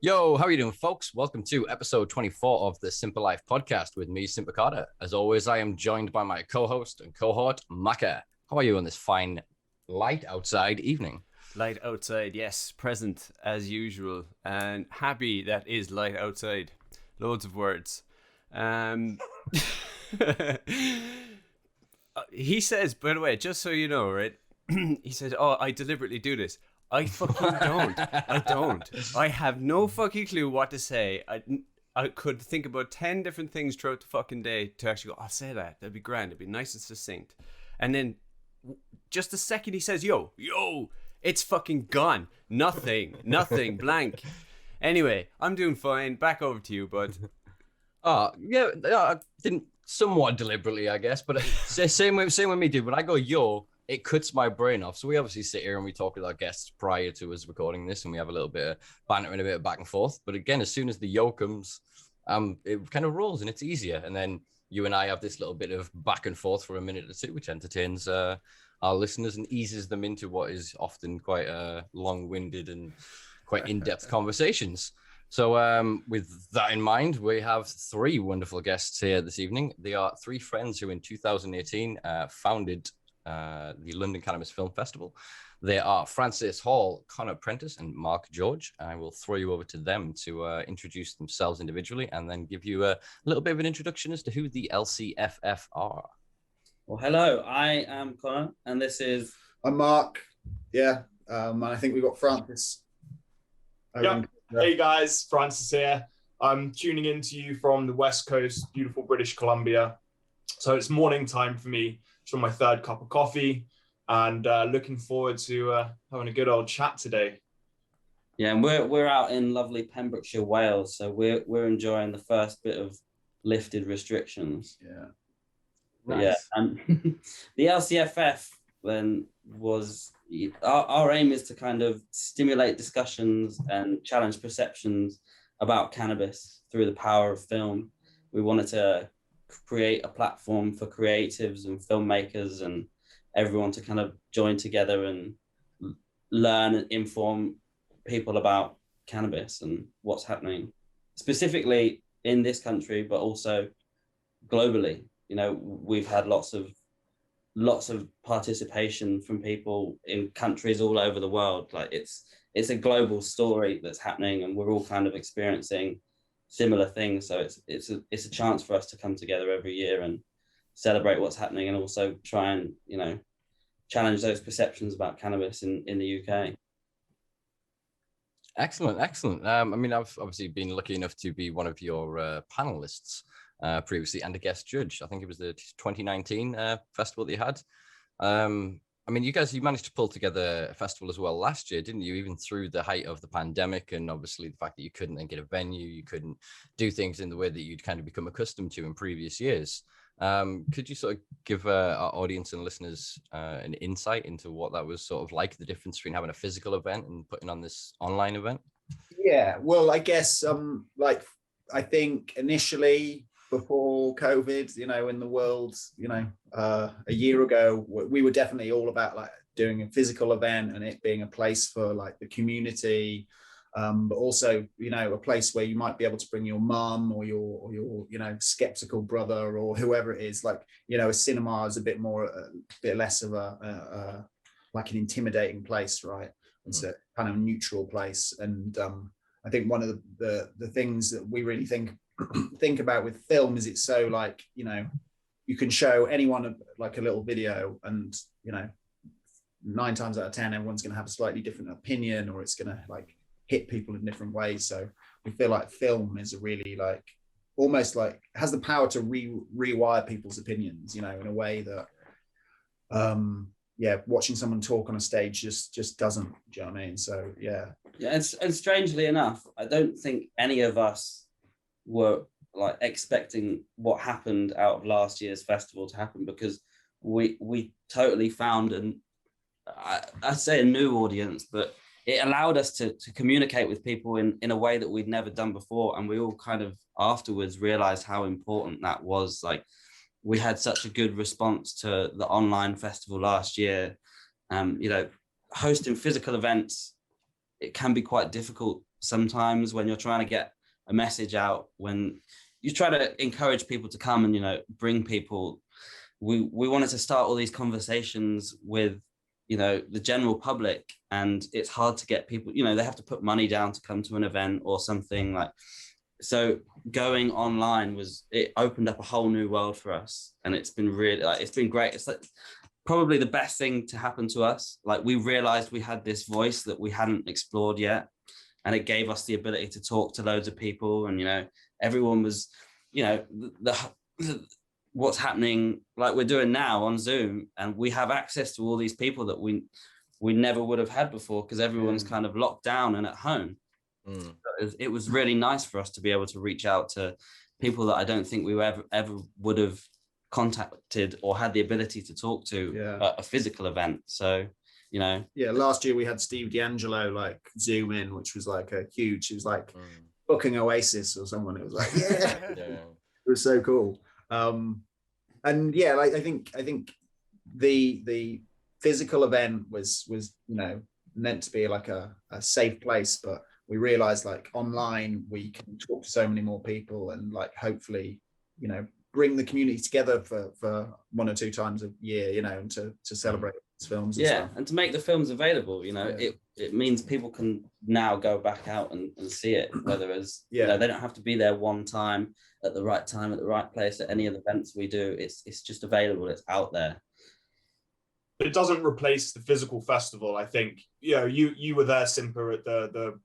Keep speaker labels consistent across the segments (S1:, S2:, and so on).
S1: Yo, how are you doing, folks? Welcome to episode 24 of the Simpa Life podcast with me, Simpa Carter. As always, I am joined by my co-host and cohort, Maka. How are you on this fine, light outside evening?
S2: Light outside, yes, present as usual, and happy that is light outside. Loads of words. Um, he says, by the way, just so you know, right? He says, "Oh, I deliberately do this." I fucking don't. I don't. I have no fucking clue what to say. I could think about 10 different things throughout the fucking day to actually go, I'll say that. That'd be grand. It'd be nice and succinct. And then just the second he says, yo, it's fucking gone. Nothing, blank. Anyway, I'm doing fine. Back over to you, bud.
S1: Yeah, I didn't somewhat deliberately, I guess, but same with me, dude. When I go yo, it cuts my brain off. So we obviously sit here and we talk with our guests prior to us recording this, and we have a little bit of banter and a bit of back and forth. But again, as soon as the yo comes, it kind of rolls and it's easier. And then you and I have this little bit of back and forth for a minute or two, which entertains our listeners and eases them into what is often quite long-winded and quite in-depth conversations. So with that in mind, we have three wonderful guests here this evening. They are three friends who in 2018 founded the London Cannabis Film Festival. They are Francis Hall, Connor Prentice, and Mark George. I will throw you over to them to introduce themselves individually and then give you a little bit of an introduction as to who the LCFF are.
S3: Well, hello, I am Connor, and this is...
S4: I'm Mark, yeah, and I think we've got Francis.
S5: Yeah. Hey guys, Francis here. I'm tuning in to you from the West Coast, beautiful British Columbia. So it's morning time for me. It's on my third cup of coffee and looking forward to having a good old chat today.
S3: Yeah, and we're out in lovely Pembrokeshire, Wales, so we're enjoying the first bit of lifted restrictions.
S4: Yeah.
S3: Nice. Yeah, and the LCFF then was our aim is to kind of stimulate discussions and challenge perceptions about cannabis through the power of film. We wanted to create a platform for creatives and filmmakers and everyone to kind of join together and learn and inform people about cannabis and what's happening specifically in this country, but also globally. You know, we've had lots of participation from people in countries all over the world. Like it's a global story that's happening, and we're all kind of experiencing similar things. So it's a chance for us to come together every year and celebrate what's happening, and also try and, you know, challenge those perceptions about cannabis in the UK.
S1: Excellent. I mean, I've obviously been lucky enough to be one of your panelists previously and a guest judge. I think it was the 2019 festival that you had. I mean, you managed to pull together a festival as well last year, didn't you? Even through the height of the pandemic, and obviously the fact that you couldn't then get a venue, you couldn't do things in the way that you'd kind of become accustomed to in previous years. Could you sort of give our audience and listeners an insight into what that was sort of like, the difference between having a physical event and putting on this online event?
S4: Yeah, well, I guess like I think initially before COVID, you know, in the world, you know, a year ago, we were definitely all about like doing a physical event and it being a place for like the community, but also, you know, a place where you might be able to bring your mum or your, you know, skeptical brother or whoever it is. Like, you know, a cinema is a bit less of a like an intimidating place, right? It's a kind of neutral place. And I think one of the things that we really think about with film is it's so like, you know, you can show anyone like a little video and, you know, 9 times out of 10 everyone's going to have a slightly different opinion, or it's going to like hit people in different ways. So we feel like film is a really like almost like has the power to rewire people's opinions, you know, in a way that watching someone talk on a stage just doesn't. Do you know what I mean? So yeah,
S3: and strangely enough, I don't think any of us were like expecting what happened out of last year's festival to happen, because we totally found I'd say a new audience, but it allowed us to communicate with people in a way that we'd never done before. And we all kind of afterwards realized how important that was. Like, we had such a good response to the online festival last year. You know, hosting physical events it can be quite difficult sometimes when you're trying to get a message out, when you try to encourage people to come and, you know, bring people. We wanted to start all these conversations with, you know, the general public, and it's hard to get people, you know, they have to put money down to come to an event or something like. So going online it opened up a whole new world for us, and it's been really, like, it's been great. It's like probably the best thing to happen to us. Like, we realized we had this voice that we hadn't explored yet, and it gave us the ability to talk to loads of people. And, you know, everyone was, you know, what's happening, like we're doing now on Zoom, and we have access to all these people that we never would have had before, because everyone's kind of locked down and at home. It was really nice for us to be able to reach out to people that I don't think we ever would have contacted or had the ability to talk to at a physical event. So, you know. Yeah,
S4: last year we had Steve D'Angelo like Zoom in, which was like a huge, it was like booking Oasis or someone. It was like, it was so cool. And yeah, like I think the physical event was, you know, meant to be like a safe place, but we realized like online we can talk to so many more people, and like hopefully, you know, bring the community together for 1 or 2 times a year, you know, and to celebrate these films.
S3: And to make the films available, you know, it means people can now go back out and see it, whether as, you know, they don't have to be there one time at the right place at any of the events we do. It's just available, it's out there.
S5: It doesn't replace the physical festival. I think, you know, you were there, Simpa, at the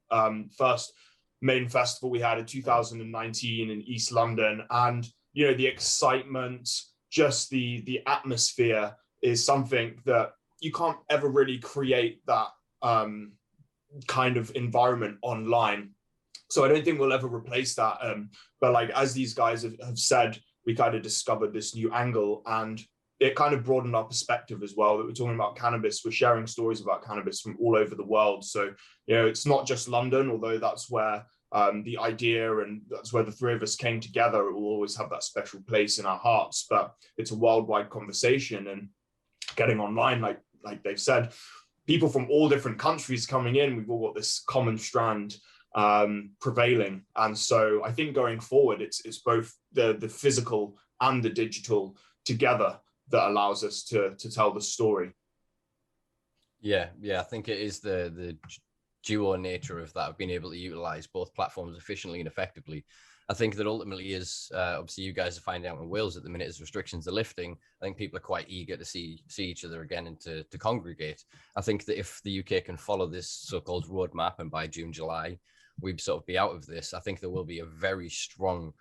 S5: first main festival we had in 2019 in East London, and, you know, the excitement, just the atmosphere is something that you can't ever really create that kind of environment online. So I don't think we'll ever replace that. But like, as these guys have said, we kind of discovered this new angle, and it kind of broadened our perspective as well, that we're talking about cannabis. We're sharing stories about cannabis from all over the world. So, you know, it's not just London, although that's where the idea, and that's where the 3 of us came together. It will always have that special place in our hearts, but it's a worldwide conversation. And getting online, like they've said, people from all different countries coming in, we've all got this common strand prevailing. And so I think going forward, it's both the physical and the digital together that allows us to tell the story.
S1: Yeah, I think it is the dual nature of that, of being able to utilize both platforms efficiently and effectively. I think that ultimately is, obviously you guys are finding out in Wales at the minute as restrictions are lifting, I think people are quite eager to see each other again and to congregate. I think that if the UK can follow this so-called roadmap, and by June, July, we'd sort of be out of this, I think there will be a very strong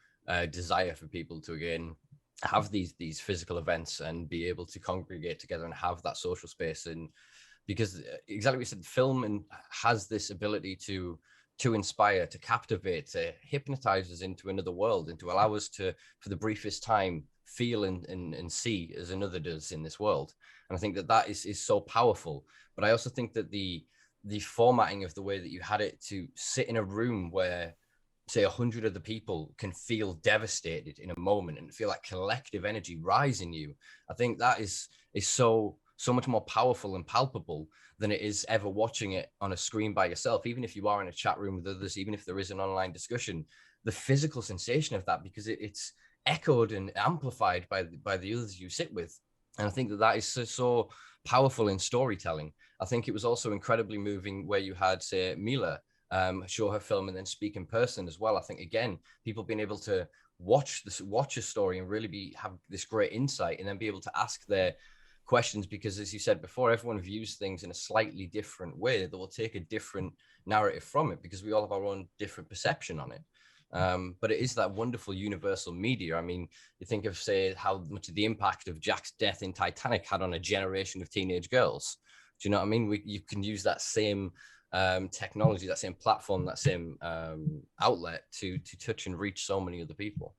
S1: desire for people to again have these physical events and be able to congregate together and have that social space. And because exactly what you said, film has this ability to inspire, to captivate, to hypnotize us into another world, and to allow us to, for the briefest time, feel and see as another does in this world. And I think that is so powerful. But I also think that the formatting of the way that you had it to sit in a room where, say, 100 of the people can feel devastated in a moment and feel like collective energy rise in you, I think that is so much more powerful and palpable than it is ever watching it on a screen by yourself. Even if you are in a chat room with others, even if there is an online discussion, the physical sensation of that, because it's echoed and amplified by the others you sit with. And I think that is so powerful in storytelling. I think it was also incredibly moving where you had, say, Mila show her film and then speak in person as well. I think, again, people being able to watch a story and really have this great insight, and then be able to ask their questions, because, as you said before, everyone views things in a slightly different way that will take a different narrative from it, because we all have our own different perception on it. But it is that wonderful universal media. I mean, you think of, say, how much of the impact of Jack's death in Titanic had on a generation of teenage girls. Do you know what I mean? You can use that same technology, that same platform, that same outlet to touch and reach so many other people.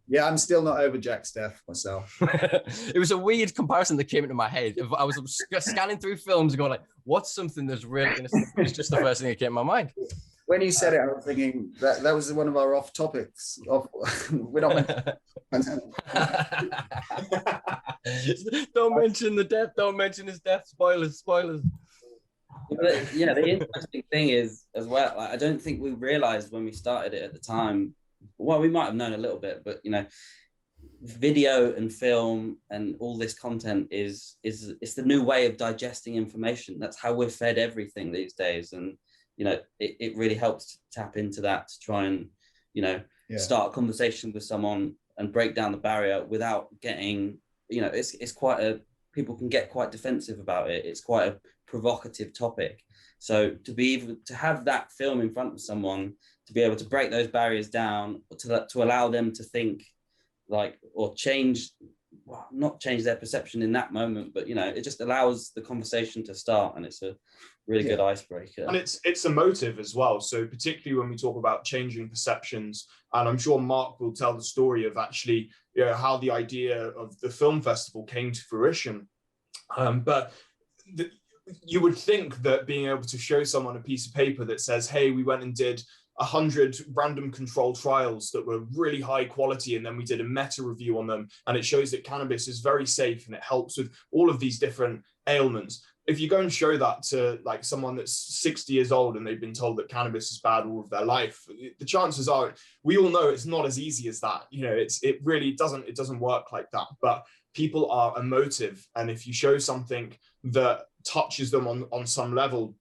S4: Yeah, I'm still not over Jack's death myself.
S1: It was a weird comparison that came into my head. I was scanning through films and going like, what's something that's really innocent? It's just the first thing that came to my mind.
S4: When you said it, I was thinking that was one of our off topics. We're not
S1: Don't mention the death. Don't mention his death. Spoilers.
S3: But yeah, the interesting thing is as well, like, I don't think we realized when we started it at the time. Well, we might have known a little bit, but video and film and all this content is it's the new way of digesting information. That's how we're fed everything these days, and it really helps to tap into that to try and start a conversation with someone and break down the barrier without getting it's quite a people can get quite defensive about it. It's quite a provocative topic. So to be able to have that film in front of someone, to be able to break those barriers down, to allow them to think or not change their perception in that moment, but it just allows the conversation to start, and it's a really good icebreaker.
S5: And it's emotive as well. So particularly when we talk about changing perceptions, and I'm sure Mark will tell the story of actually how the idea of the film festival came to fruition. But you would think that being able to show someone a piece of paper that says, hey, we went and did 100 random controlled trials that were really high quality, and then we did a meta review on them, and it shows that cannabis is very safe and it helps with all of these different ailments. If you go and show that to like someone that's 60 years old and they've been told that cannabis is bad all of their life, the chances are, we all know it's not as easy as that. It really doesn't work like that. But people are emotive, and if you show something that touches them on some level,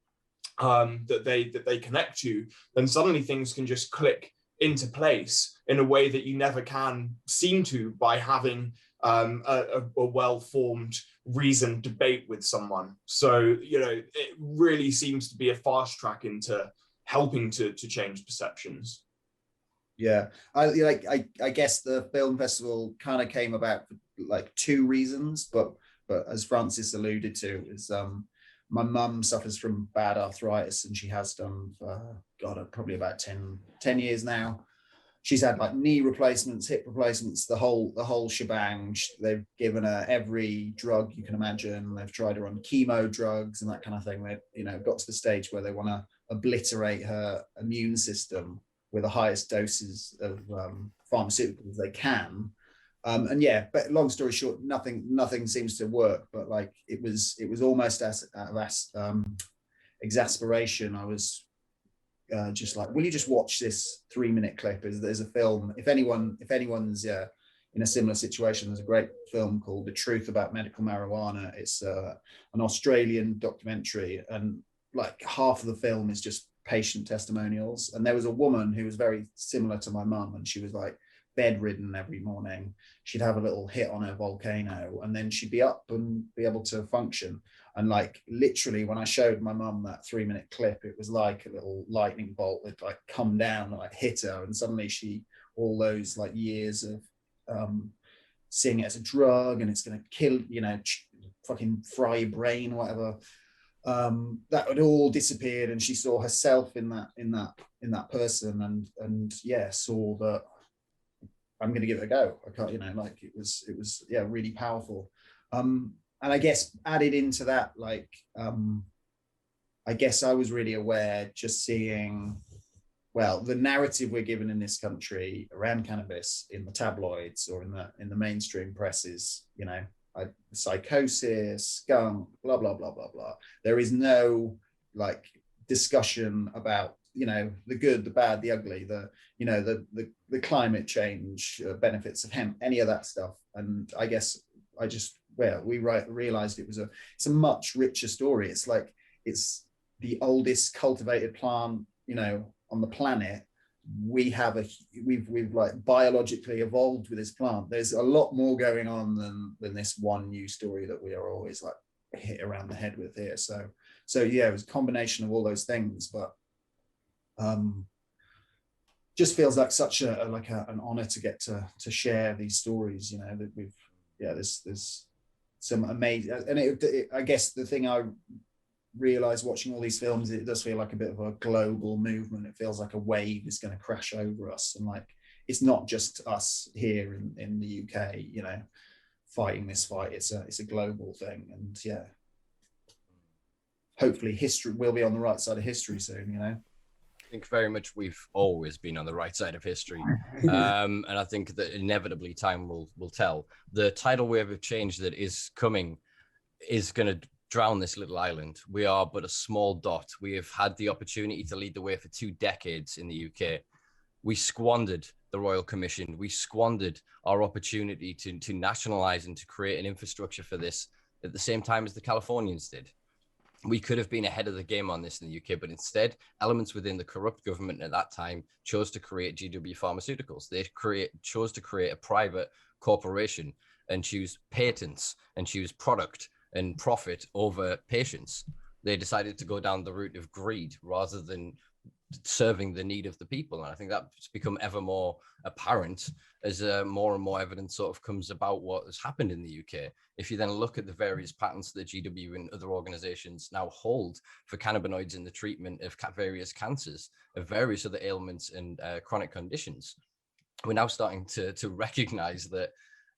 S5: that they connect to, then suddenly things can just click into place in a way that you never can seem to by having a well-formed reasoned debate with someone. So it really seems to be a fast track into helping to change perceptions.
S4: Yeah, I guess the film festival kind of came about for like two reasons, but as Francis alluded to, is my mum suffers from bad arthritis, and she has done for probably about 10 years now. She's had like knee replacements, hip replacements, the whole shebang. They've given her every drug you can imagine. They've tried her on chemo drugs and that kind of thing. They've got to the stage where they want to obliterate her immune system with the highest doses of pharmaceuticals they can. But long story short, nothing seems to work. But like it was almost out of exasperation. I was just like, will you just watch this 3-minute clip? There's a film. If anyone's in a similar situation, there's a great film called The Truth About Medical Marijuana. It's an Australian documentary, and like half of the film is just patient testimonials. And there was a woman who was very similar to my mum, and she was like bedridden every morning. She'd have a little hit on her volcano, and then she'd be up and be able to function. And like literally, when I showed my mum that 3-minute clip, it was like a little lightning bolt that like come down and like hit her, and suddenly all those like years of seeing it as a drug and it's going to kill, fucking fry your brain or whatever, that had all disappeared, and she saw herself in that person, and saw that I'm going to give it a go. I can't, it was really powerful. And I guess added into that, like, I guess I was really aware just seeing, the narrative we're given in this country around cannabis in the tabloids or in the mainstream press is, psychosis, skunk, blah, blah, blah, blah, blah. There is no like discussion about, the good, the bad, the ugly, the climate change benefits of hemp, any of that stuff. And I guess we realized it's a much richer story. It's like, it's the oldest cultivated plant, on the planet. We've like biologically evolved with this plant. There's a lot more going on than this one news story that we are always like hit around the head with here. So it was a combination of all those things, but just feels like such an honor to get to share these stories, that there's some amazing, and I guess the thing I realized watching all these films, it does feel like a bit of a global movement. It feels like a wave is going to crash over us, and like it's not just us here in the UK, fighting this fight. It's a global thing, and hopefully history will be on the right side of history soon.
S1: I think very much we've always been on the right side of history, and I think that inevitably time will tell. The tidal wave of change that is coming is going to drown this little island. We are but a small dot. We have had the opportunity to lead the way for 2 decades in the UK. We squandered the Royal Commission. We squandered our opportunity to nationalize and to create an infrastructure for this at the same time as the Californians did. We could have been ahead of the game on this in the UK, but instead, elements within the corrupt government at that time chose to create GW Pharmaceuticals. They chose to create a private corporation and choose patents and choose product and profit over patients. They decided to go down the route of greed rather than serving the need of the people. And I think that's become ever more apparent as more and more evidence sort of comes about what has happened in the UK. If you then look at the various patents that GW and other organizations now hold for cannabinoids in the treatment of various cancers, of various other ailments and chronic conditions, we're now starting to recognize that,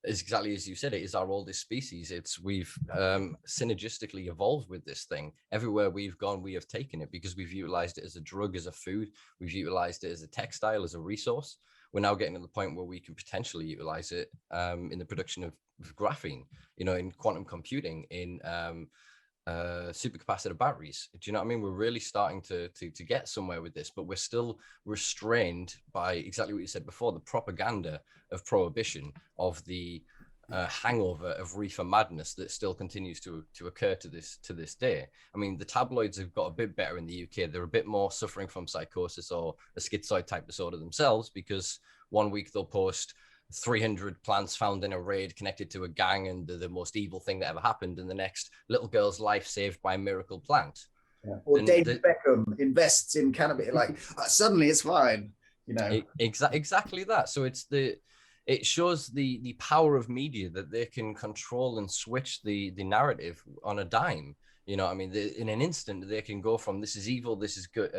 S1: is exactly as you said, it is our oldest species. We've synergistically evolved with this thing. Everywhere we've gone, we have taken it because we've utilized it as a drug, as a food. We've utilized it as a textile, as a resource. We're now getting to the point where we can potentially utilize it in the production of graphene, in quantum computing, in supercapacitor batteries. Do you know what I mean? We're really starting to get somewhere with this, but we're still restrained by exactly what you said before, the propaganda of prohibition, of the hangover of reefer madness that still continues to occur to this day. I mean, the tabloids have got a bit better in the UK. They're a bit more suffering from psychosis or a schizoid type disorder themselves, because one week they'll post 300 plants found in a raid connected to a gang and the most evil thing that ever happened, and the next little girl's life saved by a miracle plant.
S4: Yeah. Or and David Beckham invests in cannabis, like suddenly it's fine,
S1: Exactly that. So it shows the power of media, that they can control and switch the narrative on a dime. In an instant they can go from this is evil, this is good,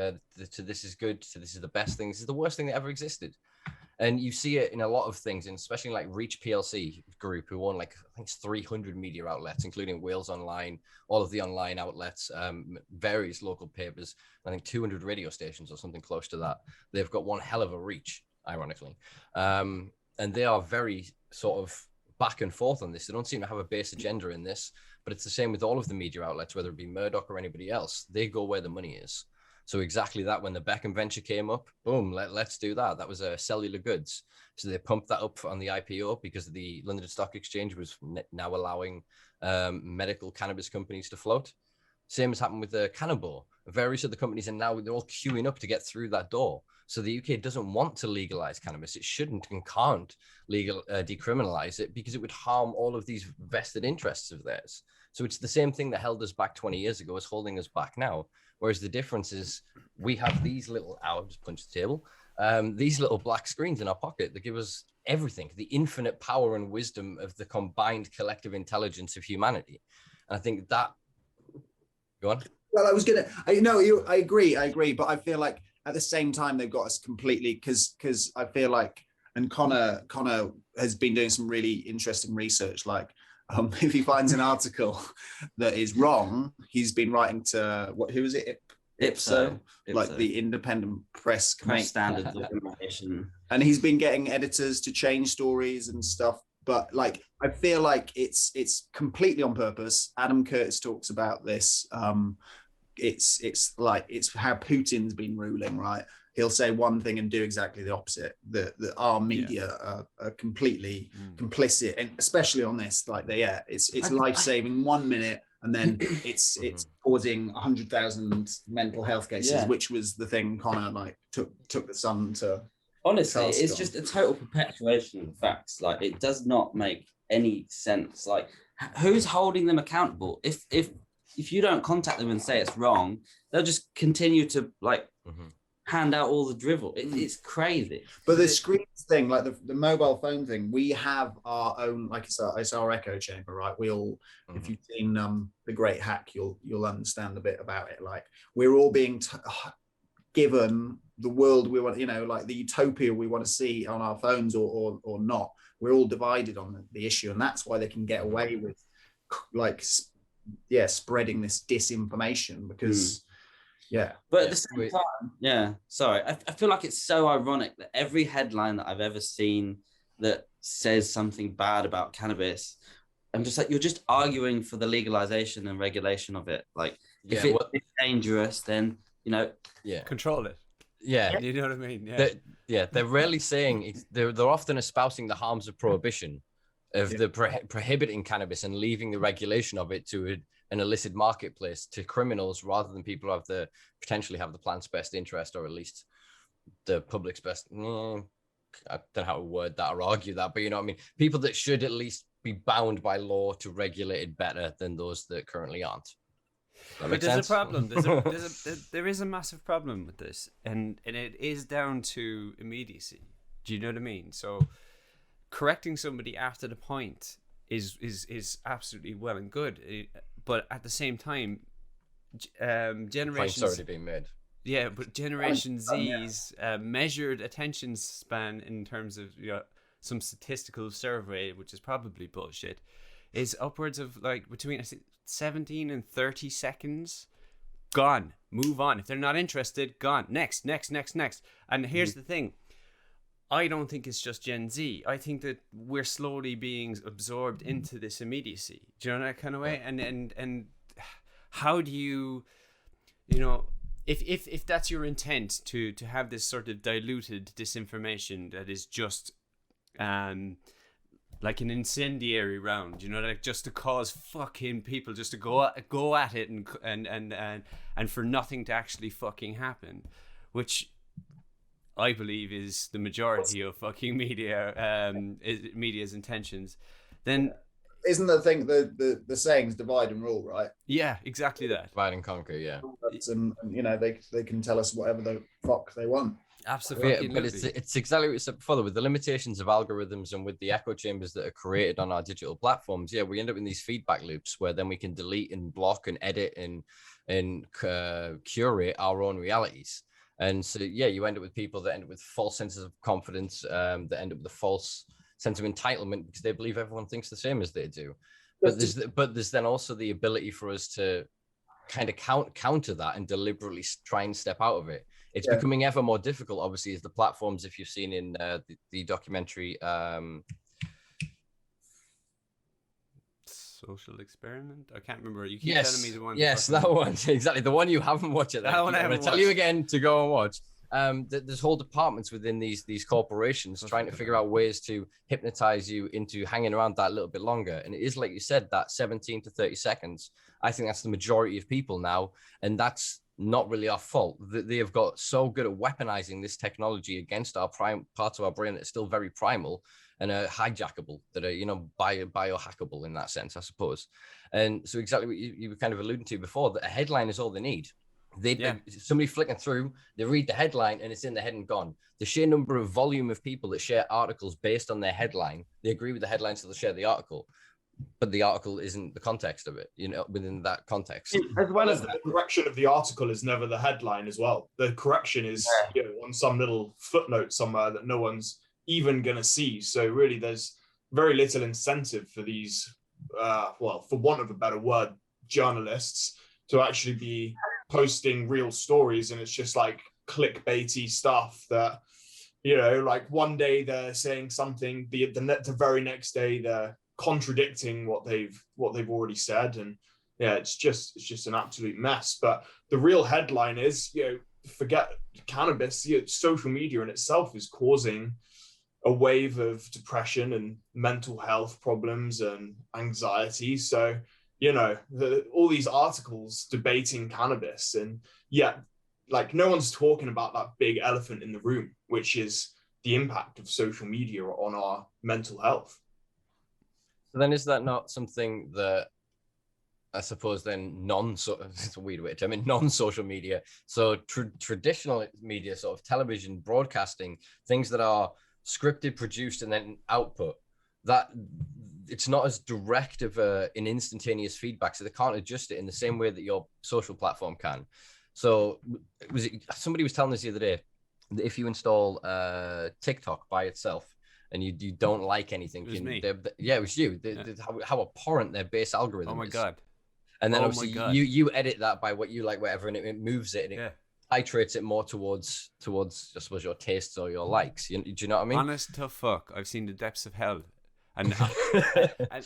S1: to this is good, to this is the best thing, this is the worst thing that ever existed. And you see it in a lot of things, and especially like Reach PLC group, who own I think it's 300 media outlets, including Wales Online, all of the online outlets, various local papers, I think 200 radio stations or something close to that. They've got one hell of a reach, ironically. And they are very sort of back and forth on this. They don't seem to have a base agenda in this, but it's the same with all of the media outlets, whether it be Murdoch or anybody else. They go where the money is. So exactly that, when the Beckham venture came up, boom, let's do that. That was cellular goods. So they pumped that up on the IPO because the London Stock Exchange was now allowing medical cannabis companies to float. Same has happened with Cannabis. Various other companies, and now they're all queuing up to get through that door. So the UK doesn't want to legalize cannabis. It shouldn't and can't decriminalize it, because it would harm all of these vested interests of theirs. So it's the same thing that held us back 20 years ago as holding us back now. Whereas the difference is we have these little, I'll just punch the table, these little black screens in our pocket that give us everything, the infinite power and wisdom of the combined collective intelligence of humanity. And I think that, go on.
S4: Well, I agree. But I feel like at the same time, they've got us completely, because I feel like, and Connor has been doing some really interesting research, if he finds an article that is wrong, he's been writing to who is it? Ipso, like the independent press
S3: standards organization.
S4: And he's been getting editors to change stories and stuff. But I feel like it's completely on purpose. Adam Curtis talks about this. It's how Putin's been ruling, right? He'll say one thing and do exactly the opposite. Our media are completely complicit, and especially on this, it's life-saving 1 minute, and then it's causing 100,000 mental health cases, which was the thing Connor took the Sun to.
S3: Honestly, it's just a total perpetuation of the facts. It does not make any sense. Who's holding them accountable? If you don't contact them and say it's wrong, they'll just continue to hand out all the drivel. It's crazy.
S4: But the screens thing, the mobile phone thing, we have our own, it's our echo chamber, right? We all, if you've seen The Great Hack, you'll understand a bit about it. We're all being given the world we want, the utopia we want to see on our phones or not. We're all divided on the issue, and that's why they can get away with spreading this disinformation, because
S3: but at the same time, sorry, I feel like it's so ironic that every headline that I've ever seen that says something bad about cannabis I'm just like, you're just arguing for the legalization and regulation of it. Like, if
S1: Yeah,
S3: it's dangerous, then, you know,
S1: yeah,
S2: Control it.
S1: yeah.
S2: You know what I mean? Yeah.
S1: They're rarely saying they're often espousing the harms of prohibition, of the prohibiting cannabis and leaving the regulation of it to an illicit marketplace to criminals rather than people who have the potentially have the plant's best interest, or at least the public's best. I don't know how to word that or argue that, but you know what I mean. People that should at least be bound by law to regulate it better than those that currently aren't.
S2: But there's a problem. There is a massive problem with this, and it is down to immediacy. Do you know what I mean? So correcting somebody after the point is absolutely well and good, but at the same time, generations
S1: Point's already been made.
S2: Yeah, but Generation Z's measured attention span in terms of some statistical survey, which is probably bullshit, is upwards of like between I think 17 and 30 seconds. Gone. Move on. If they're not interested, gone. Next. And here's the thing. I don't think it's just Gen Z. I think that we're slowly being absorbed into this immediacy. Do you know that kind of way? And how do you if that's your intent to have this sort of diluted disinformation that is just like an incendiary round, like just to cause fucking people just to go at it and for nothing to actually fucking happen, which I believe is the majority of fucking media's intentions. Then
S4: isn't the thing the sayings divide and rule, right?
S2: Yeah, exactly that.
S1: Divide and conquer, yeah.
S4: And they can tell us whatever the fuck they want.
S2: Absolutely.
S1: Yeah, but it's exactly what you said before, with the limitations of algorithms and with the echo chambers that are created on our digital platforms. Yeah, we end up in these feedback loops where then we can delete and block and edit and curate our own realities. And so, yeah, you end up with people that end up with false senses of confidence, that end up with a false sense of entitlement because they believe everyone thinks the same as they do. But there's then also the ability for us to kind of counter that and deliberately try and step out of it. It's becoming ever more difficult, obviously, as the platforms, if you've seen in the documentary
S2: Social Experiment, I can't remember. You keep telling me the one.
S1: Yes, that one. Exactly. The one you haven't watched.
S2: That one I haven't watched.
S1: Tell you again to go and watch. There's whole departments within these corporations trying to figure out ways to hypnotize you into hanging around that little bit longer. And it is, like you said, that 17 to 30 seconds. I think that's the majority of people now. And that's not really our fault. They have got so good at weaponizing this technology against our parts of our brain that's still very primal and are hijackable, that are, biohackable in that sense, I suppose. And so exactly what you were kind of alluding to before, that a headline is all they need. Somebody flicking through, they read the headline and it's in the head and gone. The sheer number of volume of people that share articles based on their headline, they agree with the headline, so they'll share the article, but the article isn't the context of it, within that context.
S5: As well as the correction of the article is never the headline as well. The correction is on some little footnote somewhere that no one's even going to see. So really there's very little incentive for these, for want of a better word, journalists to actually be posting real stories. And it's just like clickbaity stuff that, like one day they're saying something, the very next day they're contradicting what they've already said. And it's just an absolute mess. But the real headline is, forget cannabis, social media in itself is causing a wave of depression and mental health problems and anxiety. So all these articles debating cannabis, and like no one's talking about that big elephant in the room, which is the impact of social media on our mental health.
S1: So then is that not something that I suppose then it's a weird way to, non-social media, so traditional media, sort of television, broadcasting, things that are scripted, produced, and then output, that it's not as direct of an instantaneous feedback, so they can't adjust it in the same way that your social platform can. So somebody was telling us the other day that if you install TikTok by itself and you don't like anything,
S2: it was me.
S1: It was you. How abhorrent their base algorithm is.
S2: Oh my god!
S1: And then obviously you edit that by what you like, whatever, and it moves it and it titrates it more towards I suppose your tastes or your likes. Do you know what I mean?
S2: Honest to fuck, I've seen the depths of hell. And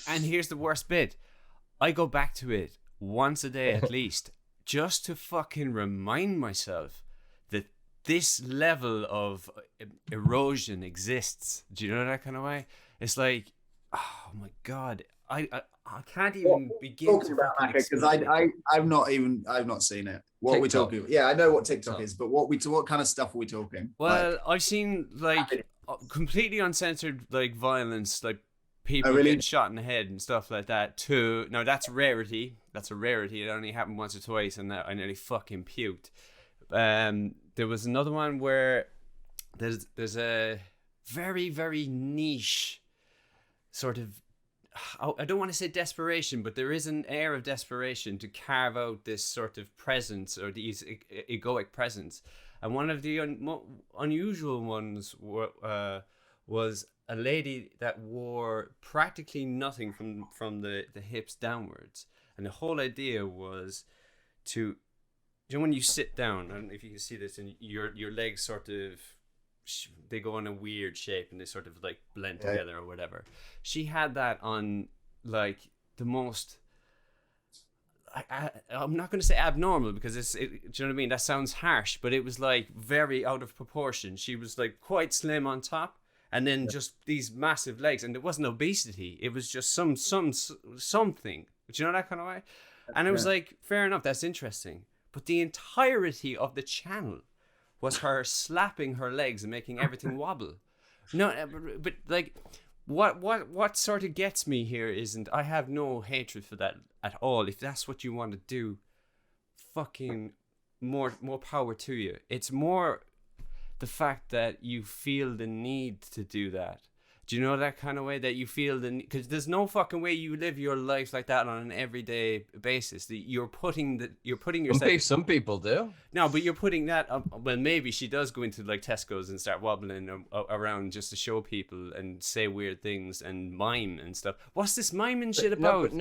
S2: and here's the worst bit. I go back to it once a day at least, just to fucking remind myself that this level of erosion exists. Do you know that kind of way? It's like, oh my God, I can't even begin to
S4: about
S2: fucking
S4: because I've not seen it. What
S1: TikTok.
S4: are we talking? Yeah, I know what TikTok is, but what kind of stuff are we talking?
S2: Well,
S4: Like,
S2: I've seen like completely uncensored like violence, like people
S4: really?
S2: getting shot in the head and stuff like that. Too. Now that's rarity. That's a rarity. It only happened once or twice, and I nearly fucking puked. There was another one where there's a very, very niche sort of, I don't want to say desperation, but there is an air of desperation to carve out this sort of presence, or these egoic presence. And one of the unusual ones was a lady that wore practically nothing from the hips downwards. And the whole idea was to, you know, when you sit down, I don't know if you can see this, and your legs sort of, they go in a weird shape and they sort of like blend together or whatever. She had that on like the most, I'm not going to say abnormal because do you know what I mean? That sounds harsh, but it was like very out of proportion. She was like quite slim on top, and then just these massive legs, and it wasn't obesity. It was just something. Do you know that kind of way? And it was like, fair enough, that's interesting. But the entirety of the channel was her slapping her legs and making everything wobble. No, but like, what sort of gets me here isn't, I have no hatred for that at all. If that's what you want to do, fucking more power to you. It's more the fact that you feel the need to do that. Do you know that kind of way that you feel because there's no fucking way you live your life like that on an everyday basis. You're putting yourself.
S1: Some people do.
S2: No, but you're putting that up. Well, maybe she does go into like Tesco's and start wobbling around just to show people and say weird things and mime and stuff. What's this miming shit about?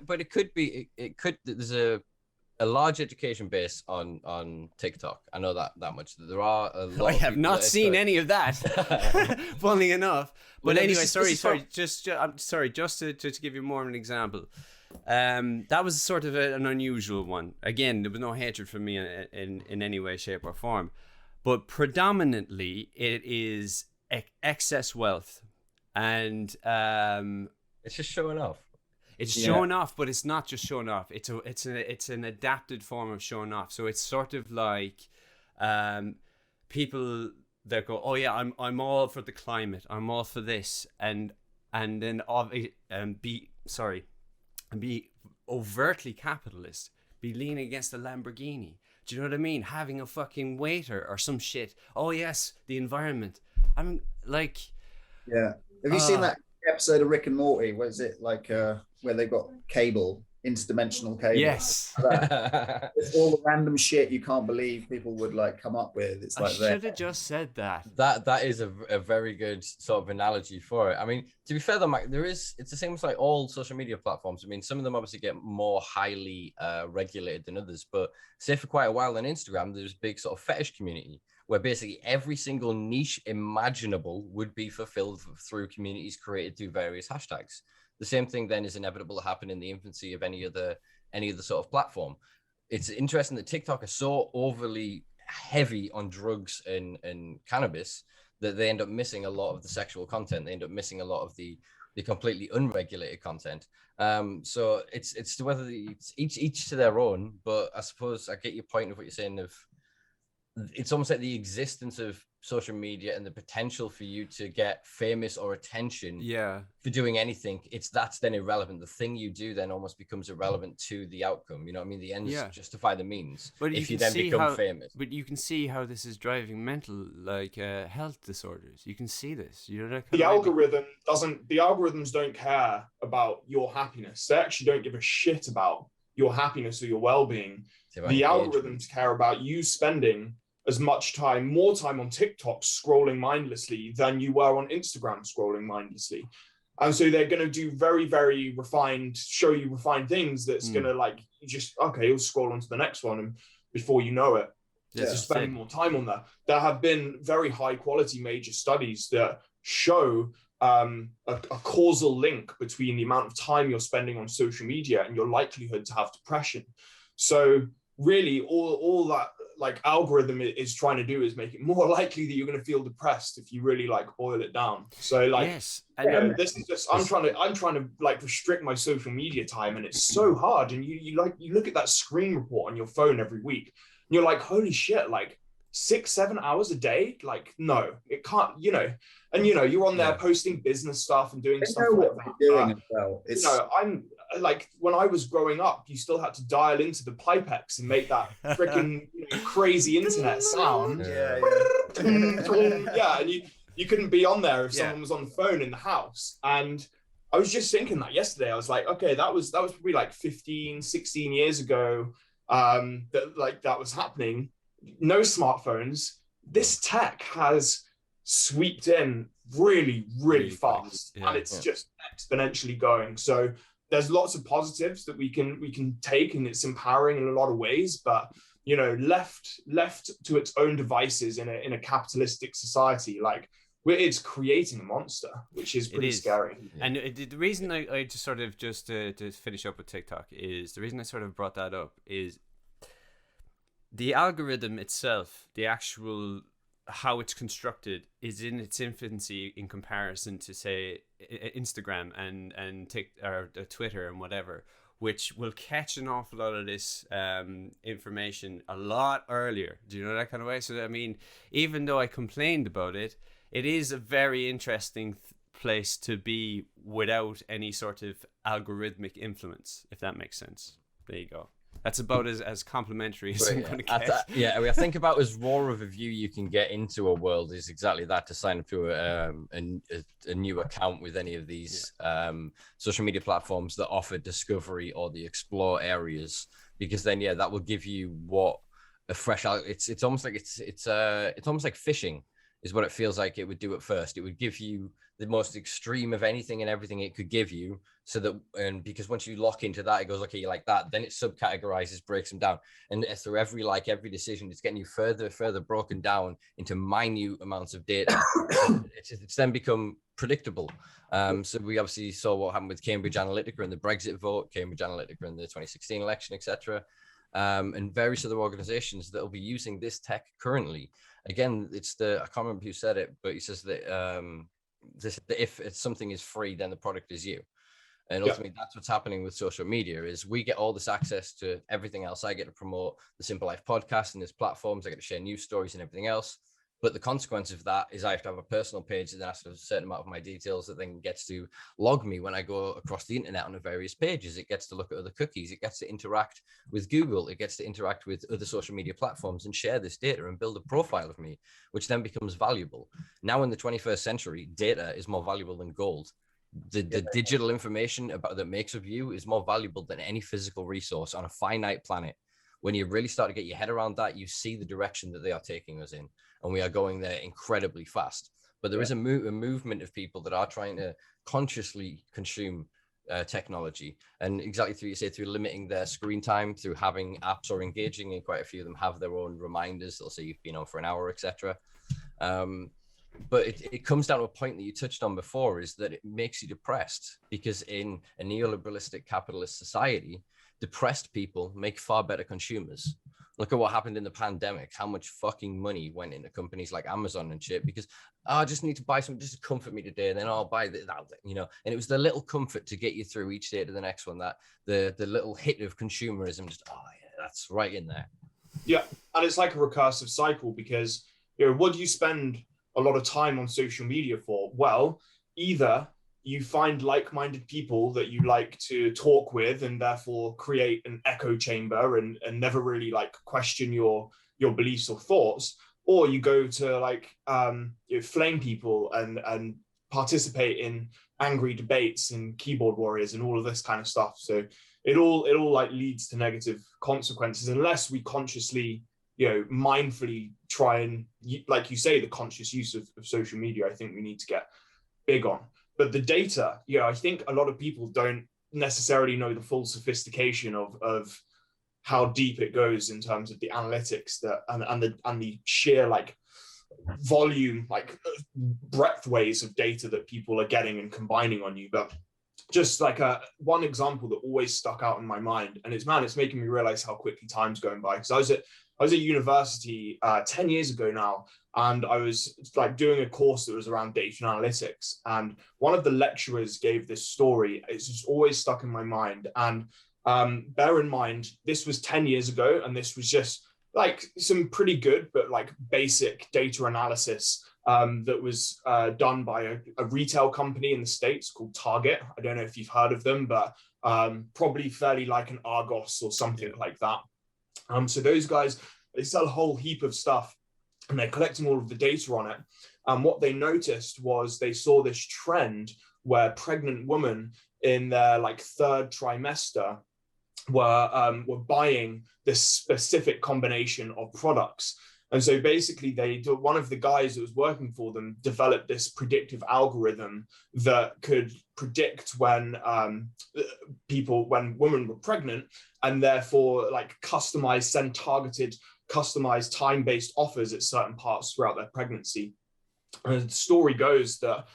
S1: But it could be. It could. There's a large education base on TikTok. I know that much. There are a lot.
S2: I have not seen any of that. Funny enough. But anyway, just to give you more of an example. That was sort of an unusual one. Again, there was no hatred for me in any way, shape, or form. But predominantly, it is excess wealth, and
S1: it's just showing off.
S2: It's showing off, but it's not just showing off. It's an adapted form of showing off. So it's sort of like people that go, oh yeah, I'm all for the climate. I'm all for this, and then be overtly capitalist. Be leaning against a Lamborghini. Do you know what I mean? Having a fucking waiter or some shit. Oh yes, the environment. I'm like,
S4: yeah. Have you seen that episode of Rick and Morty? Was it like where they got cable, interdimensional cable?
S2: Yes.
S4: It's all the random shit you can't believe people would like come up with. It's like
S2: I should have just said that.
S1: That is a very good sort of analogy for it. I mean, to be fair though, Mike, it's the same as like all social media platforms. I mean, some of them obviously get more highly regulated than others, but say for quite a while on Instagram, there's a big sort of fetish community where basically every single niche imaginable would be fulfilled through communities created through various hashtags. The same thing then is inevitable to happen in the infancy of any other sort of platform. It's interesting that TikTok is so overly heavy on drugs and cannabis that they end up missing a lot of the sexual content. They end up missing a lot of the completely unregulated content. So it's whether it's each to their own. But I suppose I get your point of what you're saying of, it's almost like the existence of social media and the potential for you to get famous or attention for doing anything. That's then irrelevant. The thing you do then almost becomes irrelevant to the outcome. You know what I mean? The ends justify the means. But if you then become famous.
S2: But you can see how this is driving mental health disorders. You can see this. You know,
S5: the algorithms don't care about your happiness. They actually don't give a shit about your happiness or your well-being. The algorithms care about you spending as much more time on TikTok scrolling mindlessly than you were on Instagram scrolling mindlessly. And so they're going to do very, very show you refined things that's going to like, you'll scroll on to the next one. And before you know it, you're spending more time on that. There have been very high quality major studies that show a causal link between the amount of time you're spending on social media and your likelihood to have depression. So really all that like algorithm is trying to do is make it more likely that you're going to feel depressed if you really like boil it down. So like,
S2: yes,
S5: this is just, I'm trying to like restrict my social media time, and it's so hard. And you look at that screen report on your phone every week and you're like, holy shit, like 6-7 hours a day, like no, it can't, and you're on there posting business stuff and doing stuff like that.
S4: Doing as well.
S5: I'm like, when I was growing up, you still had to dial into the Pipex and make that freaking crazy internet sound.
S4: Yeah.
S5: Yeah, and you couldn't be on there if someone was on the phone in the house. And I was just thinking that yesterday. I was like, okay, that was probably like 15, 16 years ago, that was happening. No smartphones. This tech has swept in really, really fast, and it's just exponentially going. So there's lots of positives that we can take, and it's empowering in a lot of ways. But left to its own devices in a capitalistic society, like it's creating a monster, which is pretty scary.
S2: And the reason I just sort of just to finish up with TikTok is the reason I sort of brought that up is the algorithm itself, the actual how it's constructed is in its infancy in comparison to say Instagram and Twitter and whatever, which will catch an awful lot of this information a lot earlier. Do you know that kind of way? So I mean, even though I complained about it, it is a very interesting place to be without any sort of algorithmic influence, if that makes sense. There you go. That's about as complimentary as I'm going to get.
S1: I think about as raw of a view you can get into a world is exactly that, to sign up to a new account with any of these social media platforms that offer discovery or the explore areas, because then that will give you what a fresh. It's almost like it's almost like fishing is what it feels like it would do at first. It would give you the most extreme of anything and everything it could give you, so that, and because once you lock into that, it goes, okay, you like that, then it subcategorizes, breaks them down, and through every decision, it's getting you further broken down into minute amounts of data. It's then become predictable. So we obviously saw what happened with Cambridge Analytica and the Brexit vote, Cambridge Analytica and the 2016 election, etc. And various other organizations that will be using this tech currently. Again, I can't remember who said it, but he says that if something is free, then the product is you. And ultimately, that's what's happening with social media, is we get all this access to everything else. I get to promote the Simpa Life podcast and there's platforms. I get to share news stories and everything else. But the consequence of that is I have to have a personal page that has a certain amount of my details that then gets to log me when I go across the internet on the various pages. It gets to look at other cookies. It gets to interact with Google. It gets to interact with other social media platforms and share this data and build a profile of me, which then becomes valuable. Now in the 21st century, data is more valuable than gold. The digital information that makes of you is more valuable than any physical resource on a finite planet. When you really start to get your head around that, you see the direction that they are taking us in. And we are going there incredibly fast. But there is a movement of people that are trying to consciously consume technology. And exactly through limiting their screen time, through having apps or engaging, and quite a few of them have their own reminders. They'll say you've been on for an hour, etc. But it comes down to a point that you touched on before, is that it makes you depressed, because in a neoliberalistic capitalist society, depressed people make far better consumers. Look at what happened in the pandemic, how much fucking money went into companies like Amazon and shit, because I just need to buy something just to comfort me today, and then I'll buy that, and it was the little comfort to get you through each day to the next one, that the little hit of consumerism, just, that's right in there.
S5: Yeah, and it's like a recursive cycle, because, what do you spend a lot of time on social media for? Well, either you find like-minded people that you like to talk with and therefore create an echo chamber and never really question your beliefs or thoughts, or you go to flame people and participate in angry debates and keyboard warriors and all of this kind of stuff. So it all leads to negative consequences unless we consciously, mindfully try and, like you say, the conscious use of social media. I think we need to get big on. But the data, I think a lot of people don't necessarily know the full sophistication of how deep it goes in terms of the analytics and the sheer volume, like breadthways of data that people are getting and combining on you. But just like one example that always stuck out in my mind, and it's making me realize how quickly time's going by. Because I was at university 10 years ago now, and I was like doing a course that was around data analytics. And one of the lecturers gave this story. It's just always stuck in my mind. And bear in mind, this was 10 years ago, and this was just like some pretty good, but like basic data analysis that was done by a retail company in the States called Target. I don't know if you've heard of them, but probably fairly like an Argos or something like that. So those guys, they sell a whole heap of stuff, and they're collecting all of the data on it. And what they noticed was they saw this trend where pregnant women in their like third trimester were buying this specific combination of products. And so basically one of the guys that was working for them developed this predictive algorithm that could predict when women were pregnant, and therefore like send targeted, customized time-based offers at certain parts throughout their pregnancy. And the story goes that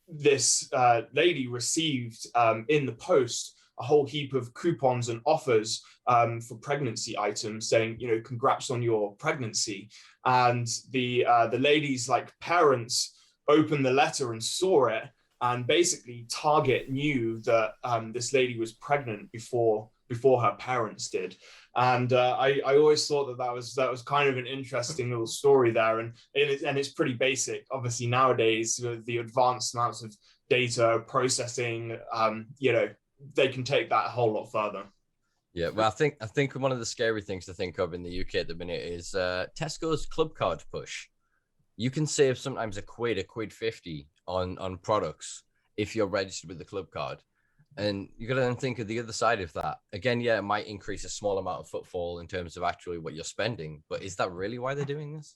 S5: this lady received in the post a whole heap of coupons and offers for pregnancy items, saying, congrats on your pregnancy. And the lady's like parents opened the letter and saw it, and basically Target knew that this lady was pregnant before her parents did. And I always thought that was kind of an interesting little story there, and it's pretty basic. Obviously nowadays, with the advanced amounts of data processing, they can take that a whole lot further.
S1: Yeah, well, I think one of the scary things to think of in the UK at the minute is Tesco's club card push. You can save sometimes a quid 50 on products if you're registered with the club card. And you got to then think of the other side of that. Again, yeah, it might increase a small amount of footfall in terms of actually what you're spending, but is that really why they're doing this?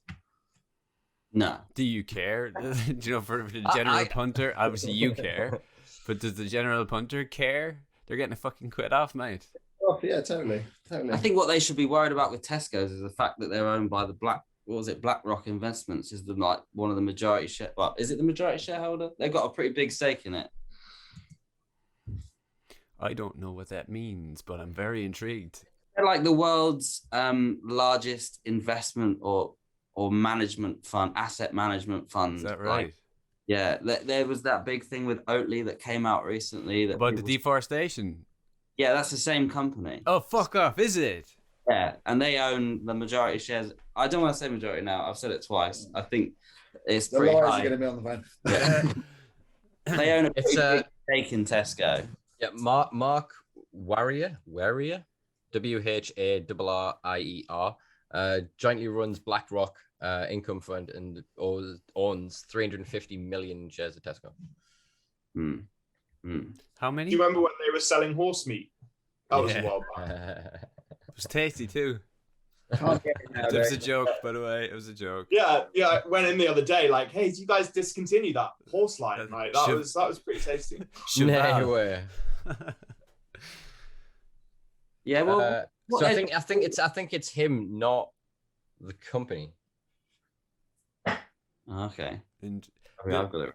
S3: No.
S2: Do you care? For the general punter, obviously you care. But does the general punter care? They're getting a fucking quid off, mate.
S4: Oh, yeah, totally.
S3: I think what they should be worried about with Tesco's is the fact that they're owned by the BlackRock Investments is one of the majority share. Well, is it the majority shareholder? They've got a pretty big stake in it.
S2: I don't know what that means, but I'm very intrigued.
S3: They're like the world's largest investment or management fund, asset management fund.
S2: Is that right?
S3: Yeah, there was that big thing with Oatly that came out recently.
S2: About the deforestation?
S3: Yeah, that's the same company.
S2: Oh, fuck off, is it?
S3: Yeah, and they own the majority shares. I don't want to say majority now. I've said it twice. I think it's
S4: the
S3: pretty
S4: lawyers
S3: high.
S4: are going to be on the phone.
S3: Yeah. They own a pretty big stake in Tesco.
S1: Yeah, Mark Warrior, WHARRIER, jointly runs BlackRock Income Fund and owns 350 million shares of Tesco.
S2: How many?
S5: Do you remember when they were selling horse meat? That was a while back.
S2: It was tasty too.
S4: Can't get it
S2: It was a joke, by the way. It was a joke.
S5: Yeah. I went in the other day, like, hey, do you guys discontinue that horse line? Like, that was pretty tasty.
S1: No way.
S3: Yeah, well,
S1: so I think it's him, not the company.
S3: Okay.
S2: And
S3: I've got it.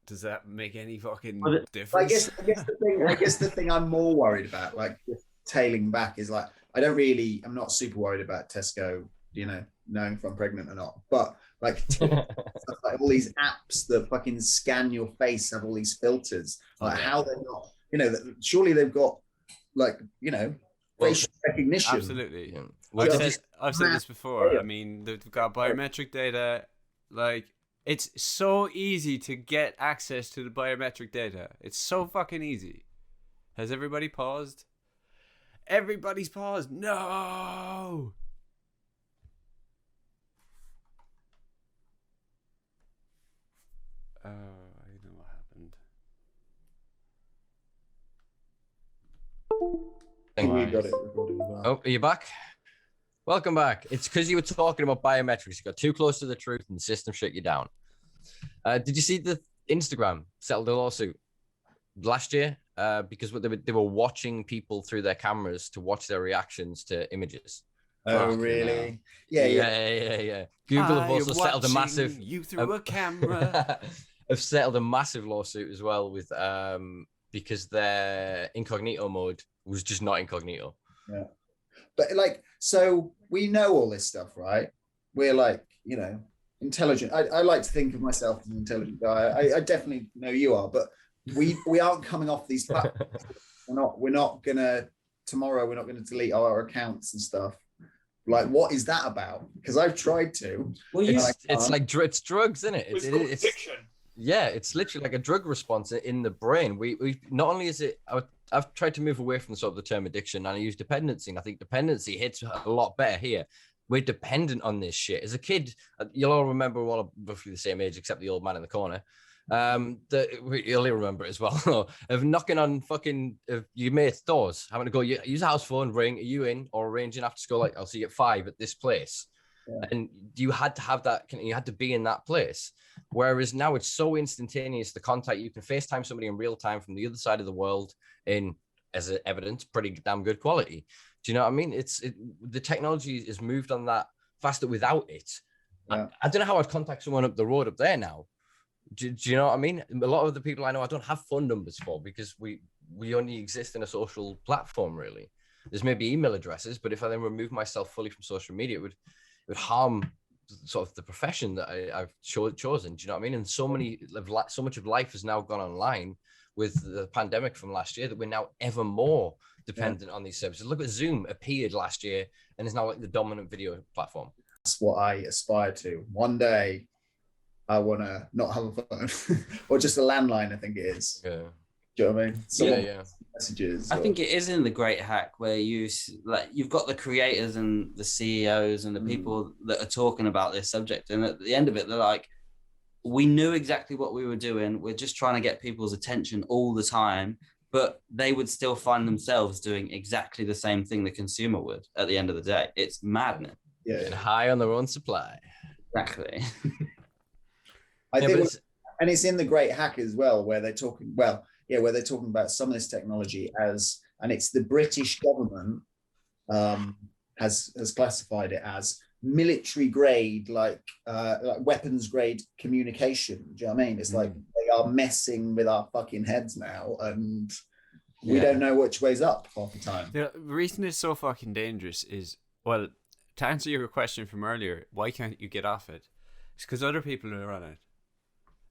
S2: Does that make any fucking
S4: I
S2: difference?
S4: guess the thing I'm more worried about, like just tailing back, is like I'm not super worried about Tesco, knowing if I'm pregnant or not. But like, stuff like all these apps that fucking scan your face have all these filters. Like how they're not, surely they've got facial recognition.
S2: Absolutely.
S1: Yeah.
S2: I've said this before. I mean, they've got biometric data. Like, it's so easy to get access to the biometric data. It's so fucking easy. Has everybody paused? Everybody's paused. No. I know what happened.
S4: We got it recorded as well.
S1: Oh, are you back? Welcome back. It's because you were talking about biometrics. You got too close to the truth and the system shut you down. Did you see the Instagram settled a lawsuit last year? Because they were watching people through their cameras to watch their reactions to images.
S4: Oh,
S2: Fucking
S4: really? Yeah.
S1: Yeah. Google have also settled a massive.
S2: You through a camera.
S1: Have settled a massive lawsuit as well with because their incognito mode was just not incognito.
S4: Yeah. But like, so we know all this stuff, right? We're like, you know, intelligent. I like to think of myself as an intelligent guy. I definitely know you are, but we aren't coming off these platforms. We're not gonna tomorrow. We're not gonna delete our accounts and stuff. Like, what is that about? Because I've tried to.
S3: Well,
S1: it's drugs, isn't it?
S5: It's called addiction.
S1: Yeah, it's literally like a drug response in the brain. We not only is it, I've tried to move away from sort of the term addiction, and I use dependency, and I think dependency hits a lot better here. We're dependent on this shit. As a kid, you'll all remember, we're all roughly the same age, except the old man in the corner. You'll remember it as well. Of knocking on fucking your mate's doors, having to go use a house phone, ring, are you in, or arranging after school, like, I'll see you at 5 at this place. Yeah. And you had to have that, you had to be in that place. Whereas now it's so instantaneous, the contact, you can FaceTime somebody in real time from the other side of the world in, as evidence, pretty damn good quality. Do you know what I mean? The technology has moved on that faster without it. Yeah. I don't know how I'd contact someone up the road up there now. Do you know what I mean? A lot of the people I know, I don't have phone numbers for, because we only exist in a social platform, really. There's maybe email addresses, but if I then remove myself fully from social media, it would harm sort of the profession that I've chosen. Do you know what I mean? And so much of life has now gone online with the pandemic from last year that we're now ever more dependent on these services. Look at Zoom, appeared last year and is now like the dominant video platform.
S4: That's what I aspire to. One day, I want to not have a phone or just a landline, I think it is. Yeah. Do you know what I mean?
S1: Yeah.
S3: Messages. I think it is in the great hack where you've got the creators and the CEOs and the people that are talking about this subject. And at the end of it, they're like, we knew exactly what we were doing. We're just trying to get people's attention all the time, but they would still find themselves doing exactly the same thing the consumer would at the end of the day. It's madness.
S1: Yeah. And high on their own supply.
S3: Exactly.
S4: I think, and it's in the great hack as well, where they're talking, where they're talking about some of this technology and it's the British government has classified it as military grade, like weapons grade communication. Do you know what I mean? It's like they are messing with our fucking heads now, and we don't know which way's up half the time.
S2: The reason it's so fucking dangerous is, well, to answer your question from earlier, why can't you get off it? It's because other people are on it.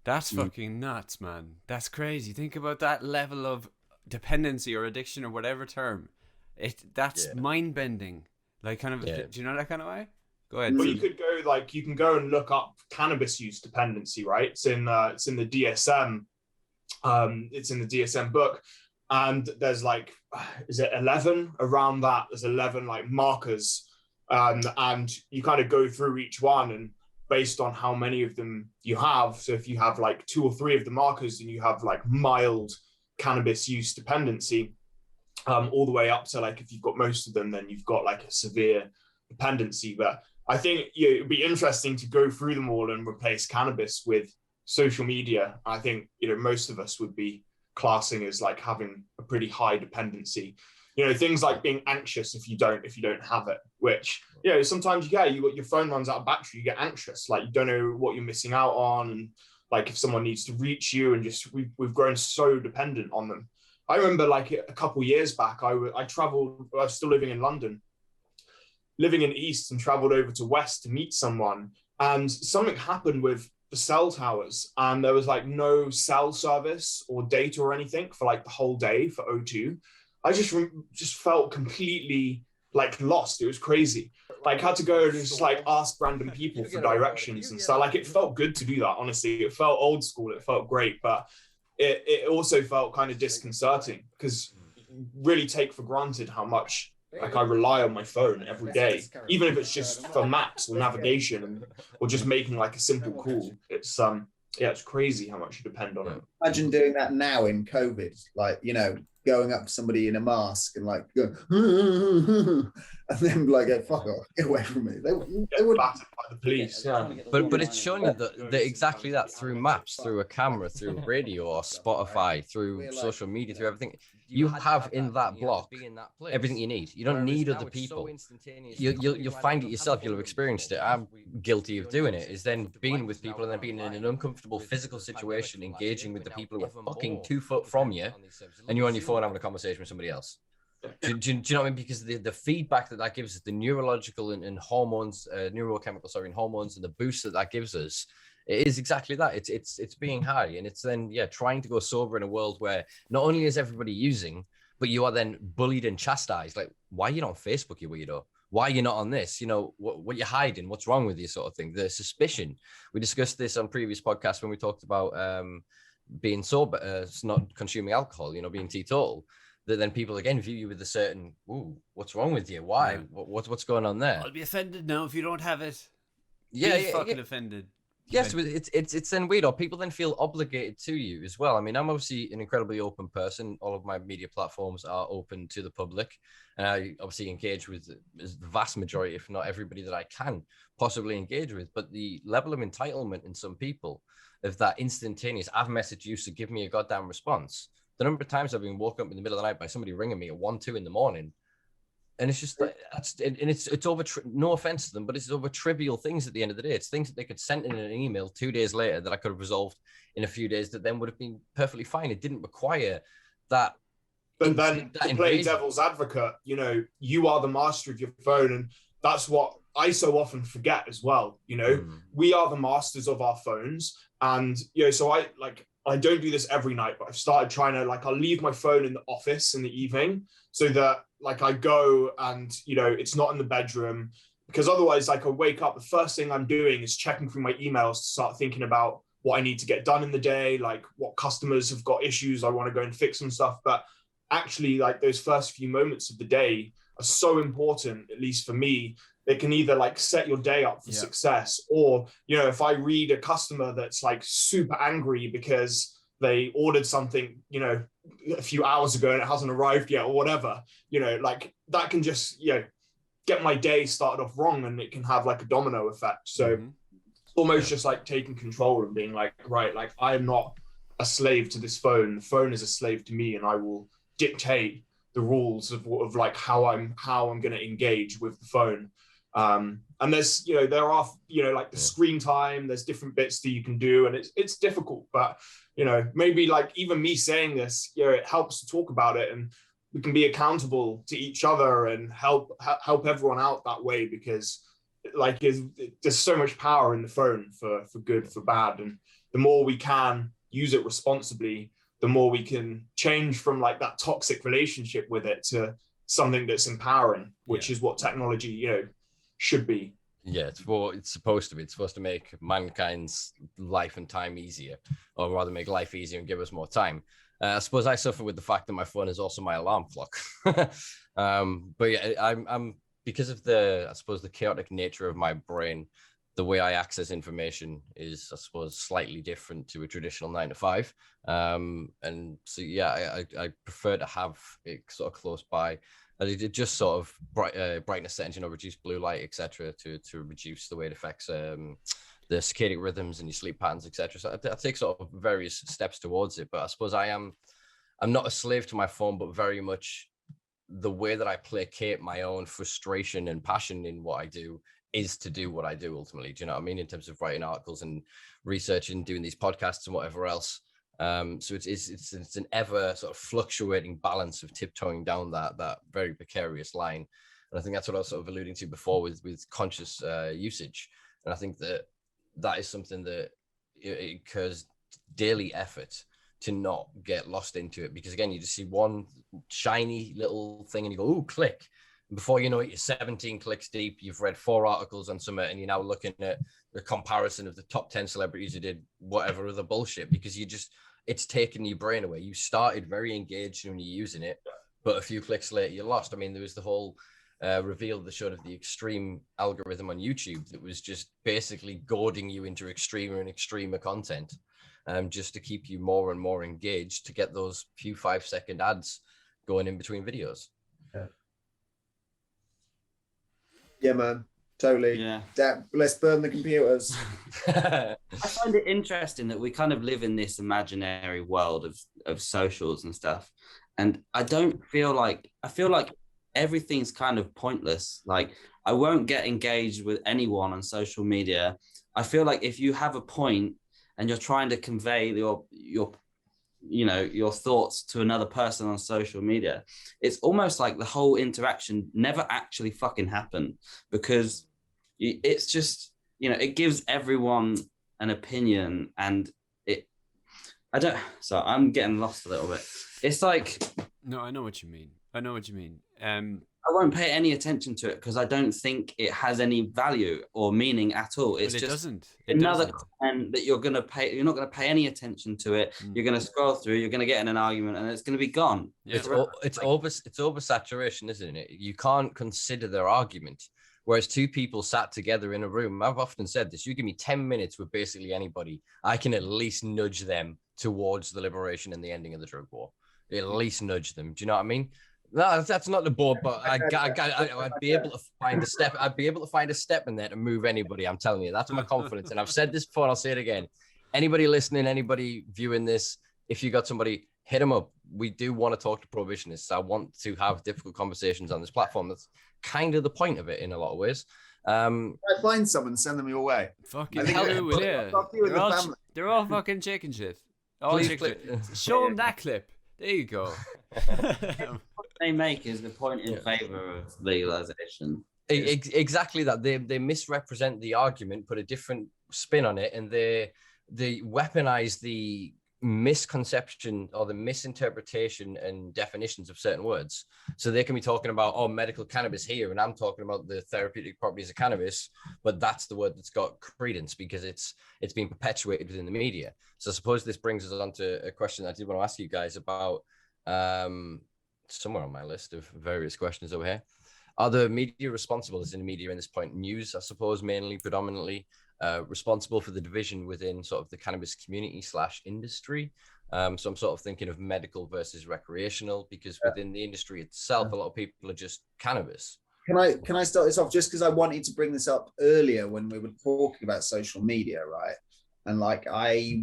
S2: That's fucking nuts, man. That's crazy. Think about that level of dependency or addiction or whatever term. That's mind-bending. Like, kind of, do you know that kind of way? Go ahead.
S5: Well, you can go and look up cannabis use dependency, right? It's in the DSM. It's in the DSM book. And there's like, is it 11 around that? There's 11 like markers. And you kind of go through each one, and based on how many of them you have. So if you have like 2 or 3 of the markers, then you have like mild cannabis use dependency, all the way up to like, if you've got most of them, then you've got like a severe dependency. But I think it'd be interesting to go through them all and replace cannabis with social media. I think, most of us would be classing as like having a pretty high dependency. Things like being anxious if you don't have it, which, sometimes your phone runs out of battery, you get anxious, like you don't know what you're missing out on. And like if someone needs to reach you, and just, we've grown so dependent on them. I remember like a couple years back, I traveled, I was still living in London, living in East, and traveled over to West to meet someone. And something happened with the cell towers, and there was like no cell service or data or anything for like the whole day for O2. I just felt completely like lost. It was crazy. Like had to go and just like ask random people for directions and stuff. Like it felt good to do that. Honestly, it felt old school. It felt great, but it also felt kind of disconcerting, because you really take for granted how much like I rely on my phone every day, even if it's just for maps or navigation or just making like a simple call. It's it's crazy how much you depend on it.
S4: Imagine doing that now in COVID, like, going up to somebody in a mask and like go, and then like go, fuck off, get away from me. They would
S5: battered by the police. Yeah.
S1: But it's showing you that exactly that through maps, through a camera, through radio or Spotify, through social media, through everything. You have in that block everything you need. You don't need other people. You'll find it yourself. You'll have experienced it. I'm guilty of doing it. Is then being with people and then being in an uncomfortable physical situation, engaging with the people who are fucking 2 foot from you, and you're on your phone having a conversation with somebody else. Do you know what I mean? Because the feedback that gives us, the neurological and hormones, neurochemical, and hormones, and the boost that gives us, it is exactly that. It's being high, and it's then trying to go sober in a world where not only is everybody using, but you are then bullied and chastised. Like, why are you not on Facebook, you weirdo? Why are you not on this? You know, what you're hiding? What's wrong with you, sort of thing? The suspicion. We discussed this on previous podcasts when we talked about being sober, not consuming alcohol. You know, being teetotal. That then people again view you with a certain, ooh, what's wrong with you? Why? Yeah. What's going on there?
S2: I'll be offended now if you don't have it.
S1: Yeah,
S2: fucking offended.
S1: Yes, it's then weird, or people then feel obligated to you as well. I mean, I'm obviously an incredibly open person. All of my media platforms are open to the public, and I obviously engage with the vast majority, if not everybody that I can possibly engage with. But the level of entitlement in some people of that instantaneous, I've messaged you, so give me a goddamn response. The number of times I've been woken up in the middle of the night by somebody ringing me at 1, 2 in the morning. And it's just like, it's over, no offense to them, but it's over trivial things at the end of the day. It's things that they could send in an email 2 days later that I could have resolved in a few days that then would have been perfectly fine. It didn't require that.
S5: But then to play devil's advocate, you know, you are the master of your phone. And that's what I so often forget as well. You know, we are the masters of our phones. And, you know, so I don't do this every night, but I've started trying to, like, I'll leave my phone in the office in the evening so that, like, I go and, you know, it's not in the bedroom, because otherwise, like, I wake up, the first thing I'm doing is checking through my emails to start thinking about what I need to get done in the day, like what customers have got issues I want to go and fix and stuff. But actually, like, those first few moments of the day are so important, at least for me. They can either like set your day up for success, or, you know, if I read a customer that's like super angry because they ordered something, you know, a few hours ago and it hasn't arrived yet or whatever, you know, like that can just, you know, get my day started off wrong, and it can have like a domino effect. So it's almost just like taking control and being like, right, like, I am not a slave to this phone. The phone is a slave to me, and I will dictate the rules of like how I'm going to engage with the phone. And there's, you know, there are, you know, like the screen time, there's different bits that you can do, and it's difficult, but, you know, maybe like even me saying this, you know, it helps to talk about it, and we can be accountable to each other and help everyone out that way, because like there's so much power in the phone for good, for bad. And the more we can use it responsibly, the more we can change from like that toxic relationship with it to something that's empowering, which is what technology, you know, should be.
S1: Yeah, it's supposed to be. It's supposed to make mankind's life and time easier, or rather make life easier and give us more time. I suppose I suffer with the fact that my phone is also my alarm clock. But yeah, I'm because of the chaotic nature of my brain, the way I access information is, I suppose, slightly different to a traditional 9 to 5. And so, yeah, I prefer to have it sort of close by. It just sort of brightness settings, you know, reduce blue light, etc., to reduce the way it affects the circadian rhythms and your sleep patterns, etc. So I take sort of various steps towards it. But I suppose I'm not a slave to my phone, but very much the way that I placate my own frustration and passion in what I do is to do what I do ultimately. Do you know what I mean? In terms of writing articles and researching, doing these podcasts and whatever else. So it's an ever sort of fluctuating balance of tiptoeing down that very precarious line. And I think that's what I was sort of alluding to before with conscious usage. And I think that is something that it occurs daily effort to not get lost into it, because again, you just see one shiny little thing and you go, ooh, click. And before you know it, you're 17 clicks deep. You've read 4 articles on something, and you're now looking at the comparison of the top 10 celebrities who did whatever other bullshit, because it's taken your brain away. You started very engaged when you're using it, but a few clicks later, you're lost. I mean, there was the whole reveal that showed of the extreme algorithm on YouTube that was just basically goading you into extremer and extremer content, just to keep you more and more engaged, to get those few 5-second ads going in between videos.
S4: Yeah, man. Totally.
S3: Yeah.
S4: Let's burn the computers.
S3: I find it interesting that we kind of live in this imaginary world of socials and stuff. And I feel like everything's kind of pointless. Like, I won't get engaged with anyone on social media. I feel like if you have a point and you're trying to convey your thoughts to another person on social media, it's almost like the whole interaction never actually fucking happened, because it's just, it gives everyone an opinion, and I'm getting lost a little bit. It's like,
S2: no, I know what you mean.
S3: I won't pay any attention to it because I don't think it has any value or meaning at all. It's just another comment that you're not going to pay any attention to it. You're going to scroll through, you're going to get in an argument, and it's going to be gone.
S1: Yeah. It's oversaturation, isn't it? You can't consider their argument. Whereas two people sat together in a room, I've often said this, you give me 10 minutes with basically anybody, I can at least nudge them towards the liberation and the ending of the drug war. At least nudge them. Do you know what I mean? No, that's not the board, but I'd be able to find a step. I'd be able to find a step in there to move anybody. I'm telling you, that's my confidence. And I've said this before, and I'll say it again. Anybody listening, anybody viewing this, if you got somebody, hit them up. We do want to talk to prohibitionists. I want to have difficult conversations on this platform. That's kind of the point of it in a lot of ways.
S4: I find someone, send them your way.
S2: Fucking hell, yeah. They're all fucking chicken shit. Show them that clip. There you go.
S3: They make is the point in favor of legalization.
S1: Exactly that. They misrepresent the argument, put a different spin on it, and they weaponize the misconception or the misinterpretation and definitions of certain words. So they can be talking about medical cannabis here, and I'm talking about the therapeutic properties of cannabis, but that's the word that's got credence because it's being perpetuated within the media. So I suppose this brings us on to a question I did want to ask you guys about, somewhere on my list of various questions over here. Are the media responsible, as in the media in this point, news, I suppose, mainly, predominantly, responsible for the division within sort of the cannabis community / industry? So I'm sort of thinking of medical versus recreational, because within the industry itself, a lot of people are just cannabis.
S4: Can I start this off just because I wanted to bring this up earlier when we were talking about social media, right? And like I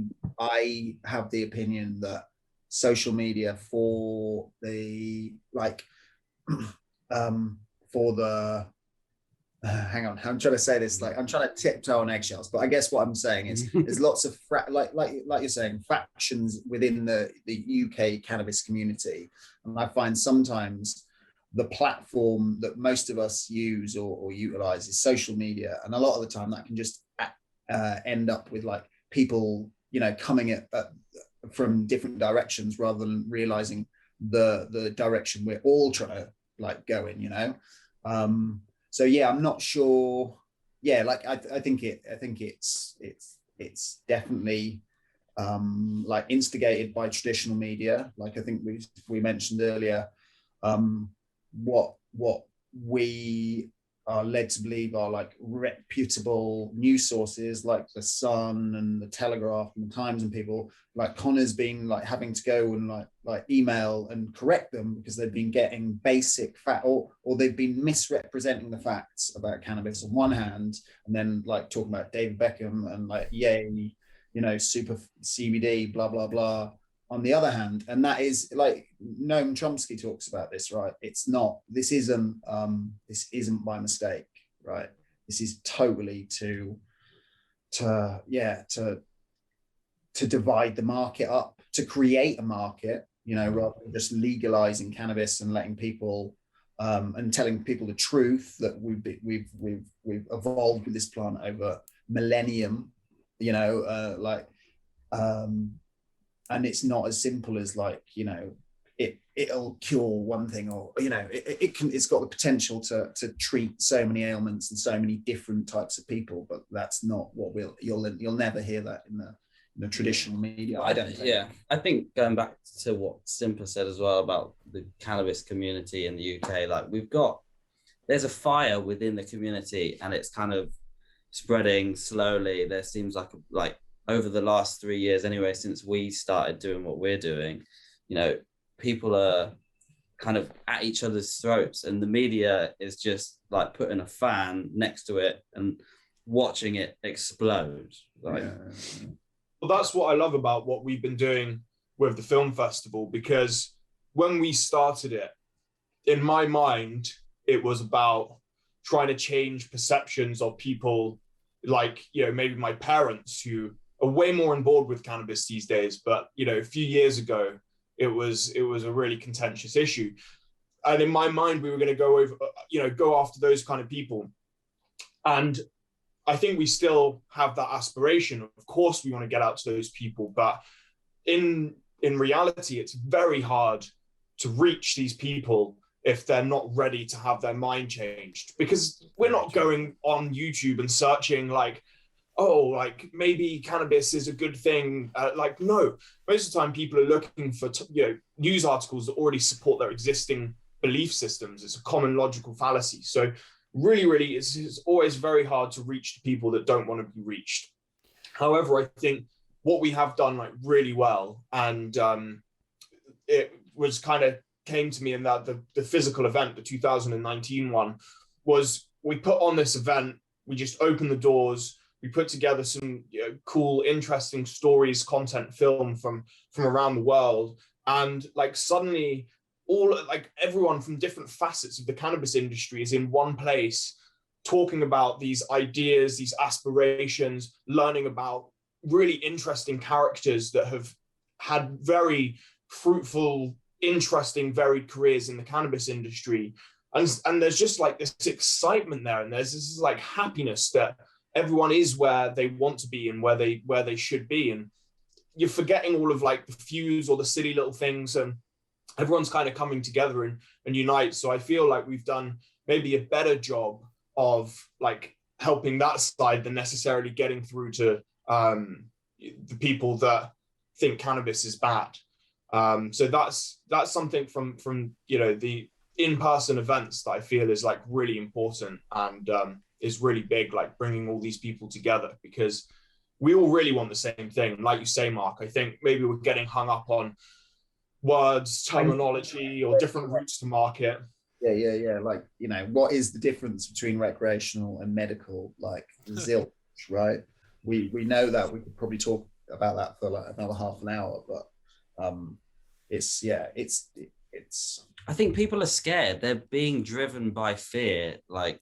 S4: have the opinion that social media for the hang on, I'm trying to say this, like I'm trying to tiptoe on eggshells, but I guess what I'm saying is there's lots of like you're saying, factions within the UK cannabis community, and I find sometimes the platform that most of us use or utilize is social media, and a lot of the time that can just end up with like people coming at from different directions rather than realizing the direction we're all trying to like go in, so yeah, I'm not sure. Yeah, like I think it's definitely like instigated by traditional media. Like I think we mentioned earlier, what we are led to believe are like reputable news sources like the Sun and the Telegraph and the Times, and people like Connor's been like having to go and like email and correct them because they've been getting basic fact or they've been misrepresenting the facts about cannabis on one hand, and then like talking about David Beckham and like yay, super CBD, blah blah blah on the other hand. And that is like Noam Chomsky talks about this, right? This isn't by mistake, right? This is totally to divide the market up, to create a market, rather than just legalizing cannabis and letting people and telling people the truth that we've evolved with this plant over millennium, and it's not as simple as like, it'll cure one thing, or it's got the potential to treat so many ailments and so many different types of people, but that's not what you'll never hear that in the traditional media. I don't think.
S3: Yeah, I think going back to what Simpa said as well about the cannabis community in the UK, like there's a fire within the community and it's kind of spreading slowly. There seems like over the last 3 years anyway, since we started doing what we're doing, people are kind of at each other's throats, and the media is just like putting a fan next to it and watching it explode. Like,
S5: well, that's what I love about what we've been doing with the film festival, because when we started it, in my mind, it was about trying to change perceptions of people like, you know, maybe my parents who are way more on board with cannabis these days. But, you know, a few years ago, it was a really contentious issue. And in my mind, we were going to go after those kind of people. And I think we still have that aspiration. Of course, we want to get out to those people, but in reality, it's very hard to reach these people if they're not ready to have their mind changed, because we're not going on YouTube and searching like, oh, like maybe cannabis is a good thing. Like, no, most of the time people are looking for news articles that already support their existing belief systems. It's a common logical fallacy. So really, it's always very hard to reach the people that don't want to be reached. However, I think what we have done like really well, and it was kind of came to me in that the physical event, the 2019 one, was we put on this event, we just opened the doors, we put together some cool, interesting stories, content, film from around the world, and like suddenly everyone from different facets of the cannabis industry is in one place talking about these ideas, these aspirations, learning about really interesting characters that have had very fruitful, interesting, varied careers in the cannabis industry. And there's just like this excitement there, and there's this like happiness that everyone is where they want to be and where they should be. And you're forgetting all of like the feuds or the silly little things, and everyone's kind of coming together and unite. So I feel like we've done maybe a better job of like helping that side than necessarily getting through to the people that think cannabis is bad. So that's something from the in-person events that I feel is like really important, and is really big, like bringing all these people together, because we all really want the same thing. Like you say, Mark, I think maybe we're getting hung up on words, terminology, or different routes to market.
S4: Yeah. Like, what is the difference between recreational and medical? Like zilch, right? We know that. We could probably talk about that for like another half an hour, but it's
S3: I think people are scared. They're being driven by fear. Like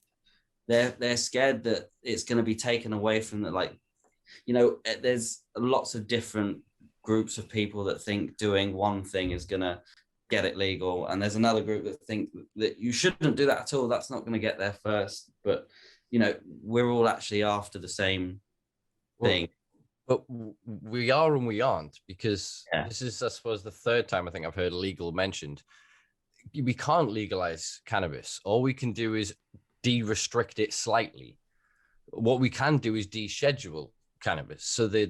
S3: they're scared that it's going to be taken away from them. Like, there's lots of different groups of people that think doing one thing is going to get it legal, and there's another group that think that you shouldn't do that at all. That's not going to get there first. But we're all actually after the same thing.
S1: But we are and we aren't, because this is, I suppose, the third time I think I've heard legal mentioned. We can't legalize cannabis. All we can do is de-restrict it slightly. What we can do is de-schedule cannabis. So the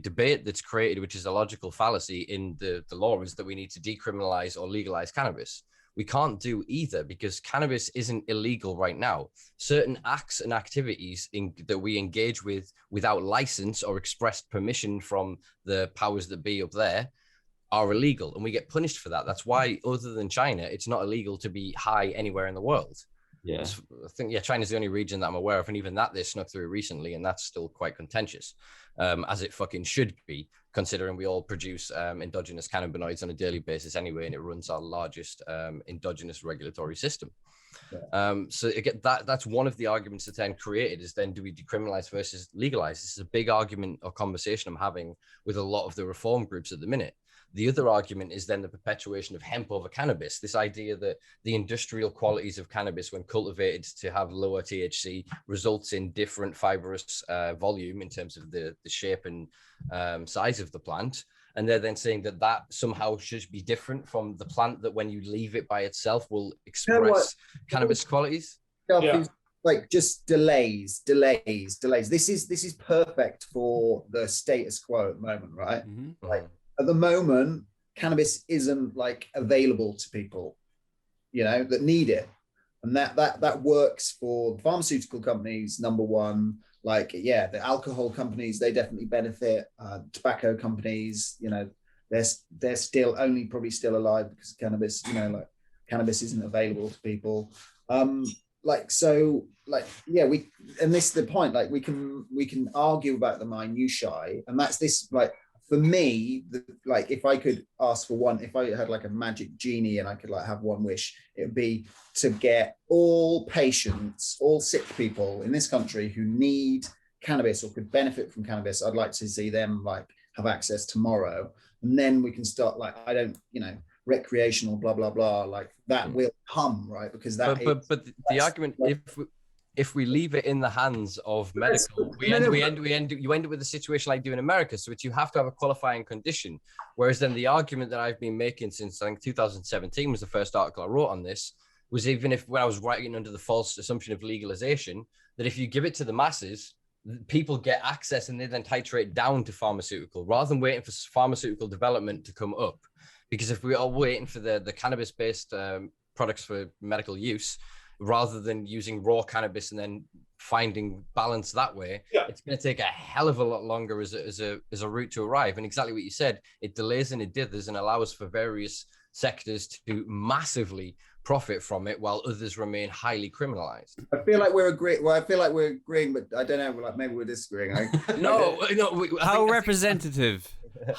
S1: debate that's created, which is a logical fallacy in the law, is that we need to decriminalize or legalize cannabis. We can't do either, because cannabis isn't illegal right now. Certain acts and activities that we engage with without license or expressed permission from the powers that be up there are illegal, and we get punished for that. That's why, other than China, it's not illegal to be high anywhere in the world.
S3: Yeah,
S1: I think China's the only region that I'm aware of, and even that they snuck through recently, and that's still quite contentious, as it fucking should be, considering we all produce endogenous cannabinoids on a daily basis anyway, and it runs our largest endogenous regulatory system. So again, that's one of the arguments that then created is then, do we decriminalize versus legalize? This is a big argument or conversation I'm having with a lot of the reform groups at the minute. The other argument is then the perpetuation of hemp over cannabis. This idea that the industrial qualities of cannabis, when cultivated to have lower THC, results in different fibrous volume in terms of the shape and size of the plant. And they're then saying that somehow should be different from the plant that, when you leave it by itself, will express cannabis qualities.
S4: Like just delays. This is perfect for the status quo at the moment, right?
S2: Mm-hmm.
S4: Like, at the moment, cannabis isn't like available to people, that need it, and that works for pharmaceutical companies. Number one, the alcohol companies, they definitely benefit. Tobacco companies, they're still probably still alive because of cannabis. cannabis isn't available to people. We, and this is the point, like we can argue about the minutiae, and that's this, like, for me, like if I could ask for one, if I had like a magic genie and I could like have one wish, it would be to get all patients, all sick people in this country who need cannabis or could benefit from cannabis. I'd like to see them like have access tomorrow, and then we can start, like, I don't, recreational blah blah blah, like that will come, right? Because that
S1: but the argument, like, if we leave it in the hands of medical, you end up with a situation like you do in America. So you have to have a qualifying condition. Whereas then the argument that I've been making since I think 2017 was the first article I wrote on this, was even if when I was writing under the false assumption of legalization, that if you give it to the masses, people get access and they then titrate down to pharmaceutical rather than waiting for pharmaceutical development to come up. Because if we are waiting for the cannabis-based products for medical use, rather than using raw cannabis and then finding balance that way, it's going to take a hell of a lot longer as a route to arrive. And exactly what you said, it delays and it dithers and allows for various sectors to massively profit from it while others remain highly criminalized.
S4: I feel like we're agreeing. Well, I feel like we're agreeing, but I don't know. Like maybe we're disagreeing.
S2: How representative?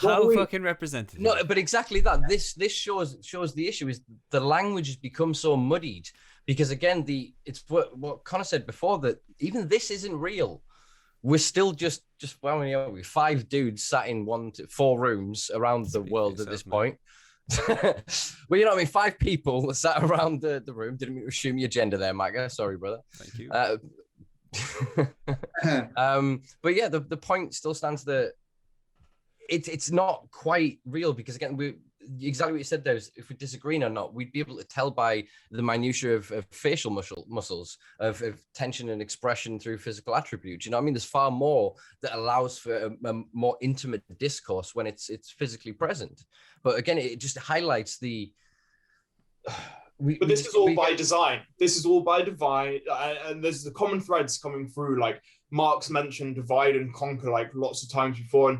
S2: How fucking representative?
S1: No, but exactly that. This shows the issue is the language has become so muddied because again, it's what Connor said before, that even this isn't real. We're still just well, we 5 dudes sat in 1 to 4 rooms around the world at this point. Well, you know what I mean? 5 people sat around the room. Didn't mean to assume your gender there, Micah. Sorry, brother.
S2: Thank you.
S1: But yeah, the point still stands that it's not quite real because again, exactly what you said there is if we're disagreeing or not, we'd be able to tell by the minutiae of facial muscles, of tension and expression through physical attributes. You know what I mean? There's far more that allows for a more intimate discourse when it's physically present. But again, it just highlights the...
S5: But this is all by design. This is all by design. And there's the common threads coming through, like Marx mentioned divide and conquer like lots of times before. And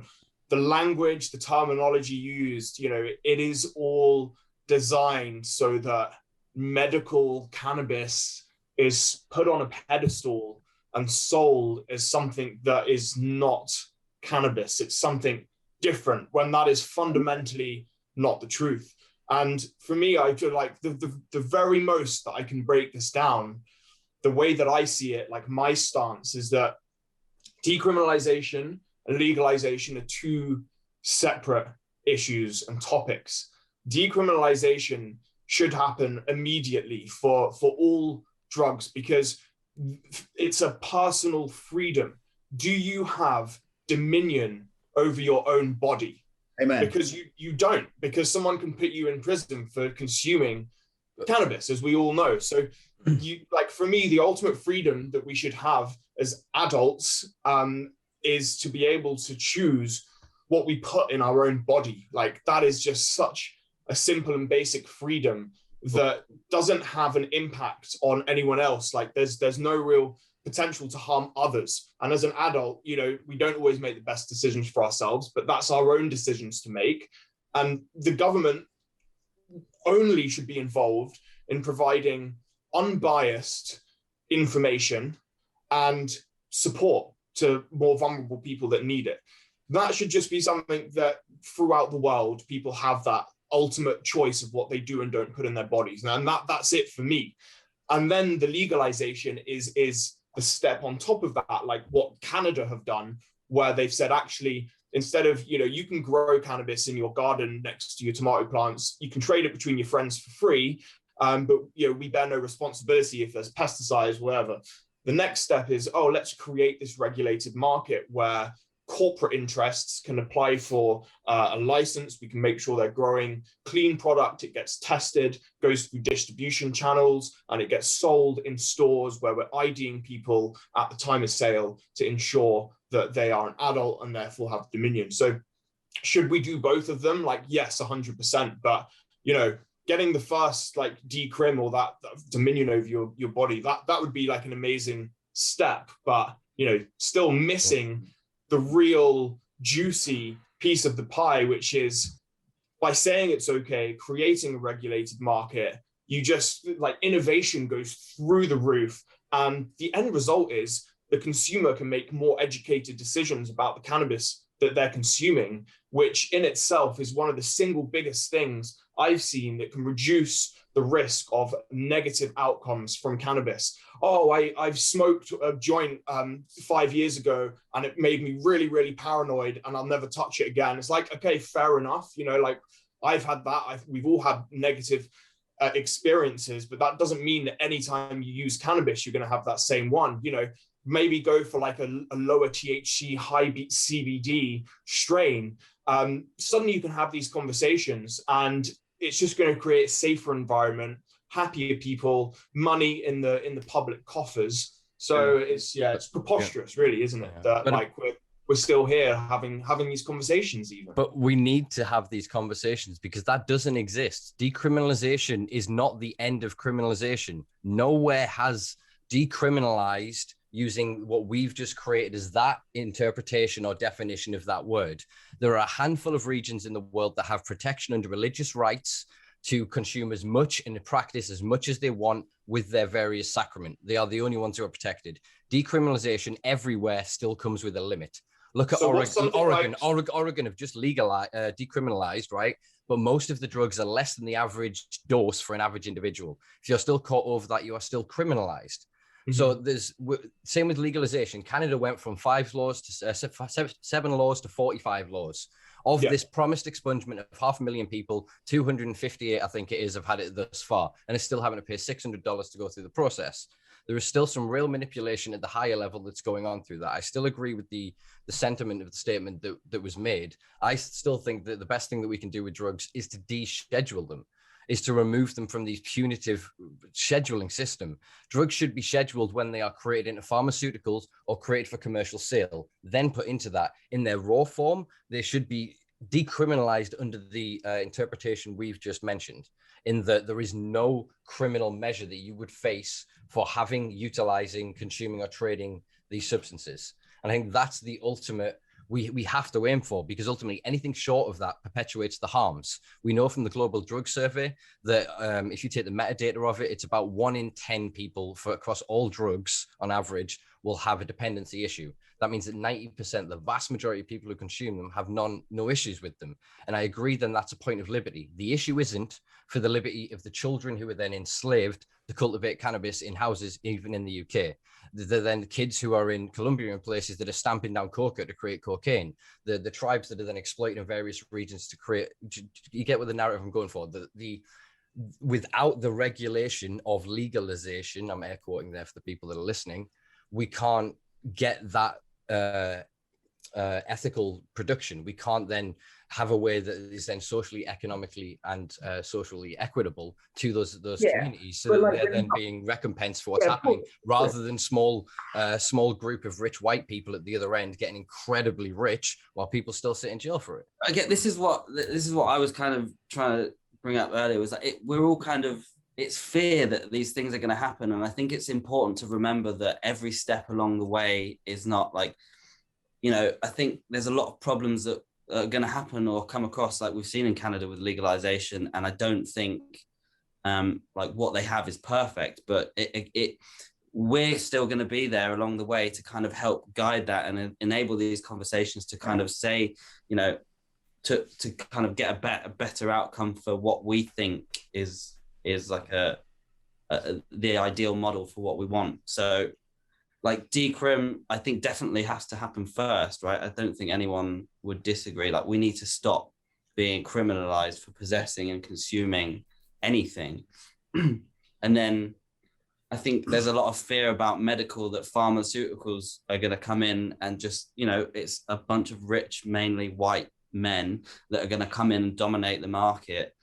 S5: the language, the terminology used, it is all designed so that medical cannabis is put on a pedestal and sold as something that is not cannabis. It's something different when that is fundamentally not the truth. And for me, I feel like the very most that I can break this down, the way that I see it, like my stance is that decriminalization and legalization are 2 separate issues and topics. Decriminalization should happen immediately for all drugs because it's a personal freedom. Do you have dominion over your own body?
S4: Amen.
S5: Because you don't, because someone can put you in prison for consuming cannabis, as we all know. So for me, the ultimate freedom that we should have as adults is to be able to choose what we put in our own body. Like that is just such a simple and basic freedom that doesn't have an impact on anyone else. Like there's no real potential to harm others. And as an adult, we don't always make the best decisions for ourselves, but that's our own decisions to make. And the government only should be involved in providing unbiased information and support to more vulnerable people that need it. That should just be something that throughout the world, people have that ultimate choice of what they do and don't put in their bodies. And that's it for me. And then the legalization is the step on top of that, like what Canada have done, where they've said, actually, instead of, you can grow cannabis in your garden next to your tomato plants, you can trade it between your friends for free, but we bear no responsibility if there's pesticides, whatever. The next step is, let's create this regulated market where corporate interests can apply for a license. We can make sure they're growing clean product. It gets tested, goes through distribution channels, and it gets sold in stores where we're IDing people at the time of sale to ensure that they are an adult and therefore have dominion. So should we do both of them? Like, yes, 100%. But, getting the first like decrim or that dominion over your body, that would be like an amazing step, but, still missing the real juicy piece of the pie, which is by saying it's okay, creating a regulated market, you just like innovation goes through the roof. And the end result is the consumer can make more educated decisions about the cannabis that they're consuming, which in itself is one of the single biggest things I've seen that can reduce the risk of negative outcomes from cannabis. Oh, I've smoked a joint 5 years ago and it made me really, really paranoid and I'll never touch it again. It's like, okay, fair enough. You know, like I've had that. We've all had negative experiences, but that doesn't mean that anytime you use cannabis, you're going to have that same one. You know, maybe go for like a lower THC, high CBD strain. Suddenly you can have these conversations and it's just going to create a safer environment, happier people, money in the public coffers. So it's preposterous, really, isn't it? That like we're still here having these conversations even.
S1: But we need to have these conversations because that doesn't exist. Decriminalization is not the end of criminalization. Nowhere has decriminalized using what we've just created as that interpretation or definition of that word. There are a handful of regions in the world that have protection under religious rights to consume as much and practice as much as they want with their various sacrament. They are the only ones who are protected. Decriminalization everywhere still comes with a limit. Look at Oregon. Oregon have just legalized, decriminalized, right? But most of the drugs are less than the average dose for an average individual. If you're still caught over that, you are still criminalized. So there's same with legalization. Canada went from 5 laws to 7 laws to 45 laws. Of this promised expungement of 500,000 people, 258, I think it is, have had it thus far, and are still having to pay $600 to go through the process. There is still some real manipulation at the higher level that's going on through that. I still agree with the sentiment of the statement that was made. I still think that the best thing that we can do with drugs is to deschedule them, is to remove them from these punitive scheduling system. Drugs should be scheduled when they are created into pharmaceuticals or created for commercial sale, then put into that. In their raw form, they should be decriminalized under the interpretation we've just mentioned, in that there is no criminal measure that you would face for having, utilizing, consuming, or trading these substances. And I think that's the ultimate we have to aim for, because ultimately anything short of that perpetuates the harms. We know from the Global Drug Survey that if you take the metadata of it, it's about 1 in 10 people across all drugs on average will have a dependency issue. That means that 90%, the vast majority of people who consume them have no issues with them. And I agree, then that's a point of liberty. The issue isn't for the liberty of the children who are then enslaved to cultivate cannabis in houses, even in the UK. They're then kids who are in Colombia and places that are stamping down coca to create cocaine. The tribes that are then exploiting in various regions to create, you get what the narrative I'm going for, without the regulation of legalization, I'm air quoting there for the people that are listening, we can't get that ethical production. We can't then have a way that is then socially, economically, and socially equitable to those communities, so that they're then being recompensed for what's happening, rather than small group of rich white people at the other end getting incredibly rich while people still sit in jail for it.
S3: Again, this is what I was kind of trying to bring up earlier, was that we're all kind of, it's fear that these things are going to happen, and I think it's important to remember that every step along the way is not like, you know, I think there's a lot of problems that are going to happen or come across, like we've seen in Canada with legalization, and I don't think like what they have is perfect, but we're still going to be there along the way to kind of help guide that and enable these conversations to kind of say, you know, to kind of get a better outcome for what we think is like the ideal model for what we want. So like decrim, I think definitely has to happen first, right? I don't think anyone would disagree. Like we need to stop being criminalized for possessing and consuming anything. And then I think there's a lot of fear about medical, that pharmaceuticals are going to come in and just, you know, it's a bunch of rich, mainly white men that are going to come in and dominate the market.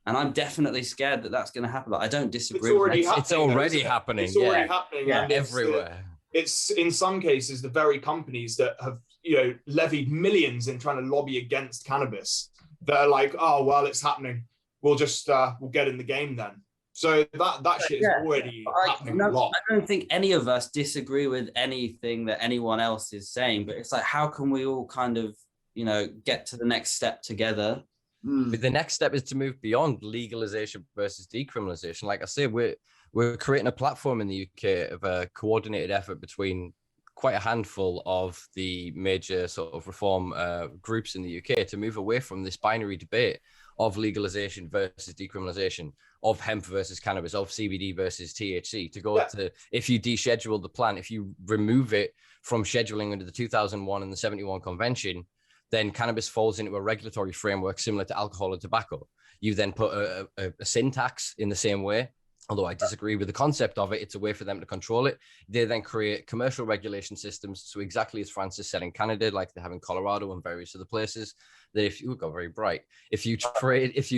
S3: And I'm definitely scared that that's going to happen. Like, I don't disagree.
S1: It's already happening.
S5: It's already happening.
S1: Yeah,
S5: and
S1: everywhere.
S5: It's in some cases the very companies that have, you know, levied millions in trying to lobby against cannabis that are like, oh well, it's happening. We'll just we'll get in the game then. So that shit is already happening a lot.
S3: I don't think any of us disagree with anything that anyone else is saying, but it's like, how can we all kind of, you know, get to the next step together
S1: But the next step is to move beyond legalization versus decriminalization. Like I say, we're creating a platform in the UK of a coordinated effort between quite a handful of the major sort of reform groups in the UK to move away from this binary debate of legalization versus decriminalization, of hemp versus cannabis, of CBD versus THC, to go to, if you deschedule the plant, if you remove it from scheduling under the 2001 and the 71 convention, then cannabis falls into a regulatory framework similar to alcohol and tobacco. You then put a sin tax in the same way. Although I disagree with the concept of it, it's a way for them to control it. They then create commercial regulation systems. So exactly as Francis said in Canada, like they have in Colorado and various other places, that if you got very bright, if you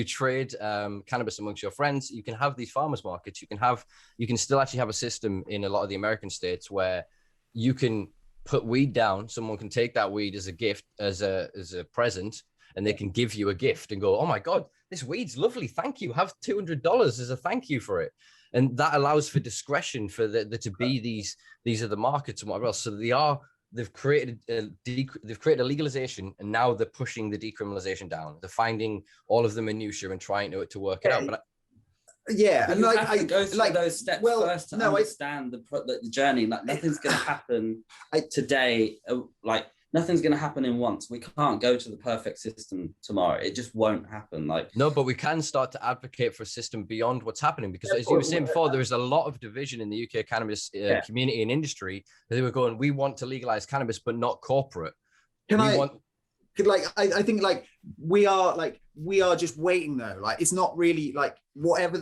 S1: trade cannabis amongst your friends, you can have these farmers markets. You can still actually have a system in a lot of the American states where you can put weed down. Someone can take that weed as a gift, as a present, and they can give you a gift and go, oh my God, this weed's lovely. Thank you. Have $200 as a thank you for it. And that allows for discretion for the to be these are the markets and whatever else. So they've created a legalization, and now they're pushing the decriminalization down. They're finding all of the minutiae and trying to work it out. But
S3: and you have to go through those steps first to understand the journey. Like nothing's going to happen today. Like nothing's going to happen in once. We can't go to the perfect system tomorrow. It just won't happen. No,
S1: but we can start to advocate for a system beyond what's happening, because as you were saying before, there is a lot of division in the UK cannabis community and industry. They were going, we want to legalize cannabis, but not corporate.
S4: I think we are just waiting though. Like it's not really like whatever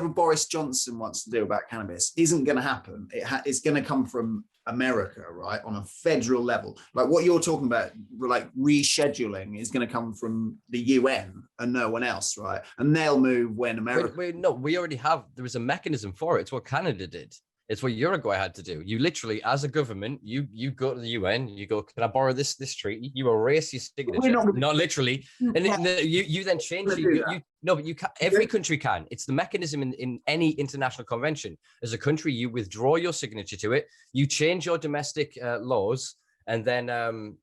S4: Boris Johnson wants to do about cannabis isn't going to happen. It's going to come from America, right, on a federal level. Like what you're talking about, like rescheduling, is going to come from the UN and no one else, right? And they'll move when America.
S1: We already have. There was a mechanism for it. It's what Canada did. It's what Uruguay had to do. You literally, as a government, you go to the UN, you go, can I borrow this treaty? You erase your signature, not literally, and you then change it. But you can. Every country can. It's the mechanism in any international convention. As a country, you withdraw your signature to it. You change your domestic laws, and then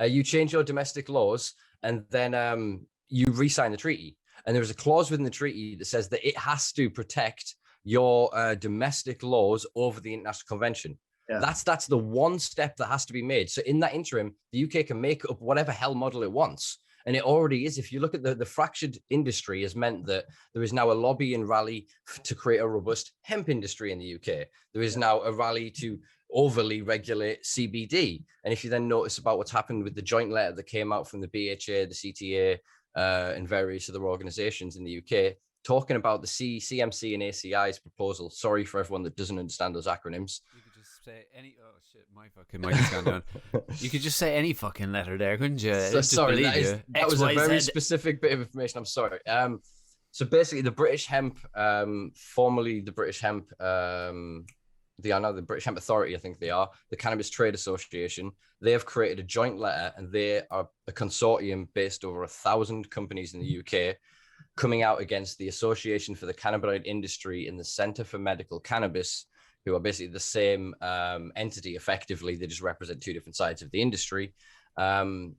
S1: you change your domestic laws, and then you re-sign the treaty. And there's a clause within the treaty that says that it has to protect your domestic laws over the international convention. That's the one step that has to be made. So in that interim, the UK can make up whatever hell model it wants. And it already is. If you look at the fractured industry, has meant that there is now a lobby and rally to create a robust hemp industry in the UK. There is now a rally to overly regulate CBD. And if you then notice about what's happened with the joint letter that came out from the BHA, the CTA, and various other organizations in the UK, talking about the CMC and ACI's proposal. Sorry for everyone that doesn't understand those acronyms.
S2: You could just say any. Oh shit, my fucking mic has gone down. You could just say any fucking letter there, couldn't you?
S1: Sorry, that was a very specific bit of information. I'm sorry. So basically, the British Hemp, formerly the British Hemp, they are now the British Hemp Authority, I think they are, the Cannabis Trade Association. They have created a joint letter, and they are a consortium based over 1,000 companies in the UK, coming out against the Association for the Cannabinoid Industry and the Centre for Medical Cannabis, who are basically the same entity effectively. They just represent two different sides of the industry. And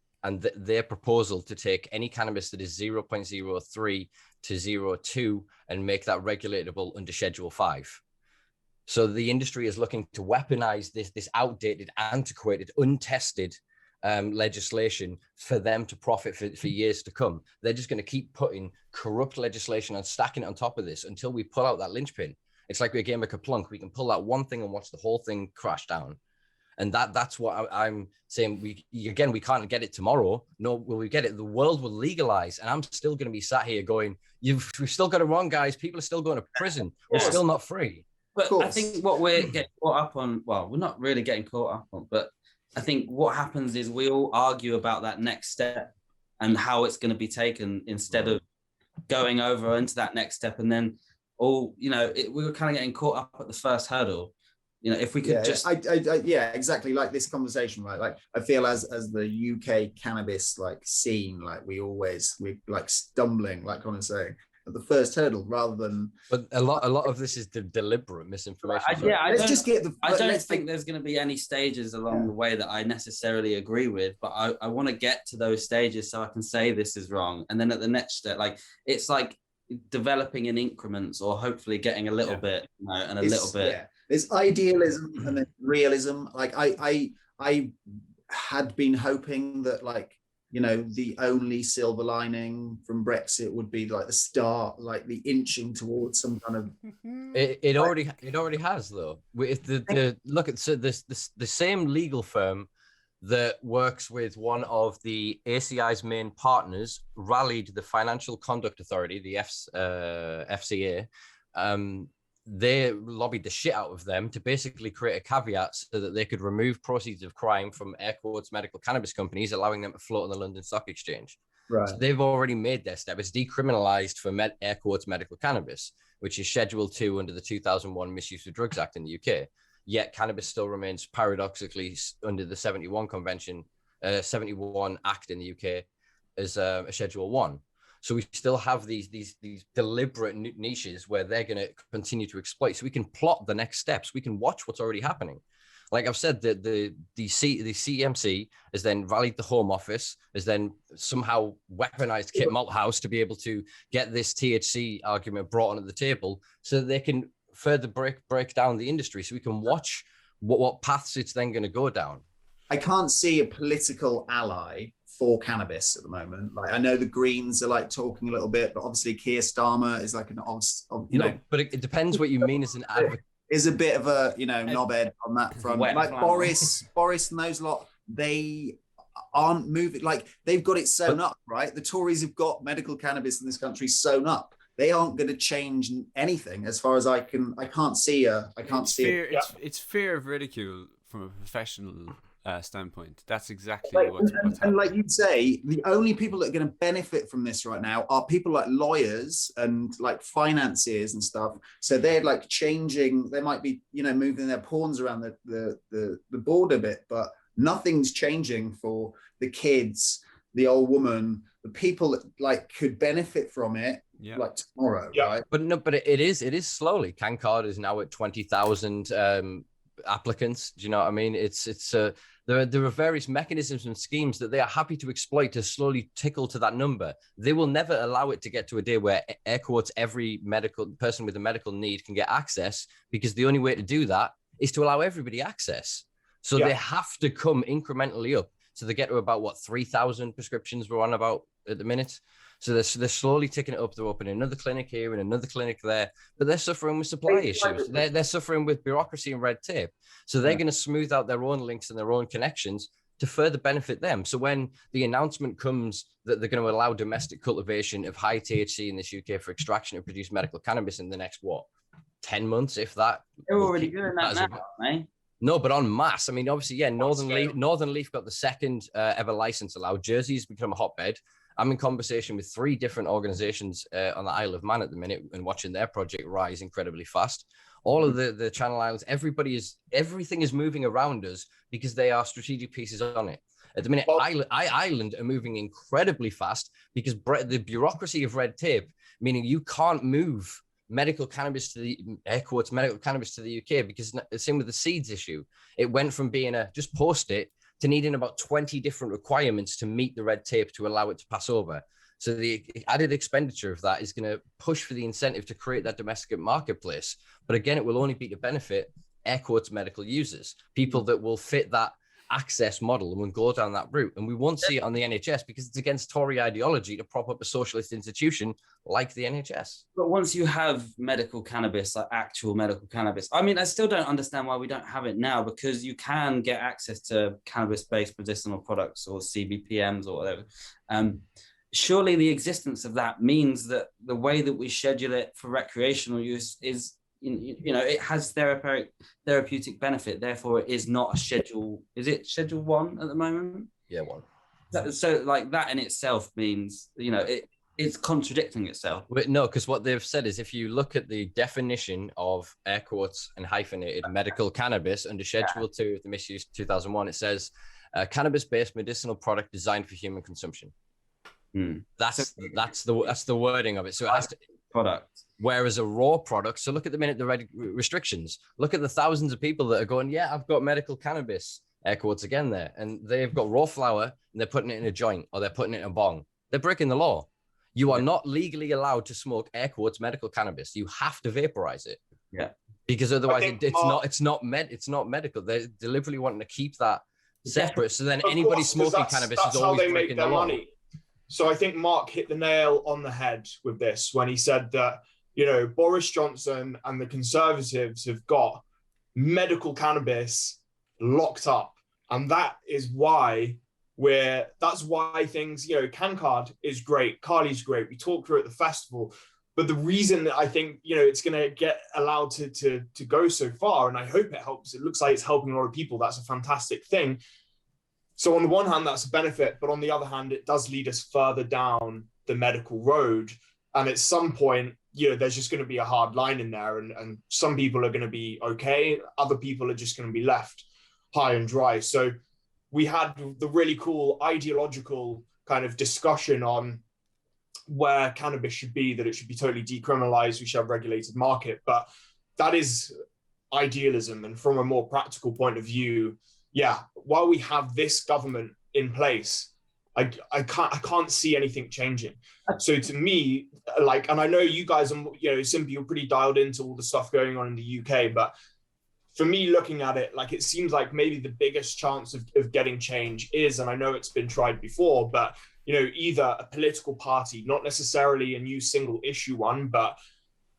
S1: their proposal to take any cannabis that is 0.03 to 0.2 and make that regulatable under Schedule 5. So the industry is looking to weaponize this outdated, antiquated, untested legislation for them to profit for years to come. They're just going to keep putting corrupt legislation and stacking it on top of this until we pull out that linchpin. It's like a game of Kaplunk. We can pull out one thing and watch the whole thing crash down. And that's what I'm saying. We can't get it tomorrow. No, will we get it? The world will legalize, and I'm still going to be sat here going, we've still got it wrong, guys. People are still going to prison. We're still not free.
S3: But I think what we're getting caught up on, well, we're not really getting caught up on, but I think what happens is we all argue about that next step and how it's going to be taken instead of going over into that next step. And then we were kind of getting caught up at the first hurdle. You know, if we could
S4: exactly like this conversation, right? Like I feel as the UK cannabis scene, we're like stumbling, like Connor's saying. at the first hurdle rather than.
S1: But a lot of this is deliberate misinformation.
S3: I don't think
S4: think
S3: there's going to be any stages along the way that I necessarily agree with, but I want to get to those stages so I can say this is wrong, and then at the next step, like it's like developing in increments, or hopefully getting a little bit, and a little bit.
S4: Yeah. There's idealism and then realism. Like I had been hoping that, like, you know, the only silver lining from Brexit would be like the start, like the inching towards some kind of.
S1: It already has, though. With the look at the same legal firm that works with one of the ACI's main partners rallied the Financial Conduct Authority, the FCA. They lobbied the shit out of them to basically create a caveat so that they could remove proceeds of crime from air quotes medical cannabis companies, allowing them to float on the London Stock Exchange.
S4: Right.
S1: So they've already made their step. It's decriminalized for air quotes medical cannabis, which is Schedule 2 under the 2001 Misuse of Drugs Act in the UK. Yet cannabis still remains paradoxically under the 71 Act in the UK as a Schedule 1. So we still have these deliberate niches where they're going to continue to exploit. So we can plot the next steps. We can watch what's already happening. Like I've said, the CMC has then rallied the Home Office, has then somehow weaponized Kit Malthouse to be able to get this THC argument brought onto the table so that they can further break down the industry, so we can watch what paths it's then going to go down.
S4: I can't see a political ally for cannabis at the moment. Like, I know the Greens are like talking a little bit, but obviously Keir Starmer is like an
S1: but it depends what you mean as an advocate.
S4: Is a bit of a knobhead on that front. Like Boris and those lot, they aren't moving. Like, they've got it sewn up, right? The Tories have got medical cannabis in this country sewn up. They aren't going to change anything, as far as I can't see
S2: It's fear of ridicule from a professional standpoint. That's exactly what's happening.
S4: And like you'd say, the only people that are going to benefit from this right now are people like lawyers and like financiers and stuff. So they're like changing. They might be moving their pawns around the board a bit, but nothing's changing for the kids, the old woman, the people that like could benefit from it.
S2: Yeah.
S4: Like tomorrow, right?
S1: But it is slowly. CanCard is now at 20,000 applicants. Do you know what I mean? There are various mechanisms and schemes that they are happy to exploit to slowly tickle to that number. They will never allow it to get to a day where, air quotes, every medical person with a medical need can get access, because the only way to do that is to allow everybody access. So they have to come incrementally up. So they get to about 3,000 prescriptions we're on about at the minute. So they're slowly ticking it up. They're opening another clinic here and another clinic there, but they're suffering with supply issues. They're suffering with bureaucracy and red tape. So they're going to smooth out their own links and their own connections to further benefit them. So when the announcement comes that they're going to allow domestic cultivation of high THC in this UK for extraction and produce medical cannabis in the next, 10 months, if that?
S3: They're already doing that now, aren't they?
S1: No, but en masse. I mean, obviously, Northern Leaf got the second ever license allowed. Jersey's become a hotbed. I'm in conversation with 3 different organizations on the Isle of Man at the minute and watching their project rise incredibly fast. All of the Channel Islands, everything is moving around us because they are strategic pieces on it. At the minute, Ireland are moving incredibly fast because the bureaucracy of red tape, meaning you can't move medical cannabis to the air quotes medical cannabis to the UK, because the same with the seeds issue. It went from being just post it to needing about 20 different requirements to meet the red tape to allow it to pass over. So the added expenditure of that is going to push for the incentive to create that domestic marketplace. But again, it will only be to benefit air quotes medical users, people that will fit that access model and will go down that route. And we won't see it on the NHS because it's against Tory ideology to prop up a socialist institution like the NHS.
S3: But once you have medical cannabis, like actual medical cannabis, I mean, I still don't understand why we don't have it now, because you can get access to cannabis-based medicinal products or CBPMs or whatever. Surely the existence of that means that the way that we schedule it for recreational use is, it has therapeutic benefit. Therefore, it is not a schedule. Is it Schedule 1 at the moment?
S1: Yeah, 1.
S3: So like that in itself means, it's contradicting itself.
S1: No, because what they've said is if you look at the definition of air quotes and hyphenated medical cannabis under Schedule 2 of the Misuse 2001, it says cannabis-based medicinal product designed for human consumption. That's the wording of it. So it has to.
S3: product.
S1: Whereas a raw product, so look at the minute the restrictions, look at the thousands of people that are going, yeah, I've got medical cannabis, air quotes again there, and they've got raw flower and they're putting it in a joint or they're putting it in a bong. They're breaking the law. You are not legally allowed to smoke, air quotes, medical cannabis. You have to vaporize it.
S3: Yeah.
S1: Because otherwise it's not medical. They're deliberately wanting to keep that separate. So then anybody smoking cannabis is always breaking the law. Money.
S5: So I think Mark hit the nail on the head with this when he said that, you know, Boris Johnson and the Conservatives have got medical cannabis locked up. And that is why that's why things, you know, CanCard is great, Carly's great. We talked through at the festival. But the reason that I think, you know, it's going to get allowed to go so far, and I hope it helps, it looks like it's helping a lot of people. That's a fantastic thing. So on the one hand, that's a benefit, but on the other hand, it does lead us further down the medical road. And at some point, you know, there's just going to be a hard line in there, and some people are going to be okay. Other people are just going to be left high and dry. So we had the really cool ideological kind of discussion on where cannabis should be, that it should be totally decriminalized, we should have a regulated market. But that is idealism. And from a more practical point of view, yeah, while we have this government in place, I can't see anything changing. So to me, like, and I know you guys, you know, Simpa, you're pretty dialed into all the stuff going on in the UK, but for me, looking at it, like, it seems like maybe the biggest chance of getting change is, and I know it's been tried before, but, you know, either a political party, not necessarily a new single issue one, but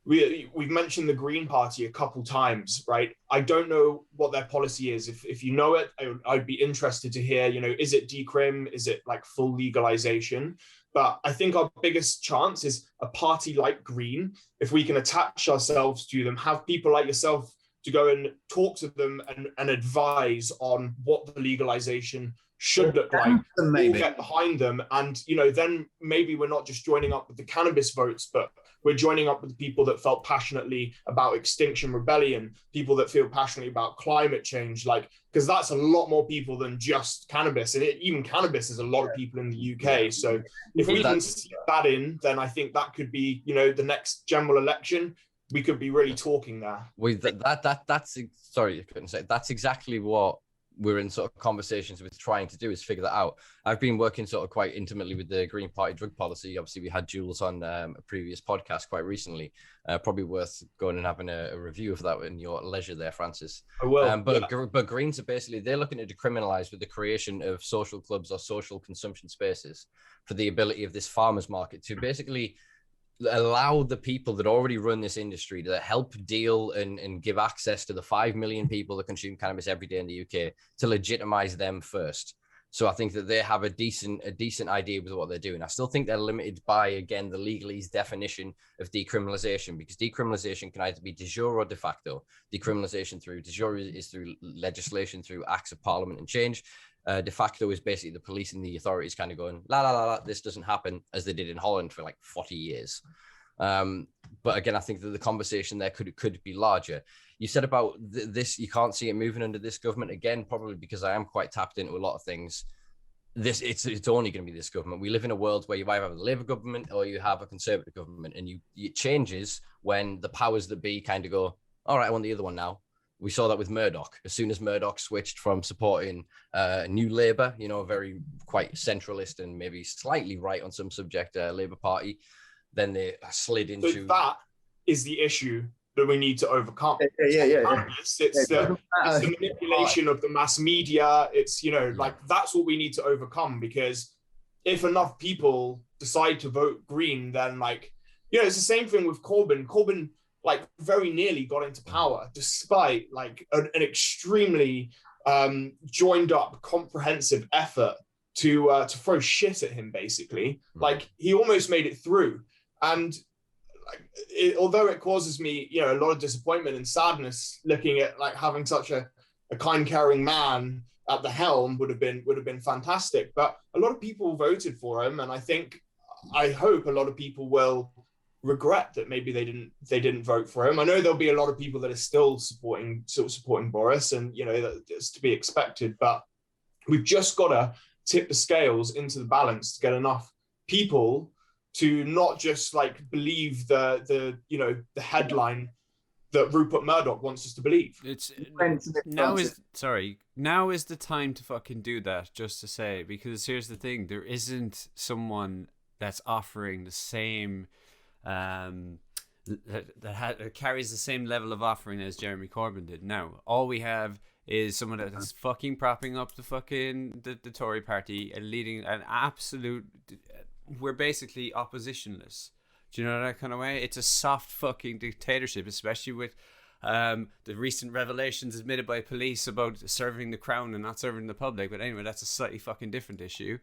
S5: we've mentioned the Green Party a couple times, right? I don't know what their policy is. If you know it, I'd be interested to hear, you know, is it decrim? Is it like full legalization? But I think our biggest chance is a party like Green. If we can attach ourselves to them, have people like yourself to go and talk to them and advise on what the legalization should look like, maybe get behind them. And, you know, then maybe we're not just joining up with the cannabis votes, but we're joining up with the people that felt passionately about Extinction Rebellion, people that feel passionately about climate change, like, because that's a lot more people than just cannabis. And even cannabis is a lot of people in the UK. So if we can see that in, then I think that could be, you know, the next general election, we could be really talking there.
S1: That's sorry, I couldn't say. That's exactly what we're in sort of conversations with trying to do, is figure that out. I've been working sort of quite intimately with the Green Party drug policy. Obviously, we had Jules on a previous podcast quite recently. Probably worth going and having a review of that in your leisure there, Francis.
S5: I will.
S1: But Greens are basically, they're looking to decriminalize with the creation of social clubs or social consumption spaces for the ability of this farmers market to basically allow the people that already run this industry to help deal and give access to the 5 million people that consume cannabis every day in the UK to legitimize them first. So I think that they have a decent idea with what they're doing. I still think they're limited by, again, the legalese definition of decriminalization, because decriminalization can either be de jure or de facto. Decriminalization through de jure is through legislation, through acts of parliament and change. De facto is basically the police and the authorities kind of going, this doesn't happen, as they did in Holland for like 40 years. But again, I think that the conversation there could be larger. You said about this, you can't see it moving under this government. Again, probably because I am quite tapped into a lot of things. It's only going to be this government. We live in a world where you either have a Labour government or you have a Conservative government, and it changes when the powers that be kind of go, all right, I want the other one now. We saw that with Murdoch. As soon as Murdoch switched from supporting New Labour, you know, a very quite centralist and maybe slightly right on some subject Labour Party, then they slid into... So
S5: that is the issue that we need to overcome. It's the manipulation of the mass media. It's, you know, like, that's what we need to overcome, because if enough people decide to vote Green, then, like, you know, it's the same thing with Corbyn. Corbyn, like, very nearly got into power despite like an extremely joined up comprehensive effort to throw shit at him, basically. Like, he almost made it through. And although it causes me, you know, a lot of disappointment and sadness looking at like having such a kind, caring man at the helm would have been fantastic. But a lot of people voted for him, and I hope a lot of people will regret that maybe they didn't vote for him. I know there'll be a lot of people that are still supporting Boris, and, you know, that's to be expected, but we've just got to tip the scales into the balance to get enough people to not just like believe the headline that Rupert Murdoch wants us to believe.
S2: Now is the time to fucking do that, just to say, because here's the thing, there isn't someone that's offering the same that carries the same level of offering as Jeremy Corbyn did. Now all we have is someone that's fucking propping up the Tory party and leading an absolute, we're basically oppositionless. Do you know that kind of way? It's a soft fucking dictatorship, especially with the recent revelations admitted by police about serving the crown and not serving the public. But anyway, that's a slightly fucking different issue.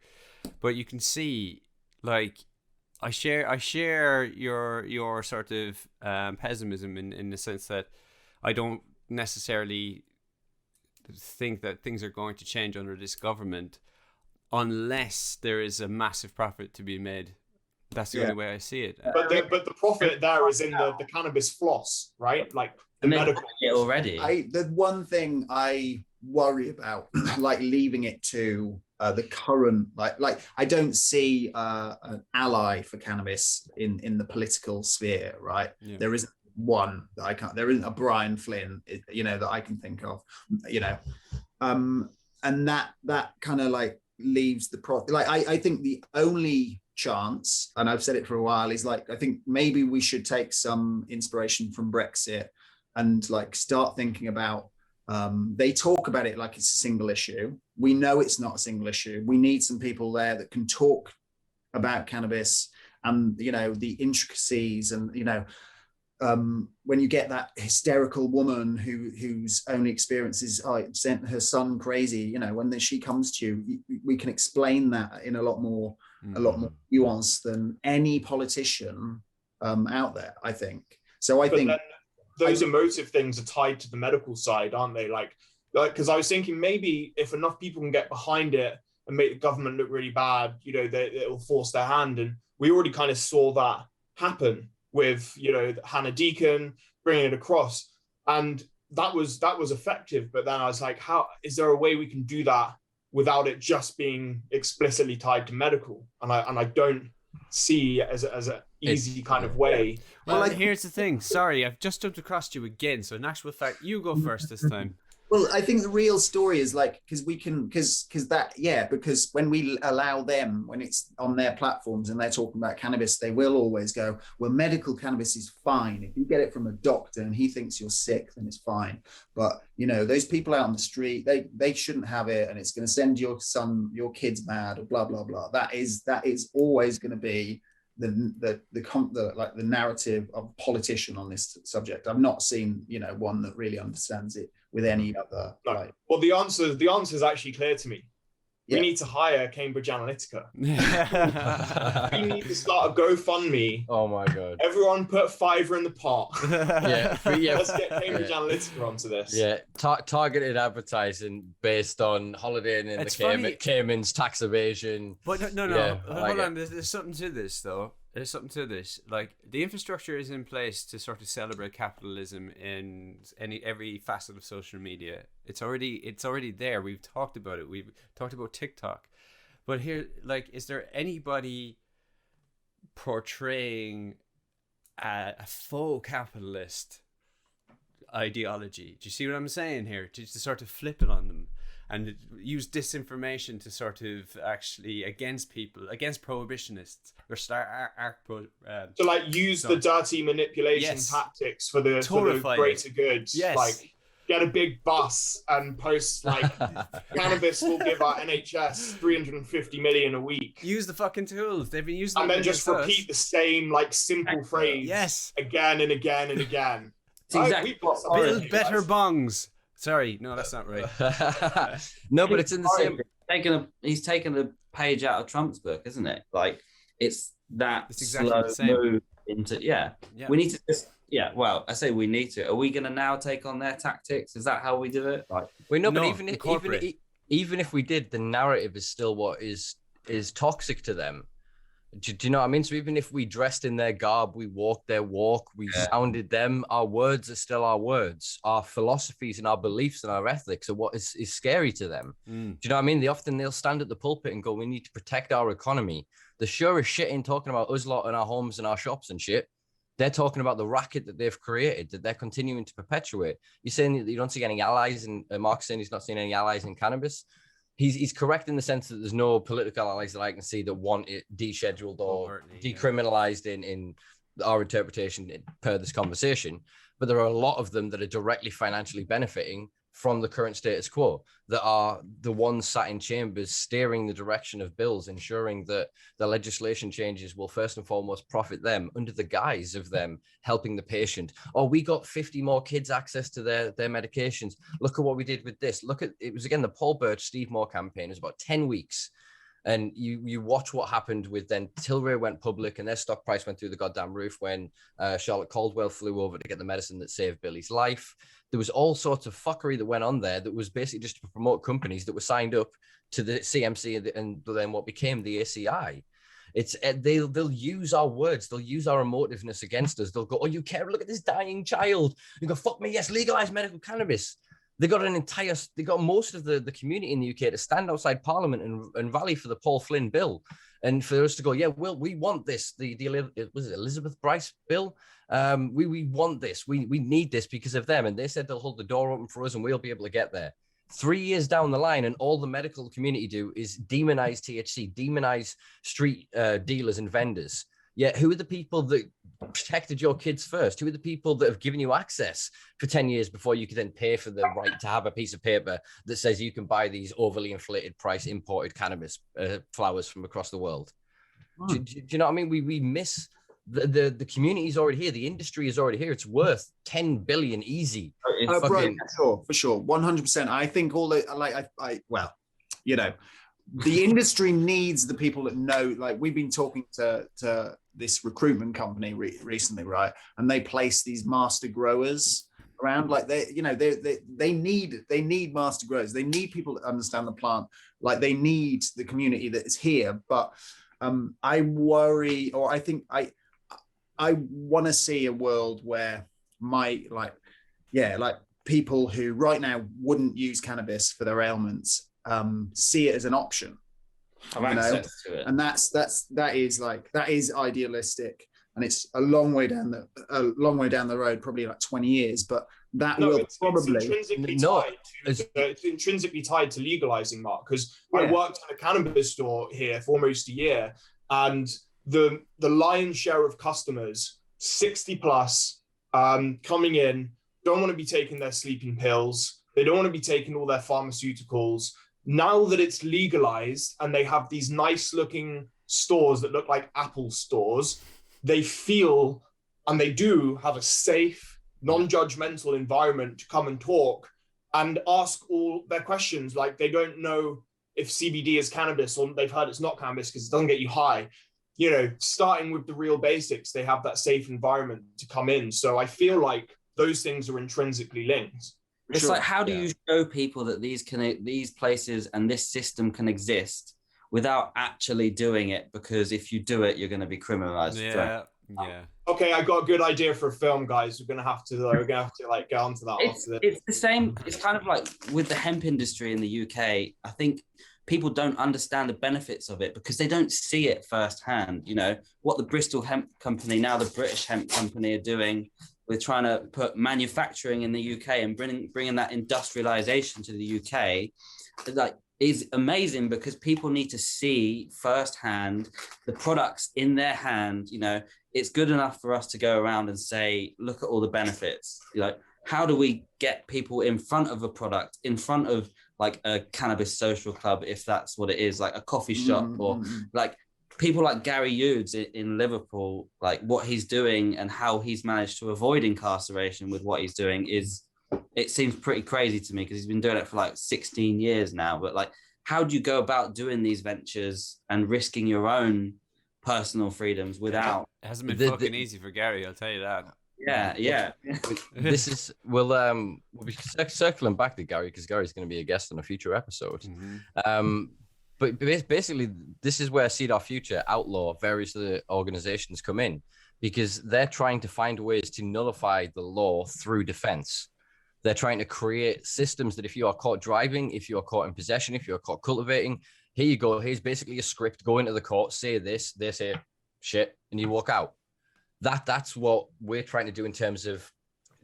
S2: But you can see, like, I share your sort of pessimism in the sense that I don't necessarily think that things are going to change under this government unless there is a massive profit to be made. That's the only way I see it.
S5: But the profit there is in the cannabis floss, right? Like the medical.
S3: Already.
S4: The one thing I worry about, like leaving it to the current, like I don't see an ally for cannabis in the political sphere, right? Yeah. There isn't one that I can't. There isn't a Brian Flynn, that I can think of, and that kind of like leaves the profit. Like I think the only chance, and I've said it for a while, is like I think maybe we should take some inspiration from Brexit and like start thinking about they talk about it like it's a single issue. We know it's not a single issue. We need some people there that can talk about cannabis and the intricacies and when you get that hysterical woman whose only experience is sent her son crazy, when she comes to you, we can explain that in a lot more nuance than any politician out there, I think. So I think
S5: those emotive things are tied to the medical side, aren't they? Like because I was thinking maybe if enough people can get behind it and make the government look really bad, it'll force their hand. And we already kind of saw that happen with Hannah Deacon bringing it across, and that was effective. But then I was like, how is there a way we can do that without it just being explicitly tied to medical? And I don't see it as an easy kind of way.
S2: Well, here's the thing. Sorry, I've just jumped across you again. So in actual fact, you go first this time.
S4: Well, I think the real story is like, because when we allow them, when it's on their platforms and they're talking about cannabis, they will always go, well, medical cannabis is fine. If you get it from a doctor and he thinks you're sick, then it's fine. But, those people out on the street, they shouldn't have it, and it's going to send your kids mad, or blah, blah, blah. That is always going to be the narrative of a politician on this subject. I've not seen, one that really understands it with any other.
S5: No. Well, the answer is actually clear to me. We need to hire Cambridge Analytica. We need to start a GoFundMe.
S1: Oh my God.
S5: Everyone put $5 in the pot.
S1: Yeah.
S5: Let's get Cambridge Analytica onto this.
S1: Yeah. Targeted advertising based on holidaying in the Caymans, tax evasion.
S2: But no. Hold on. There's something to this, though. There's something to this. Like, the infrastructure is in place to sort of celebrate capitalism in every facet of social media. It's already there. We've talked about it. We've talked about TikTok. But here, like, is there anybody portraying a faux capitalist ideology? Do you see what I'm saying here? To sort of flip it on them and use disinformation to sort of actually against prohibitionists, or start
S5: to like use the dirty manipulation tactics for the greater good.
S2: Yes.
S5: Like get a big bus and post like cannabis will give our NHS 350 million a week.
S2: Use the fucking tools they've been using,
S5: and then just repeat the same like simple phrase again and again and again.
S3: Exactly.
S2: Build better bongs. Sorry, no, that's not right.
S1: No, but it's in the same.
S3: He's taken a page out of Trump's book, isn't it? Like it's
S2: exactly
S3: slow
S2: the same.
S3: move into We need to just Well, I say we need to. Are we going to now take on their tactics? Is that how we do it? Like
S1: but even if we did, the narrative is still what is toxic to them. Do you know what I mean? So even if we dressed in their garb, we walked their walk, we sounded them, our words are still our words. Our philosophies and our beliefs and our ethics are what is scary to them. Do you know what I mean? They'll stand at the pulpit and go, we need to protect our economy. The sure as shit in talking about us lot and our homes and our shops and shit. They're talking about the racket that they've created, that they're continuing to perpetuate. You're saying that you don't see any allies, and Mark's saying he's not seeing any allies in cannabis. He's correct in the sense that there's no political allies that I can see that want it descheduled or decriminalized in our interpretation per this conversation. But there are a lot of them that are directly financially benefiting from the current status quo, that are the ones sat in chambers steering the direction of bills, ensuring that the legislation changes will first and foremost profit them under the guise of them helping the patient. Oh, we got 50 more kids access to their medications. Look at what we did with this. It was again the Paul Birch, Steve Moore campaign. It was about 10 weeks. And you watch what happened with then Tilray went public and their stock price went through the goddamn roof when Charlotte Caldwell flew over to get the medicine that saved Billy's life. There was all sorts of fuckery that went on there that was basically just to promote companies that were signed up to the CMC and then what became the ACI. They'll use our words, they'll use our emotiveness against us. They'll go, oh, you care? Look at this dying child. You go, fuck me, yes, legalize medical cannabis. They got most of the community in the UK to stand outside Parliament and rally for the Paul Flynn bill, and for us to go, yeah, well, we want this. Was it Elizabeth Bryce bill? We want this. We need this because of them. And they said they'll hold the door open for us, and we'll be able to get there. 3 years down the line, and all the medical community do is demonize THC, demonize street dealers and vendors. Yet, who are the people that protected your kids first? Who are the people that have given you access for 10 years before you could then pay for the right to have a piece of paper that says you can buy these overly inflated price imported cannabis flowers from across the world? Do you know what I mean? We miss the community is already here. The industry is already here. It's worth 10 billion easy.
S4: Right, for sure. 100%. I think all the, well, you know, the industry needs the people that know, like we've been talking to this recruitment company recently, right? And they place these master growers around, like they need master growers. They need people that understand the plant. Like they need the community that is here. But I worry, or I think I want to see a world where people who right now wouldn't use cannabis for their ailments see it as an option,
S3: have access to it,
S4: and that is idealistic, and it's a long way down the road, probably like 20 years, but it's
S5: intrinsically tied to legalizing, Mark, because I worked in a cannabis store here for almost a year, and the lion's share of customers, 60 plus, coming in, don't want to be taking their sleeping pills, they don't want to be taking all their pharmaceuticals. Now that it's legalized and they have these nice looking stores that look like Apple stores, they feel, and they do have a safe, non-judgmental environment to come and talk and ask all their questions. Like they don't know if CBD is cannabis, or they've heard it's not cannabis because it doesn't get you high. You know, starting with the real basics, they have that safe environment to come in. So I feel like those things are intrinsically linked.
S3: It's like, how do you show people that these places and this system can exist without actually doing it? Because if you do it, you're going to be criminalized.
S2: Yeah.
S5: Okay, I got a good idea for a film, guys. We're gonna have to like get onto that.
S3: It's the same. It's kind of like with the hemp industry in the UK. I think people don't understand the benefits of it because they don't see it firsthand. You know what the Bristol Hemp Company, now the British Hemp Company, are doing. We're trying to put manufacturing in the UK and bringing that industrialization to the UK, is amazing because people need to see firsthand the products in their hand. You know, it's good enough for us to go around and say, look at all the benefits. Like, how do we get people in front of a product, in front of like a cannabis social club, if that's what it is, like a coffee shop, or like people like Gary Hughes in Liverpool, like what he's doing and how he's managed to avoid incarceration with what he's doing it seems pretty crazy to me because he's been doing it for like 16 years now. But like, how do you go about doing these ventures and risking your own personal freedoms without?
S2: It hasn't been fucking easy for Gary, I'll tell you that.
S3: Yeah.
S1: We'll be circling back to Gary because Gary's going to be a guest on a future episode. But basically, this is where Seed Our Future, Outlaw, various other organizations come in, because they're trying to find ways to nullify the law through defense. They're trying to create systems that if you are caught driving, if you are caught in possession, if you're caught cultivating, here you go. Here's basically a script. Go into the court, say this, they say shit, and you walk out. That's what we're trying to do in terms of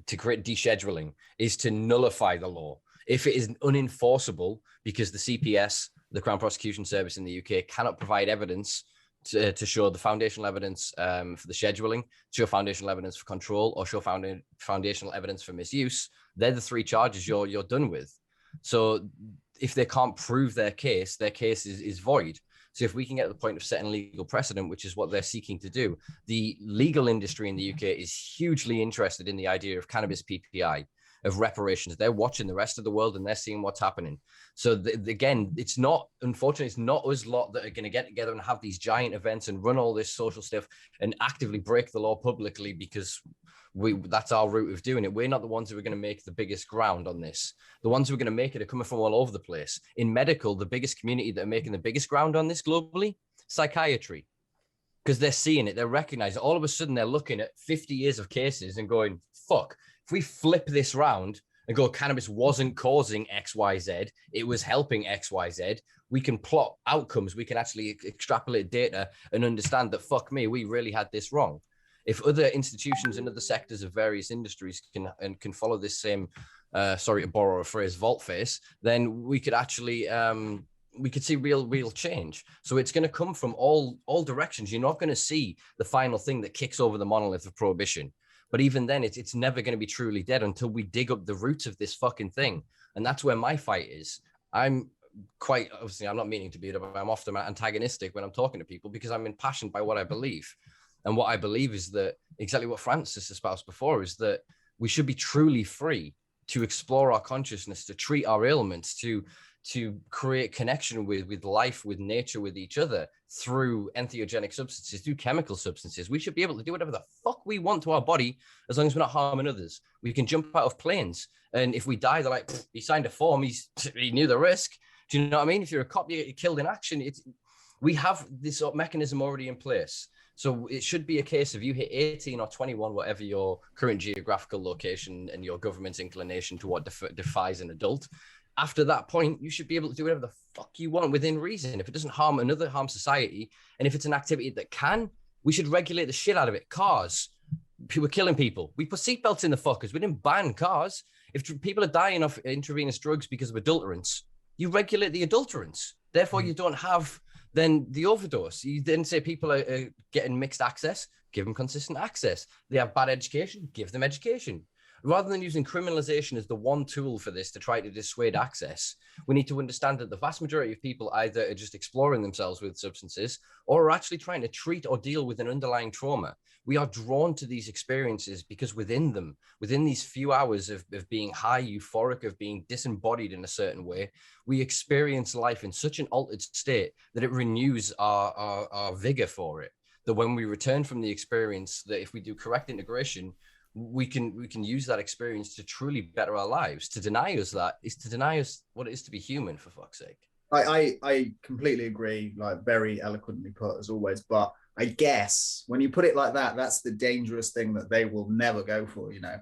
S1: to create descheduling, is to nullify the law. If it is unenforceable because the CPS, the Crown Prosecution Service in the UK, cannot provide evidence to show the foundational evidence for the scheduling, show foundational evidence for control, or show foundational evidence for misuse, they're the three charges you're done with. So if they can't prove their case is void. So if we can get to the point of setting legal precedent, which is what they're seeking to do, the legal industry in the UK is hugely interested in the idea of cannabis PPI, of reparations. They're watching the rest of the world and they're seeing what's happening. So again, it's not, unfortunately, it's not us lot that are going to get together and have these giant events and run all this social stuff and actively break the law publicly, because that's our route of doing it. We're not the ones who are going to make the biggest ground on this. The ones who are going to make it are coming from all over the place. In medical, the biggest community that are making the biggest ground on this globally, psychiatry, because they're seeing it, they're recognizing. All of a sudden, they're looking at 50 years of cases and going, fuck, if we flip this round and go, cannabis wasn't causing X, Y, Z, it was helping X, Y, Z, we can plot outcomes. We can actually extrapolate data and understand that, fuck me, we really had this wrong. If other institutions and other sectors of various industries can follow this same, sorry to borrow a phrase, volte-face, then we could actually we could see real change. So it's going to come from all directions. You're not going to see the final thing that kicks over the monolith of prohibition. But even then, it's never going to be truly dead until we dig up the roots of this fucking thing. And that's where my fight is. I'm quite, obviously, I'm not meaning to be, but I'm often antagonistic when I'm talking to people because I'm impassioned by what I believe. And what I believe is that exactly what Francis espoused before is that we should be truly free to explore our consciousness, to treat our ailments, to create connection with life, with nature, with each other through entheogenic substances, through chemical substances. We should be able to do whatever the fuck we want to our body as long as we're not harming others. We can jump out of planes, and if we die, they're like, he signed a form, he knew the risk. Do you know what I mean? If you're a cop, you get killed in action. We have this mechanism already in place. So it should be a case of you hit 18 or 21, whatever your current geographical location and your government's inclination to what defies an adult. After that point, you should be able to do whatever the fuck you want within reason. If it doesn't harm another, harm society, and if it's an activity that can, we should regulate the shit out of it. Cars, we're killing people. We put seatbelts in the fuckers. We didn't ban cars. If people are dying of intravenous drugs because of adulterants, you regulate the adulterants. Therefore, you don't have then the overdose. You then say people are getting mixed access, give them consistent access. They have bad education, give them education. Rather than using criminalization as the one tool for this to try to dissuade access, we need to understand that the vast majority of people either are just exploring themselves with substances or are actually trying to treat or deal with an underlying trauma. We are drawn to these experiences because within them, within these few hours of being high, euphoric, of being disembodied in a certain way, we experience life in such an altered state that it renews our vigor for it. That when we return from the experience, that if we do correct integration, we can use that experience to truly better our lives. To deny us that is to deny us what it is to be human, for fuck's sake.
S4: I completely agree, like very eloquently put as always, but I guess when you put it like that, that's the dangerous thing that they will never go for, you know,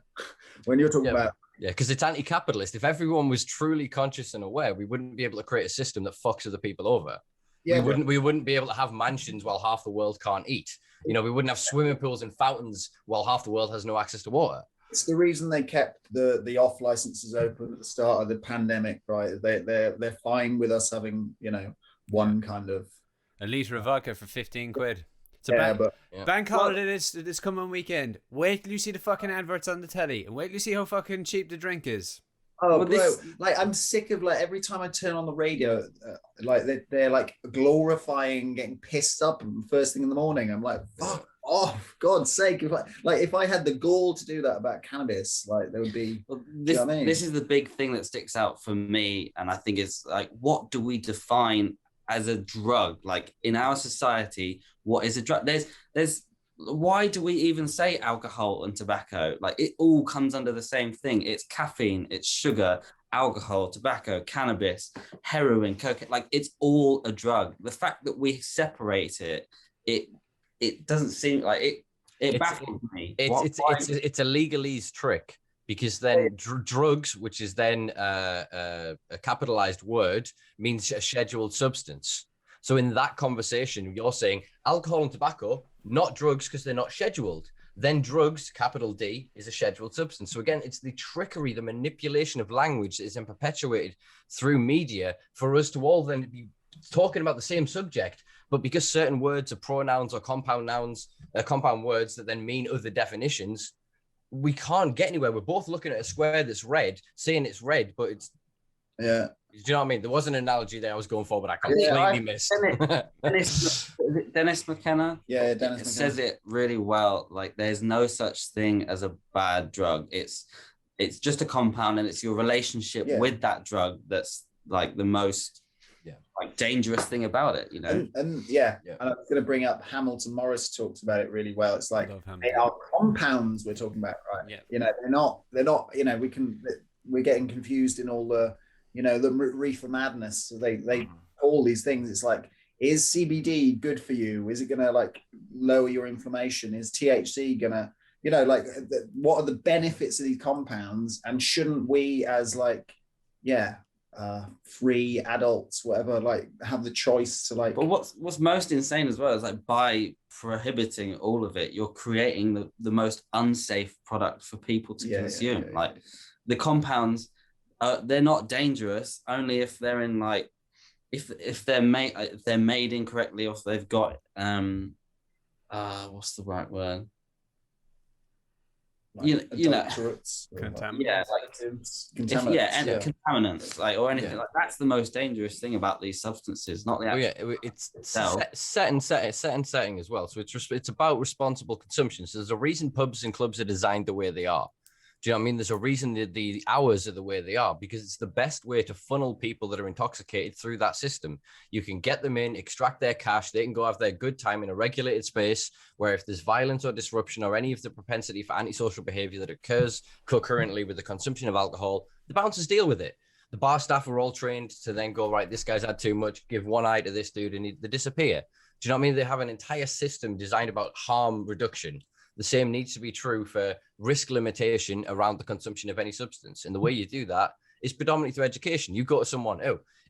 S4: when you're talking about.
S1: Yeah, because it's anti-capitalist. If everyone was truly conscious and aware, we wouldn't be able to create a system that fucks other people over. Yeah, we wouldn't be able to have mansions while half the world can't eat. You know, we wouldn't have swimming pools and fountains while half the world has no access to water.
S4: It's the reason they kept the off licenses open at the start of the pandemic, right? They're fine with us having, you know, one kind of
S2: a litre of vodka for 15 quid. It's a bank holiday this coming weekend. Wait till you see the fucking adverts on the telly, and wait till you see how fucking cheap the drink is.
S4: Oh, bro, like I'm sick of like every time I turn on the radio, like they're like glorifying getting pissed up first thing in the morning. I'm like, fuck off, God's sake! If I had the gall to do that about cannabis, like there would be.
S3: Well, this is the big thing that sticks out for me, and I think it's like, what do we define as a drug? Like in our society, what is a drug? There's why do we even say alcohol and tobacco? Like it all comes under the same thing. It's caffeine, it's sugar, alcohol, tobacco, cannabis, heroin, cocaine, like it's all a drug. The fact that we separate it doesn't seem like it baffles me.
S1: It's a legalese trick, because then drugs, which is then a capitalized word, means a scheduled substance. So in that conversation, you're saying alcohol and tobacco, not drugs, because they're not scheduled. Then drugs, capital D, is a scheduled substance. So again, it's the trickery, the manipulation of language that is then perpetuated through media for us to all then be talking about the same subject. But because certain words are pronouns or compound nouns, compound words that then mean other definitions, we can't get anywhere. We're both looking at a square that's red, saying it's red, but it's...
S4: Yeah.
S1: Do you know what I mean? There was an analogy there I was going for, but I completely missed.
S3: Dennis McKenna.
S4: Yeah, Dennis McKenna
S3: says it really well. Like, there's no such thing as a bad drug. It's just a compound, and it's your relationship with that drug that's like the most like dangerous thing about it, you know.
S4: And and I was going to bring up Hamilton Morris talks about it really well. It's like they are compounds we're talking about, right?
S2: Yeah.
S4: You know, they're not. You know, we're getting confused in all the, you know, the reefer madness. So they call these things. It's like, is CBD good for you? Is it going to like lower your inflammation? Is THC going to, you know, like what are the benefits of these compounds? And shouldn't we, as like, free adults, whatever, like have the choice to like...
S3: But what's most insane as well is like, by prohibiting all of it, you're creating the most unsafe product for people to consume. Like the compounds, they're not dangerous only if they're in like, if they're made incorrectly, or if they've got what's the right word?
S4: Like
S3: you know,
S4: contaminants,
S3: contaminants, like, or anything like that's the most dangerous thing about these substances, not the actual
S1: it's setting as well. So it's about responsible consumption. So there's a reason pubs and clubs are designed the way they are. Do you know what I mean? There's a reason that the hours are the way they are, because it's the best way to funnel people that are intoxicated through that system. You can get them in, extract their cash, they can go have their good time in a regulated space where if there's violence or disruption or any of the propensity for antisocial behavior that occurs concurrently with the consumption of alcohol, the bouncers deal with it. The bar staff are all trained to then go, right, this guy's had too much, give one eye to this dude and they disappear. Do you know what I mean? They have an entire system designed about harm reduction. The same needs to be true for risk limitation around the consumption of any substance. And the way you do that is predominantly through education. You go to someone,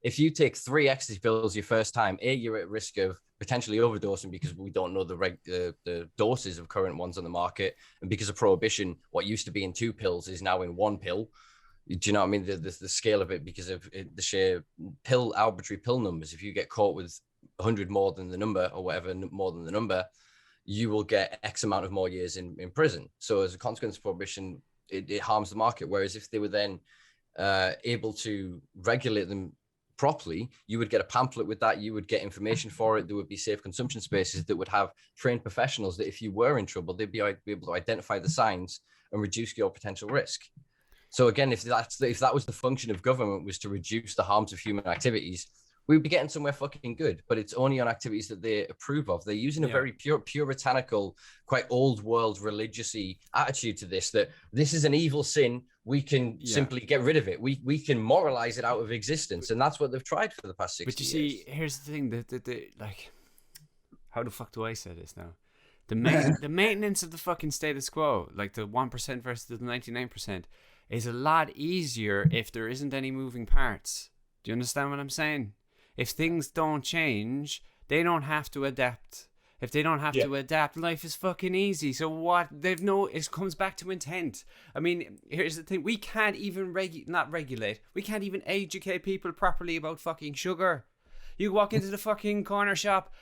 S1: if you take 3 ecstasy pills your first time, you're at risk of potentially overdosing because we don't know the doses of current ones on the market. And because of prohibition, what used to be in 2 pills is now in 1 pill. Do you know what I mean? The scale of it, because of the sheer arbitrary pill numbers. If you get caught with 100 more than the number or whatever, more than the number, you will get X amount of more years in prison. So as a consequence of prohibition, it harms the market. Whereas if they were then able to regulate them properly, you would get a pamphlet with that, you would get information for it, there would be safe consumption spaces that would have trained professionals that if you were in trouble, they'd be able to identify the signs and reduce your potential risk. So again, if that was the function of government, was to reduce the harms of human activities, we'd be getting somewhere fucking good. But it's only on activities that they approve of. They're using a very puritanical, quite old world religious-y attitude to this, that this is an evil sin. We can simply get rid of it. We can moralize it out of existence. And that's what they've tried for the past 60 years.
S2: But you see, here's the thing, that like, how the fuck do I say this now? The maintenance of the fucking status quo, like the 1% versus the 99%, is a lot easier if there isn't any moving parts. Do you understand what I'm saying? If things don't change, they don't have to adapt. If they don't have to adapt, life is fucking easy. So what? It comes back to intent. I mean, here's the thing. We can't even not regulate. We can't even educate people properly about fucking sugar. You walk into the fucking corner shop,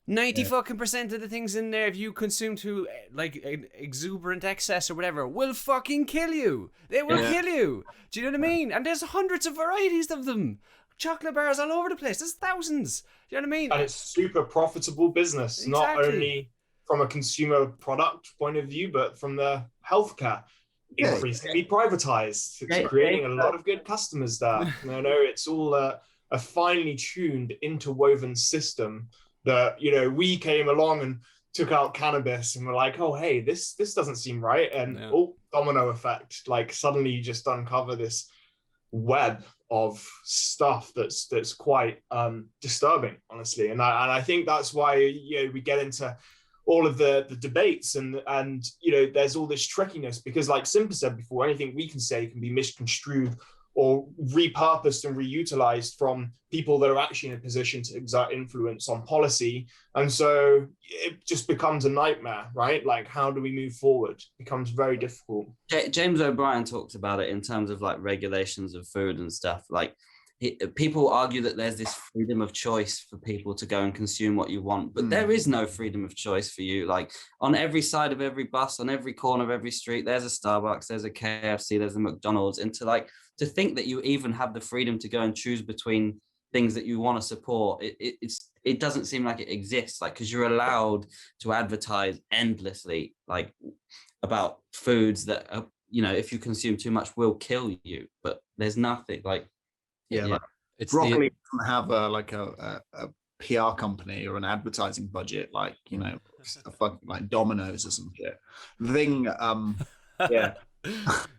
S2: 90 fucking % of the things in there, if you consume to like exuberant excess or whatever, will fucking kill you. They will kill you. Do you know what I mean? And there's hundreds of varieties of them. Chocolate bars all over the place. There's thousands. Do you know what I mean?
S5: And it's super profitable business, not only from a consumer product point of view, but from the healthcare. Increasingly privatized. It's creating a lot of good customers there. No, it's all a finely tuned, interwoven system that, you know, we came along and took out cannabis and we're like, oh, hey, this doesn't seem right. And domino effect. Like suddenly you just uncover this web of stuff that's quite disturbing, honestly. And I think that's why, you know, we get into all of the debates and you know, there's all this trickiness, because like Simpa said before, anything we can say can be misconstrued or repurposed and reutilized from people that are actually in a position to exert influence on policy. And so it just becomes a nightmare, right? Like, how do we move forward? It becomes very difficult.
S3: James O'Brien talks about it in terms of like regulations of food and stuff. Like, people argue that there's this freedom of choice for people to go and consume what you want, but there is no freedom of choice for you. Like, on every side of every bus, on every corner of every street, there's a Starbucks, there's a KFC, there's a McDonald's. And to think that you even have the freedom to go and choose between things that you want to support, it doesn't seem like it exists. Like, because you're allowed to advertise endlessly, like, about foods that are, you know, if you consume too much will kill you, but there's nothing like.
S4: Like,
S1: it's
S4: broccoli doesn't have a PR company or an advertising budget like, you know, a fucking like Domino's or some shit. The thing, yeah,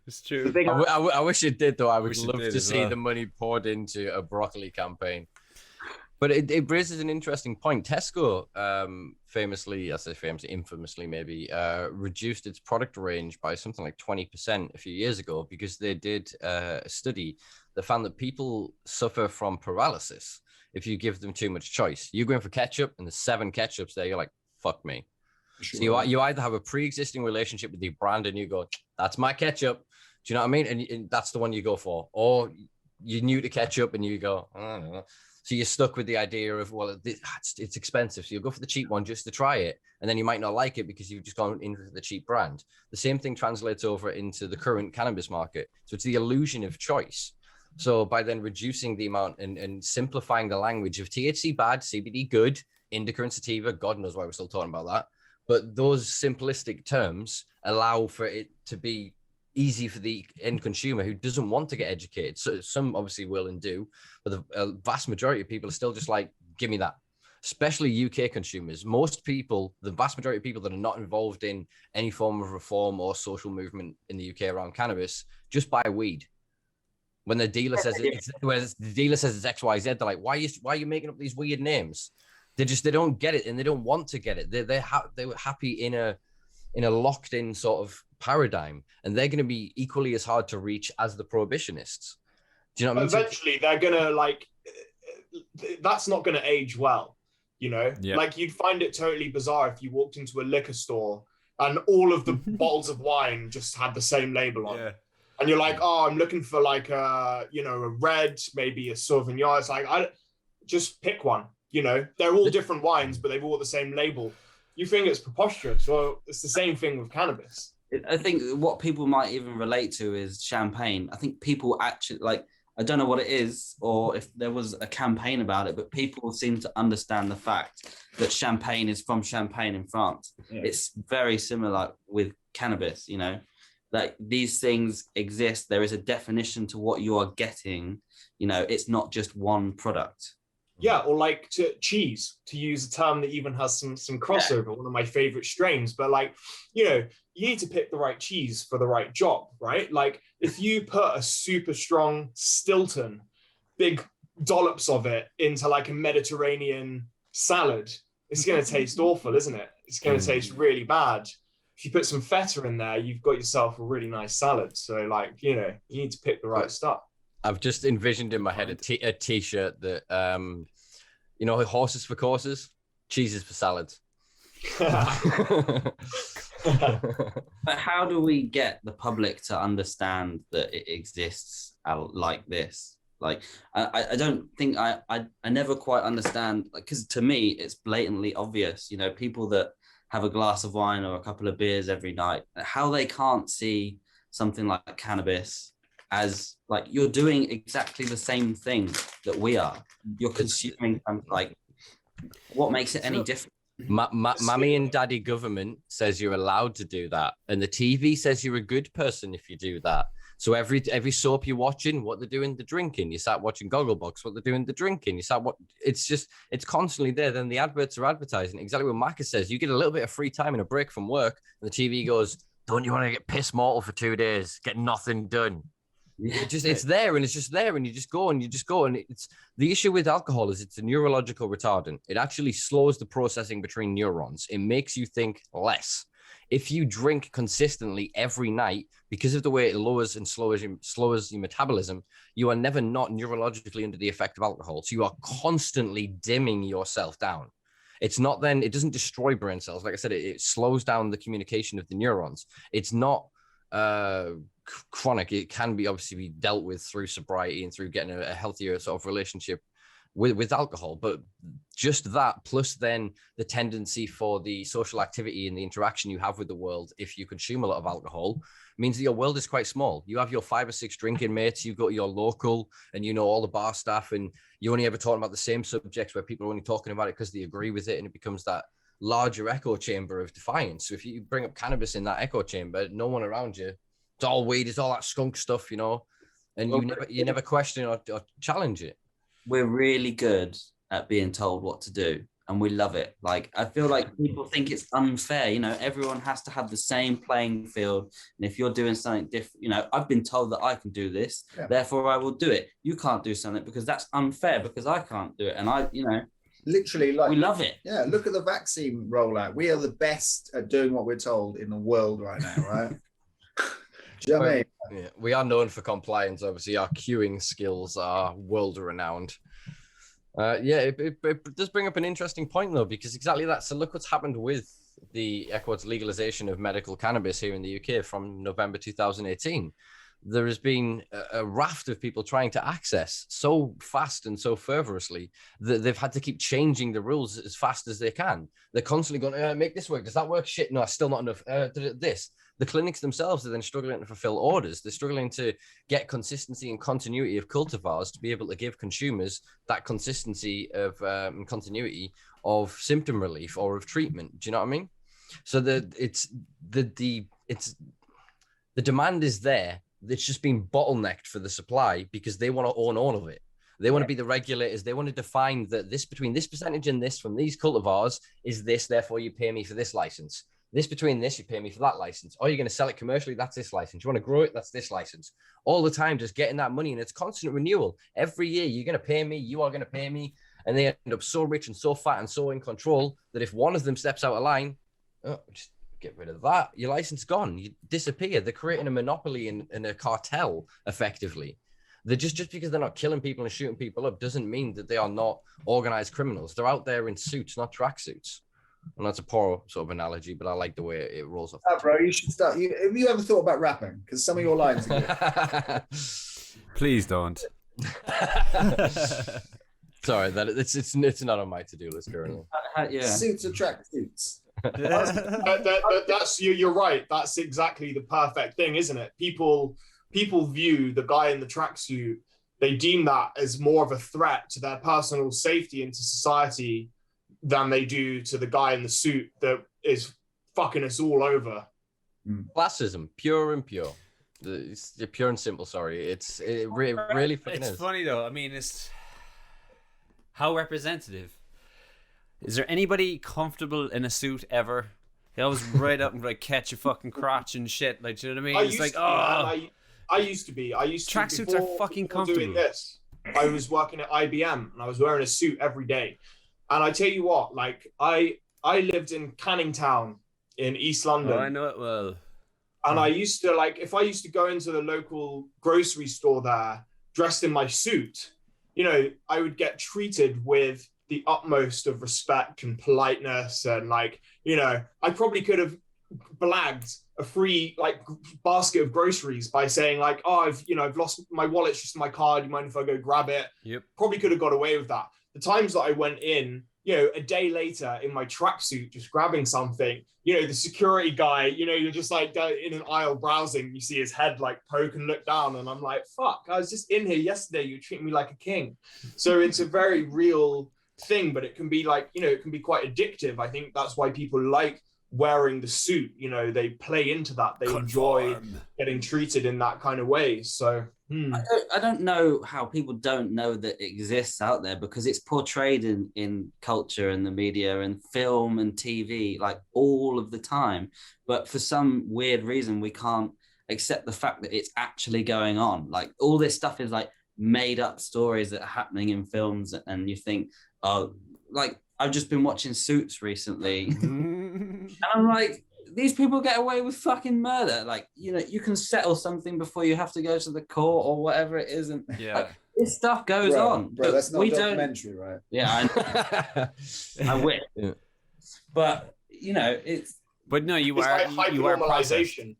S2: it's true.
S1: I wish it did, though. I would love to see the money poured into a broccoli campaign. But it raises an interesting point. Tesco famously, I say famously, infamously maybe, reduced its product range by something like 20% a few years ago, because they did a study that found that people suffer from paralysis if you give them too much choice. You go in for ketchup and there's 7 ketchups there, you're like, fuck me. Sure. So you either have a pre-existing relationship with the brand and you go, that's my ketchup. Do you know what I mean? And that's the one you go for. Or you're new to ketchup and you go, I don't know. So you're stuck with the idea of, well, it's expensive, so you'll go for the cheap one just to try it, and then you might not like it because you've just gone into the cheap brand. The same thing translates over into the current cannabis market. So it's the illusion of choice. So by then reducing the amount and simplifying the language of THC bad, CBD good, indica and sativa, God knows why we're still talking about that. But those simplistic terms allow for it to be easy for the end consumer who doesn't want to get educated. So some obviously will and do, but the vast majority of people are still just like, give me that. Especially UK consumers. Most people, the vast majority of people that are not involved in any form of reform or social movement in the UK around cannabis, just buy weed. When the dealer says it's XYZ, they're like, why are you making up these weird names? They don't get it, and they don't want to get it. They were happy in a locked in sort of paradigm, and they're going to be equally as hard to reach as the prohibitionists. Do you know what I mean?
S5: Eventually they're going to, like, that's not going to age well, you know? Yeah. Like, you'd find it totally bizarre if you walked into a liquor store and all of the bottles of wine just had the same label on. Yeah. And you're like, oh, I'm looking for like a red, maybe a Sauvignon. It's like, I just pick one, you know? They're all different wines, but they've all the same label. You think it's preposterous. Well, it's the same thing with cannabis.
S3: I think what people might even relate to is champagne. I think people actually, like, I don't know what it is or if there was a campaign about it, but people seem to understand the fact that champagne is from Champagne in France. Yeah. It's very similar with cannabis, you know, like these things exist. There is a definition to what you are getting. You know, it's not just one product.
S5: Yeah, or like cheese, to use a term that even has some crossover, one of my favorite strains. But like, you know, you need to pick the right cheese for the right job, right? Like if you put a super strong Stilton, big dollops of it into like a Mediterranean salad, it's going to taste awful, isn't it? It's going to taste really bad. If you put some feta in there, you've got yourself a really nice salad. So like, you know, you need to pick the right stuff.
S1: I've just envisioned in my head a t-shirt that, you know, horses for courses, cheeses for salads.
S3: But how do we get the public to understand that it exists like this? Like, I don't think I never quite understand, because to me, it's blatantly obvious, you know, people that have a glass of wine or a couple of beers every night, how they can't see something like cannabis as like you're doing exactly the same thing that we are. You're consuming, like, what makes it any different?
S1: Mommy and daddy government says you're allowed to do that, and the TV says you're a good person if you do that. So every soap you're watching, what they're doing, they're drinking. You start watching Gogglebox, what they're doing, they're drinking. You start it's constantly there. Then the adverts are advertising exactly what Marcus says. You get a little bit of free time and a break from work, and the TV goes, "Don't you want to get pissed mortal for 2 days? Get nothing done." It's there and it's just there and you just go and it's the issue with alcohol is it's a neurological retardant. It actually slows the processing between neurons. It makes you think less. If you drink consistently every night, because of the way it lowers and slows your metabolism, you are never not neurologically under the effect of alcohol. So you are constantly dimming yourself down. It's not then, it doesn't destroy brain cells. Like I said, it slows down the communication of the neurons. It's not chronic. It can be obviously be dealt with through sobriety and through getting a healthier sort of relationship with alcohol. But just that, plus then the tendency for the social activity and the interaction you have with the world, if you consume a lot of alcohol, means that your world is quite small. You have your 5 or 6 drinking mates, you go to your local and you know all the bar staff, and you only ever talking about the same subjects where people are only talking about it because they agree with it, and it becomes that larger echo chamber of defiance. So if you bring up cannabis in that echo chamber, no one around you, it's all weed, it's all that skunk stuff, you know, and you never question or challenge it.
S3: We're really good at being told what to do, and we love it. Like, I feel like people think it's unfair, you know, everyone has to have the same playing field, and if you're doing something different, you know, I've been told that I can do this, therefore I will do it. You can't do something because that's unfair because I can't do it, and I, you know,
S4: literally, like,
S3: we love it.
S4: Yeah, look at the vaccine rollout. We are the best at doing what we're told in the world right now, right? Do you know what I mean?
S1: Yeah, we are known for compliance. Obviously, our queuing skills are world renowned. It does bring up an interesting point though, because exactly that. So look what's happened with the Ecuador's legalization of medical cannabis here in the UK from November 2018. There has been a raft of people trying to access so fast and so fervorously that they've had to keep changing the rules as fast as they can. They're constantly going, make this work. Does that work? Shit, no, still not enough. This. The clinics themselves are then struggling to fulfill orders. They're struggling to get consistency and continuity of cultivars to be able to give consumers that consistency of and continuity of symptom relief or of treatment. Do you know what I mean? So the demand is there. It's just been bottlenecked for the supply because they want to own all of it. They want to be the regulators. They want to define that this between this percentage and this from these cultivars is this, therefore you pay me for this license. This between this, you pay me for that license. Oh, you're going to sell it commercially? That's this license. You want to grow it? That's this license. All the time, just getting that money, and it's constant renewal. Every year, you're going to pay me. You are going to pay me. And they end up so rich and so fat and so in control that if one of them steps out of line, just get rid of that. Your license gone. You disappear. They're creating a monopoly and a cartel, effectively. They're just because they're not killing people and shooting people up doesn't mean that they are not organized criminals. They're out there in suits, not tracksuits. And that's a poor sort of analogy, but I like the way it rolls off.
S4: Bro, you should start. Have you ever thought about rapping? Because some of your lines are good.
S2: Please don't.
S1: Sorry, it's not on my to-do list currently.
S4: Suits attract suits.
S5: That's you're right. That's exactly the perfect thing, isn't it? People view the guy in the tracksuit. They deem that as more of a threat to their personal safety and to society than they do to the guy in the suit that is fucking us all over.
S1: Classism, pure and pure. It's pure and simple. Sorry, it really fucking is.
S2: It's funny though. I mean, it's how representative. Is there anybody comfortable in a suit ever? They always right up and like catch your fucking crotch and shit. Like, do you know what I mean? It's like,
S5: I used to be.
S2: Tracksuits are fucking comfortable.
S5: Doing this, I was working at IBM and I was wearing a suit every day. And I tell you what, like I lived in Canning Town in East London.
S2: Oh, I know it well.
S5: And I used to if I used to go into the local grocery store there dressed in my suit, you know, I would get treated with the utmost of respect and politeness. And like, you know, I probably could have blagged a free like basket of groceries by saying like, oh, I've lost my wallet, just my card. You mind if I go grab it? Yep. Probably could have got away with that. The times that I went in, you know, a day later in my tracksuit, just grabbing something, you know, the security guy, you know, you're just like in an aisle browsing, you see his head like poke and look down. And I'm like, fuck, I was just in here yesterday. You treat me like a king. So it's a very real thing, but it can be like, you know, it can be quite addictive. I think that's why people like wearing the suit, you know, they play into that. They enjoy getting treated in that kind of way. So
S3: I don't know how people don't know that it exists out there, because it's portrayed in culture and the media and film and TV like all of the time. But for some weird reason, we can't accept the fact that it's actually going on. Like all this stuff is like made up stories that are happening in films, and you think, oh, like I've just been watching Suits recently, and I'm like, these people get away with fucking murder. Like, you know, you can settle something before you have to go to the court or whatever it is, and like, this stuff goes on.
S4: Bro, that's not a documentary, right?
S3: Yeah, I wish.
S1: Yeah.
S3: But you know, it's.
S2: But no, you
S5: It's
S2: are
S5: like
S2: you are
S5: hyper-normalization.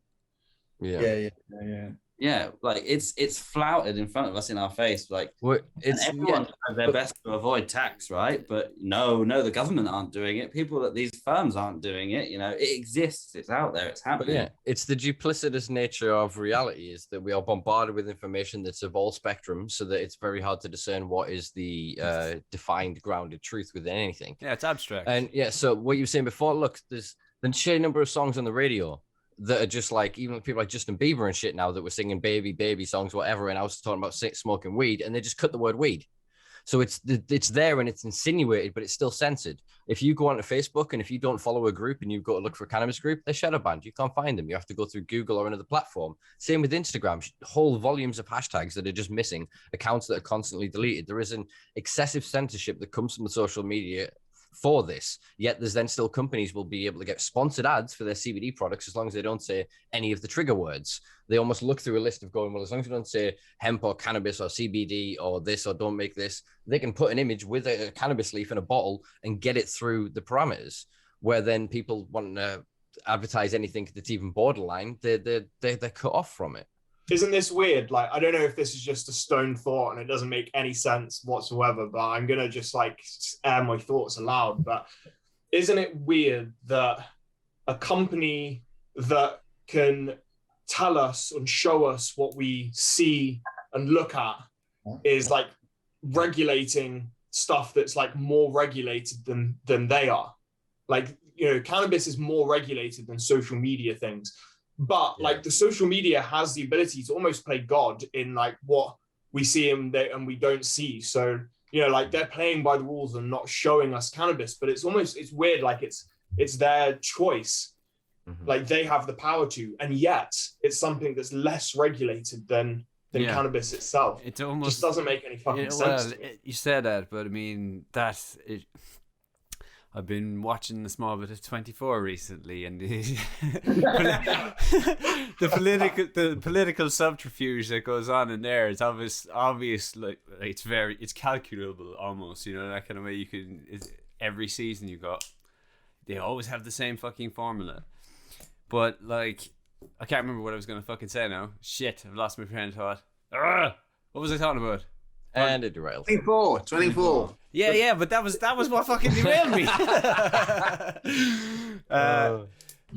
S3: Yeah, like it's flouted in front of us in our face. Like
S1: it's
S3: everyone does their best to avoid tax, right? But no, the government aren't doing it. People at these firms aren't doing it. You know, it exists. It's out there. It's happening.
S1: But yeah, it's the duplicitous nature of reality is that we are bombarded with information that's of all spectrums, so that it's very hard to discern what is the defined, grounded truth within anything.
S2: Yeah, it's abstract.
S1: And yeah, so what you were saying before, look, there's the sheer number of songs on the radio that are just like, even people like Justin Bieber and shit now that were singing baby songs, whatever, and I was talking about smoking weed, and they just cut the word weed. So it's there and it's insinuated, but it's still censored. If you go onto Facebook and if you don't follow a group and you go to look for a cannabis group, they're shadow banned. You can't find them. You have to go through Google or another platform. Same with Instagram, whole volumes of hashtags that are just missing, accounts that are constantly deleted. There is an excessive censorship that comes from the social media for this, yet there's then still companies will be able to get sponsored ads for their CBD products as long as they don't say any of the trigger words. They almost look through a list of going, well, as long as you don't say hemp or cannabis or CBD or this or don't make this, they can put an image with a cannabis leaf in a bottle and get it through the parameters, where then people want to advertise anything that's even borderline, they're cut off from it.
S5: Isn't this weird? Like, I don't know if this is just a stone thought and it doesn't make any sense whatsoever, but I'm going to just like air my thoughts aloud. But isn't it weird that a company that can tell us and show us what we see and look at is like regulating stuff that's like more regulated than they are? Like, you know, cannabis is more regulated than social media things. But like the social media has the ability to almost play God in like what we see and we don't see. So, you know, like they're playing by the rules and not showing us cannabis, but it's weird. Like it's their choice. Mm-hmm. Like they have the power to, and yet it's something that's less regulated than cannabis itself. It almost just doesn't make any fucking sense.
S2: You said that, but I mean, I've been watching a small bit of 24 recently, and the political subterfuge that goes on in there is obvious. Like it's calculable almost. You know, that kind of way. Every season they always have the same fucking formula. But like, I can't remember what I was gonna fucking say now. Shit, I've lost my train of thought. What was I talking about?
S1: And it derailed.
S4: 24.
S2: Yeah, but that was what fucking derailed me. I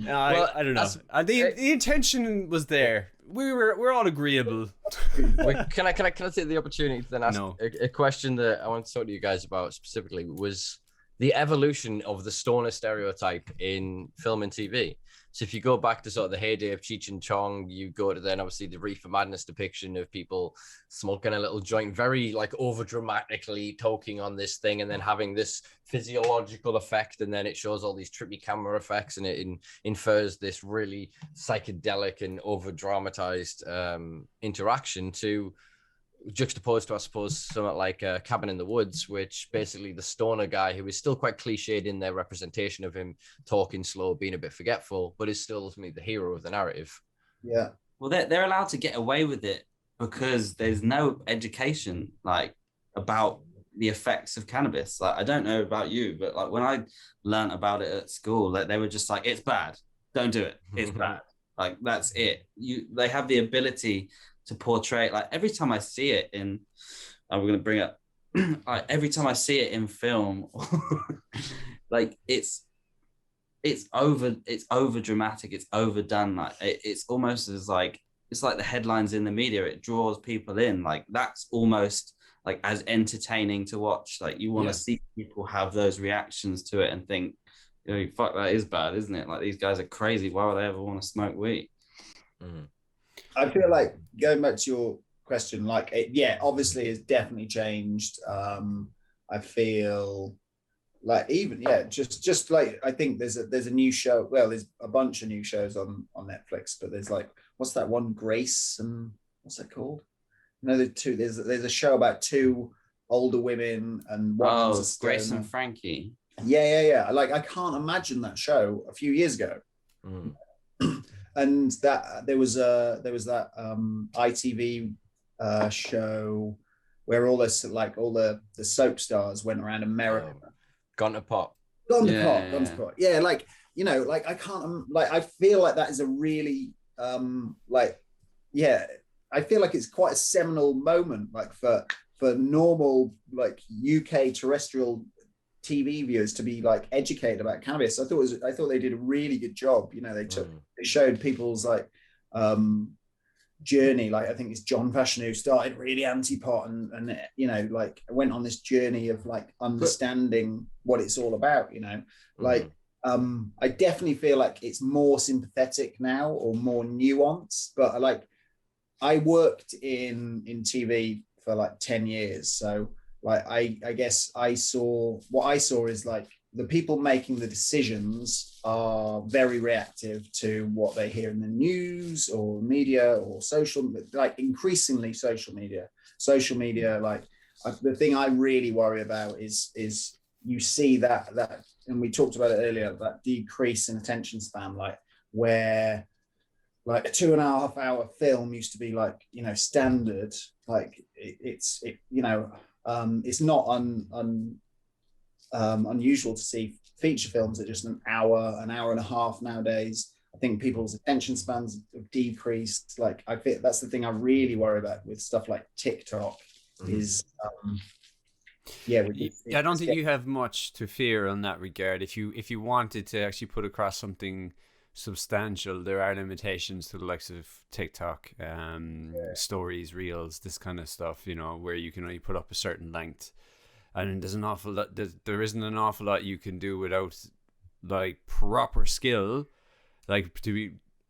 S2: don't know. The intention was there. We're all agreeable.
S1: Can I take the opportunity to then ask a question that I want to talk to you guys about specifically? Was the evolution of the stoner stereotype in film and TV. So if you go back to sort of the heyday of Cheech and Chong, you go to then obviously the Reefer Madness depiction of people smoking a little joint, very like over dramatically talking on this thing, and then having this physiological effect, and then it shows all these trippy camera effects, and it infers this really psychedelic and over dramatized interaction to juxtaposed to, I suppose, something like Cabin in the Woods, which basically the stoner guy who is still quite cliched in their representation of him talking slow, being a bit forgetful, but is still ultimately the hero of the narrative.
S4: Yeah.
S3: Well, they're allowed to get away with it because there's no education like about the effects of cannabis. Like, I don't know about you, but like when I learned about it at school, like they were just like, it's bad, don't do it, it's bad. Like that's it. They have the ability to portray it. Like every time I see it in, we're going to bring up, like every time I see it in film, like it's over dramatic, it's overdone. Like it's almost as like, it's like the headlines in the media, it draws people in. Like that's almost like as entertaining to watch. Like you want to see people have those reactions to it and think, you know, fuck, that is bad, isn't it? Like these guys are crazy. Why would they ever want to smoke weed?
S1: Mm.
S4: I feel like going back to your question, like obviously it's definitely changed. I feel like even just like I think there's a new show. Well, there's a bunch of new shows on Netflix, but there's like what's that one? Grace and what's that called? No, there's a show about two older women and one
S3: Grace and Frankie.
S4: Yeah. Like I can't imagine that show a few years ago. And that there was that ITV show where all this like all the soap stars went around America.
S1: Gone to pot.
S4: Gone to pot. Yeah, like you know, like I can't like I feel like that is a really like yeah, I feel like it's quite a seminal moment like for normal like UK terrestrial TV viewers to be like educated about cannabis. I thought they did a really good job. You know, they showed people's like journey. Like I think it's John Fashion who started really anti-pot and you know like went on this journey of like understanding what it's all about. You know, like I definitely feel like it's more sympathetic now or more nuanced. But like I worked in TV for like 10 years, so like I guess what I saw is like the people making the decisions are very reactive to what they hear in the news or media or like increasingly social media. Like the thing I really worry about is you see that and we talked about it earlier, that decrease in attention span, like where like a 2.5 hour film used to be like, you know, standard, like it's you know, it's not unusual to see feature films at just an hour and a half nowadays. I think people's attention spans have decreased. Like I think that's the thing I really worry about with stuff like TikTok is
S2: I don't think you have much to fear on that regard. If you wanted to actually put across something substantial, there are limitations to the likes of TikTok, stories, reels, this kind of stuff, you know, where you can only put up a certain length, and there's an awful lot, there isn't an awful lot you can do without like proper skill, like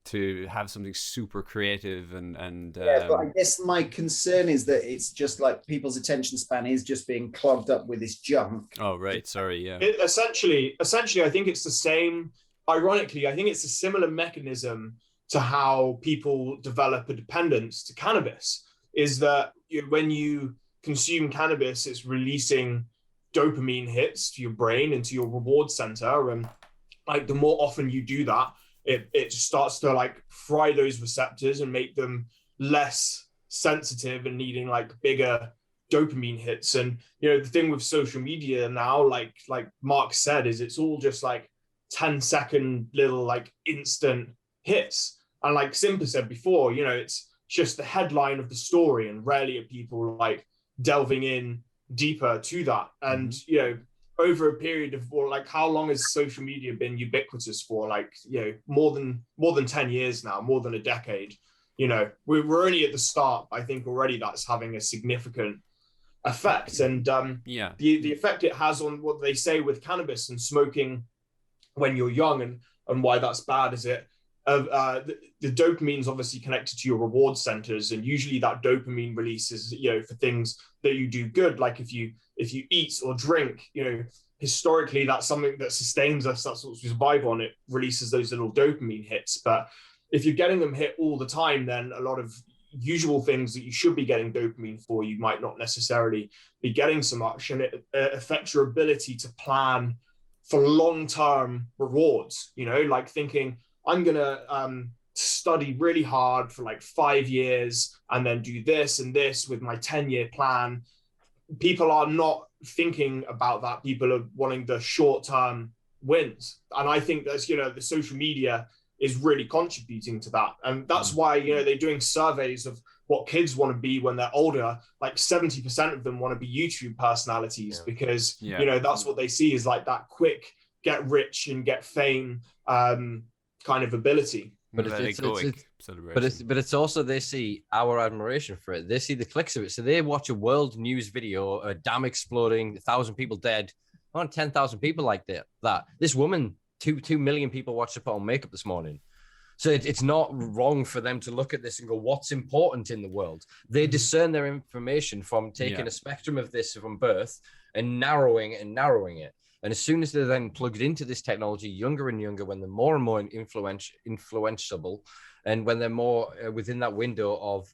S2: to have something super creative and
S4: but I guess my concern is that it's just like people's attention span is just being clogged up with this junk.
S2: Oh right, sorry, yeah.
S5: Essentially I think it's the same. Ironically, I think it's a similar mechanism to how people develop a dependence to cannabis, is that when you consume cannabis, it's releasing dopamine hits to your brain and to your reward center. And like the more often you do that, it just starts to like fry those receptors and make them less sensitive and needing like bigger dopamine hits. And, you know, the thing with social media now, like Mark said, is it's all just like 10-second little like instant hits, and like Simpa said before, you know, it's just the headline of the story, and rarely are people like delving in deeper to that. And you know, over a period of like how long has social media been ubiquitous for? Like, you know, more than 10 years now, more than a decade. You know, we're only at the start. I think already that's having a significant effect. And the effect it has on what they say with cannabis and smoking when you're young, and why that's bad is it the dopamine is obviously connected to your reward centers, and usually that dopamine releases, you know, for things that you do good, like if you eat or drink, you know, historically that's something that sustains us, that's what we survive on, it releases those little dopamine hits. But if you're getting them hit all the time, then a lot of usual things that you should be getting dopamine for, you might not necessarily be getting so much, and it affects your ability to plan for long-term rewards, you know, like thinking I'm going to study really hard for like 5 years and then do this and this with my 10-year plan. People are not thinking about that. People are wanting the short-term wins. And I think that's, you know, the social media is really contributing to that. And that's why, you know, they're doing surveys of what kids want to be when they're older. Like 70% of them want to be YouTube personalities because, you know, that's what they see is like that quick get rich and get fame kind of ability.
S1: But it's also, they see our admiration for it. They see the clicks of it. So they watch a world news video, a dam exploding, 1,000 people dead. I want 10,000 people like that. This woman, 2 million people watched her put on makeup this morning. So it's not wrong for them to look at this and go, what's important in the world? They discern their information from taking a spectrum of this from birth and narrowing it. And as soon as they're then plugged into this technology, younger and younger, when they're more and more influenceable, and when they're more within that window of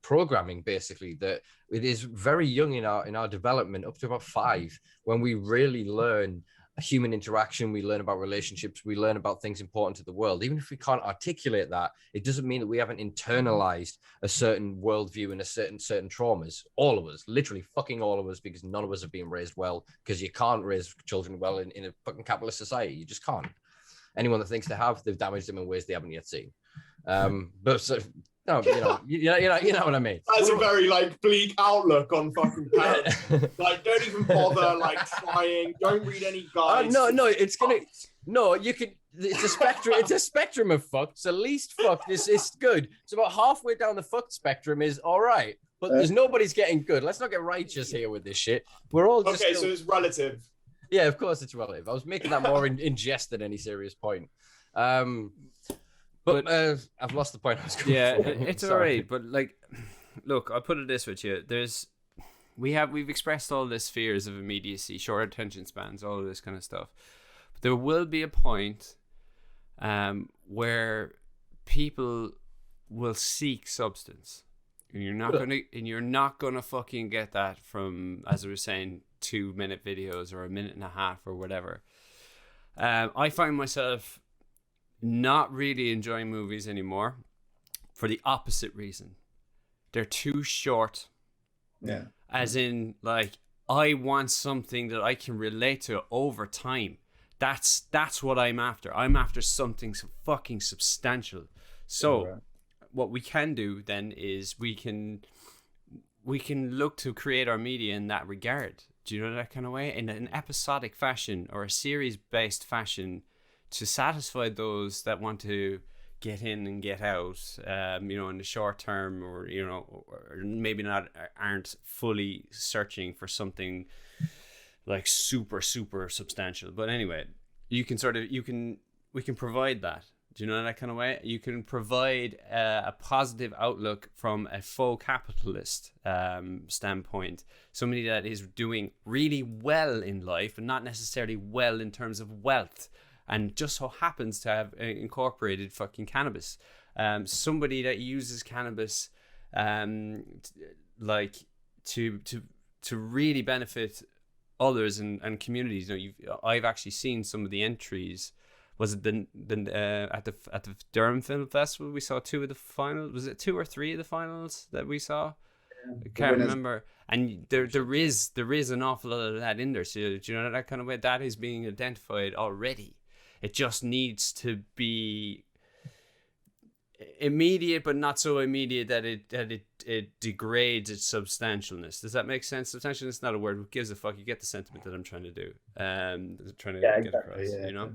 S1: programming, basically, that it is very young in our development, up to about 5, when we really learn human interaction, we learn about relationships, we learn about things important to the world. Even if we can't articulate that, it doesn't mean that we haven't internalized a certain worldview and a certain traumas. All of us, literally fucking all of us, because none of us have been raised well, because you can't raise children well in a fucking capitalist society. You just can't. Anyone that thinks they have, they've damaged them in ways they haven't yet seen. But so, no, you know what I mean.
S5: That's a very like bleak outlook on fucking parents. Like, don't even bother like trying. Don't read any guides.
S1: It's gonna. No, you could. It's a spectrum. It's a spectrum of fucked. So least fucked is good. It's about halfway down the fucked spectrum is all right. But there's nobody's getting good. Let's not get righteous here with this shit. We're all just
S5: okay. So it's relative.
S1: Yeah, of course it's relative. I was making that more in jest than any serious point. But I've lost the point I was going for.
S2: It's all right. But like, look, I'll put it this way to you. We've expressed all this fears of immediacy, short attention spans, all of this kind of stuff. But there will be a point where people will seek substance. And you're not gonna fucking get that from, as I was saying, 2-minute videos or 1.5 minutes or whatever. I find myself not really enjoying movies anymore for the opposite reason. They're too short.
S4: Yeah.
S2: As in, like, I want something that I can relate to over time. That's what I'm after. I'm after something fucking substantial. So what we can do then is we can look to create our media in that regard. Do you know, that kind of way? In an episodic fashion or a series-based fashion, to satisfy those that want to get in and get out, in the short term, or maybe aren't fully searching for something like super, super substantial. But anyway, we can provide that. Do you know, that kind of way? You can provide a positive outlook from a faux capitalist standpoint. Somebody that is doing really well in life, and not necessarily well in terms of wealth, and just so happens to have incorporated fucking cannabis. Somebody that uses cannabis like to really benefit others and communities. I've actually seen some of the entries. Was it at the Durham Film Festival? We saw 2 of the finals. Was it 2 or 3 of the finals that we saw? I can't remember. And there is an awful lot of that in there. So, do you know, that kind of way, that is being identified already. It just needs to be immediate, but not so immediate that it degrades its substantialness. Does that make sense? Substantialness is not a word. Who gives a fuck? You get the sentiment that I'm trying to do. Get across. Yeah.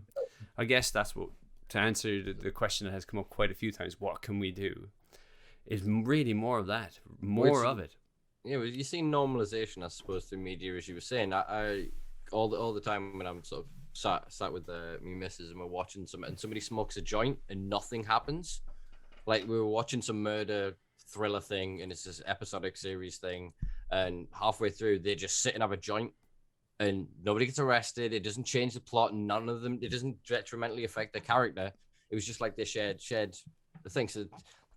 S2: I guess that's what, to answer the question that has come up quite a few times. What can we do? Is really more of that, of it.
S1: Yeah, you see normalization, I suppose, through media, as you were saying. I all the time when I'm sort of sat with me missus and we're watching and somebody smokes a joint and nothing happens. Like, we were watching some murder thriller thing, and it's this episodic series thing, and halfway through they just sit and have a joint and nobody gets arrested. It doesn't change the plot, and none of them, it doesn't detrimentally affect the character. It was just like they shared the thing. So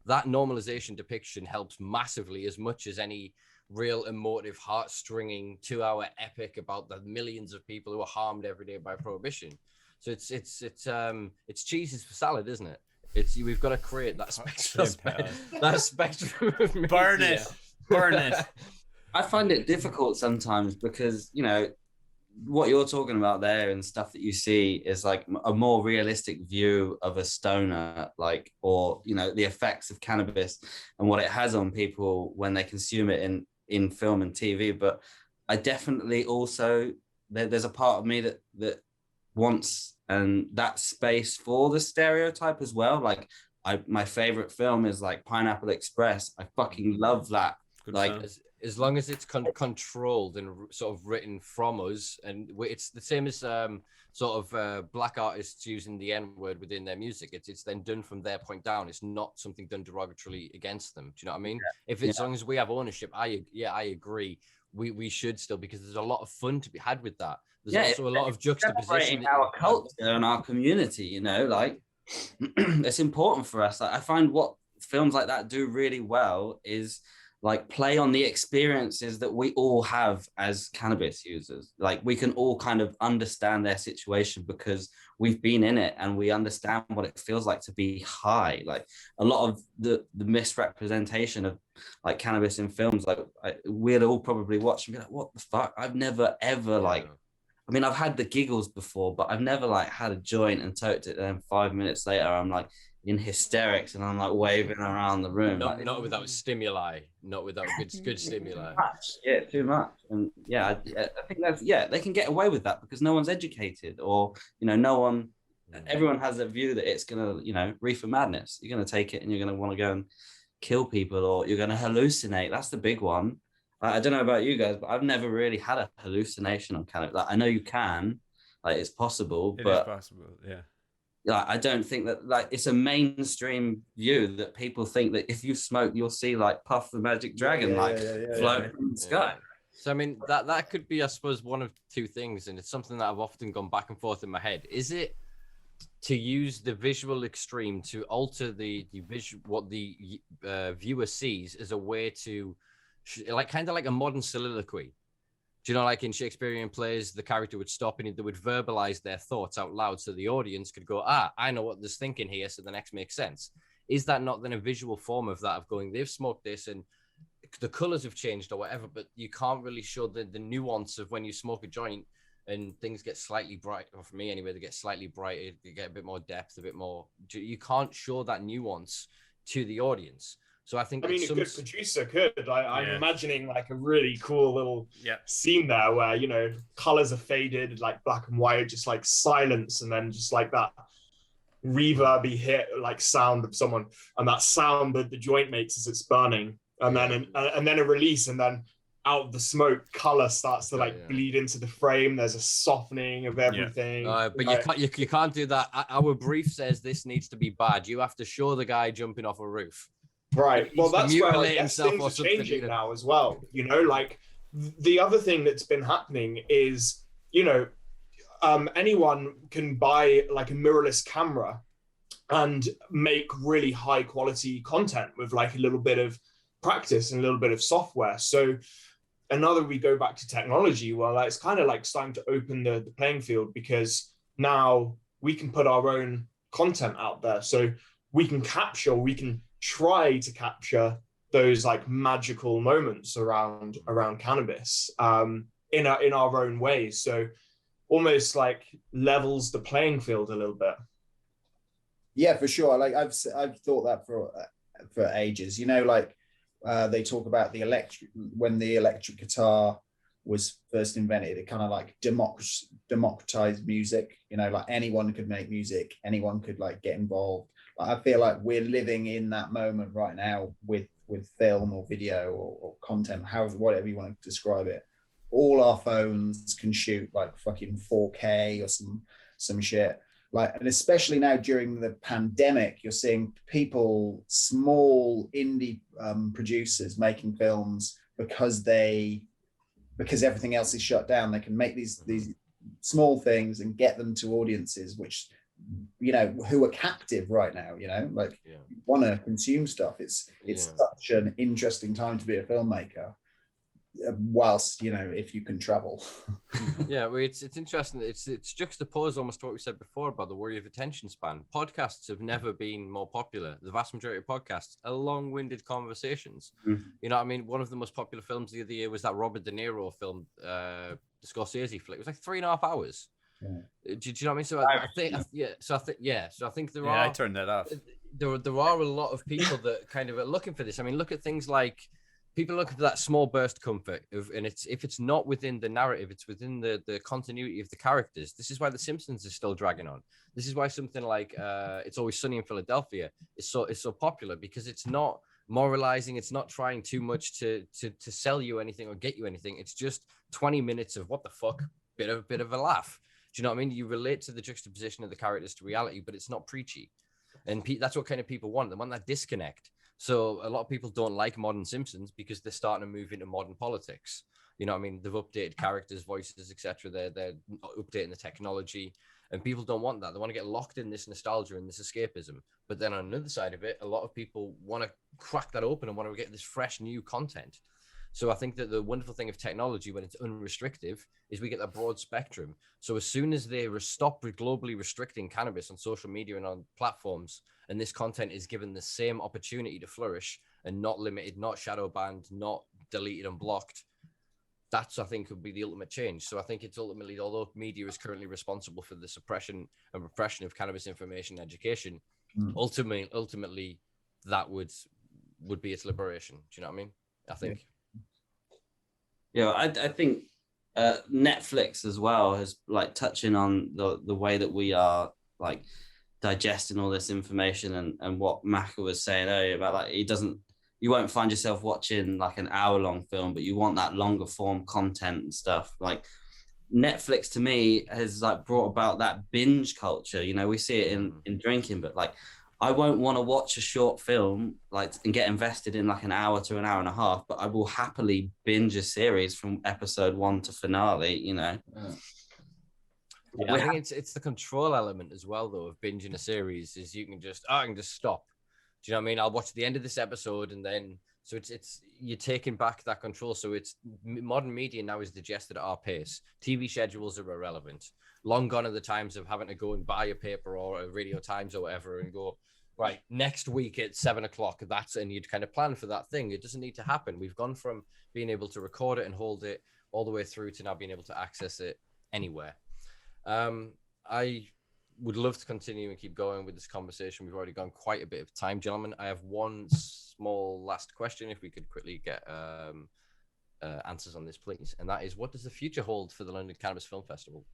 S1: that normalization depiction helps massively, as much as any real emotive, heart-stringing 2-hour epic about the millions of people who are harmed every day by prohibition. So it's cheeses for salad, isn't it? We've got to create that spectrum of media.
S2: Burn it.
S3: I find it difficult sometimes because, what you're talking about there and stuff that you see is like a more realistic view of a stoner, like, or, the effects of cannabis and what it has on people when they consume it in film and TV. But I definitely also, there's a part of me that wants that space for the stereotype as well. Like, my favorite film is like Pineapple Express. I fucking love that.
S2: Good
S3: like
S2: film.
S1: As long as it's controlled and sort of written from us, and it's the same as black artists using the N-word within their music. It's then done from their point down. It's not something done derogatorily against them. Do you know what I mean? As long as we have ownership, I agree. we should still, because there's a lot of fun to be had with that. There's
S3: Yeah,
S1: also a lot of juxtaposition.
S3: Our culture and our community, you know, like it's important for us. Like, I find what films like that do really well is like play on the experiences that we all have as cannabis users. Like we can all kind of understand their situation because we've been in it and we understand what it feels like to be high. Like a lot of the misrepresentation of like cannabis in films, like we'd all probably watch and be like, what the fuck? I've never ever like, I mean, I've had the giggles before, but I've never like had a joint and toked it. And 5 minutes later, I'm like in hysterics and I'm like waving around the room.
S1: Not without stimuli, not without good stimuli.
S3: Yeah, too much. And yeah, I think that's, they can get away with that because no one's educated, or, you know, everyone has a view that it's going to, you know, reefer madness. You're going to take it and you're going to want to go and kill people, or you're going to hallucinate. That's the big one. I don't know about you guys, but I've never really had a hallucination on cannabis. Like, I know you can, like it's possible,
S2: It
S3: but
S2: is possible, yeah.
S3: Like, I don't think that, like, it's a mainstream view that people think that if you smoke, you'll see like Puff the Magic Dragon float from the sky.
S1: So I mean, that could be, I suppose, one of two things, and it's something that I've often gone back and forth in my head. Is it to use the visual extreme to alter the visual, what the viewer sees, as a way to like kind of like a modern soliloquy? Do you know, like in Shakespearean plays, the character would stop and they would verbalize their thoughts out loud so the audience could go, I know what there's thinking here, so the next makes sense. Is that not then a visual form of that, of going, they've smoked this and the colors have changed or whatever, but you can't really show the nuance of when you smoke a joint and things get slightly bright, or for me anyway, they get slightly brighter, you get a bit more depth, a bit more, you can't show that nuance to the audience. So I think,
S5: I mean, a good producer could. I'm imagining like a really cool little scene there where, you know, colors are faded, like black and white, just like silence, and then just like that reverby hit, like sound of someone, and that sound that the joint makes as it's burning, and then a release, and then out of the smoke, color starts to like bleed into the frame. There's a softening of everything.
S1: But you can't do that. Our brief says this needs to be bad. You have to show the guy jumping off a roof.
S5: Right. Well, that's where I guess things are changing now as well. You know, like the other thing that's been happening is, you know, anyone can buy like a mirrorless camera and make really high quality content with like a little bit of practice and a little bit of software. So another, we go back to technology. Well, it's kind of like starting to open the playing field, because now we can put our own content out there. So we can try to capture those like magical moments around cannabis in our own ways. So almost like levels the playing field a little bit.
S4: Yeah, for sure. Like I've thought that for ages. You know, like they talk about when the electric guitar was first invented, it kind of like democratized music. You know, like anyone could make music, anyone could like get involved. I feel like we're living in that moment right now with film or video or content, whatever you want to describe it. All our phones can shoot like fucking 4K or some shit. Like, and especially now during the pandemic, you're seeing people, small indie producers making films because everything else is shut down. They can make these small things and get them to audiences which, you know, who are captive right now, you know, like want to consume stuff. It's such an interesting time to be a filmmaker, whilst, you know, if you can travel.
S1: Well, it's interesting. It's juxtaposed almost to what we said before about the worry of attention span. Podcasts have never been more popular. The vast majority of podcasts are long-winded conversations. You know what I mean? One of the most popular films the other year was that Robert De Niro film, the Scorsese flick. It was like 3.5 hours. Do you know what I mean? So I think there are.
S2: I turned that off.
S1: There are a lot of people that kind of are looking for this. I mean, look at things like people looking for that small burst comfort and if it's not within the narrative, it's within the continuity of the characters. This is why The Simpsons is still dragging on. This is why something like It's Always Sunny in Philadelphia is so popular, because it's not moralizing. It's not trying too much to sell you anything or get you anything. It's just 20 minutes of what the fuck, bit of a laugh. Do you know what I mean? You relate to the juxtaposition of the characters to reality, but it's not preachy. And that's what kind of people want. They want that disconnect. So a lot of people don't like modern Simpsons because they're starting to move into modern politics. You know what I mean? They've updated characters, voices, etc. They're updating the technology, and people don't want that. They want to get locked in this nostalgia and this escapism. But then on another side of it, a lot of people want to crack that open and want to get this fresh new content. So I think that the wonderful thing of technology when it's unrestricted is we get that broad spectrum. So as soon as they stop globally restricting cannabis on social media and on platforms, and this content is given the same opportunity to flourish and not limited, not shadow banned, not deleted and blocked, that's, I think, could be the ultimate change. So I think it's ultimately, although media is currently responsible for the suppression and repression of cannabis information and education, ultimately that would be its liberation. Do you know what I mean? I think.
S3: Yeah, I think Netflix as well has like touching on the way that we are like digesting all this information and what Maka was saying earlier about like you won't find yourself watching like an hour-long film, but you want that longer form content and stuff. Like Netflix to me has like brought about that binge culture. You know, we see it in drinking, but like I won't want to watch a short film like and get invested in like an hour to an hour and a half, but I will happily binge a series from episode 1 to finale, you know.
S1: Yeah, I think it's the control element as well, though, of binging a series is I can just stop. Do you know what I mean? I'll watch the end of this episode and then, so it's you're taking back that control. So it's modern media now is digested at our pace. TV schedules are irrelevant. Long gone are the times of having to go and buy a paper or a Radio Times or whatever and go, right, next week at 7:00, and you'd kind of plan for that thing. It doesn't need to happen. We've gone from being able to record it and hold it all the way through to now being able to access it anywhere. I would love to continue and keep going with this conversation. We've already gone quite a bit of time, gentlemen. I have one small last question, if we could quickly get answers on this, please. And that is, what does the future hold for the London Cannabis Film Festival?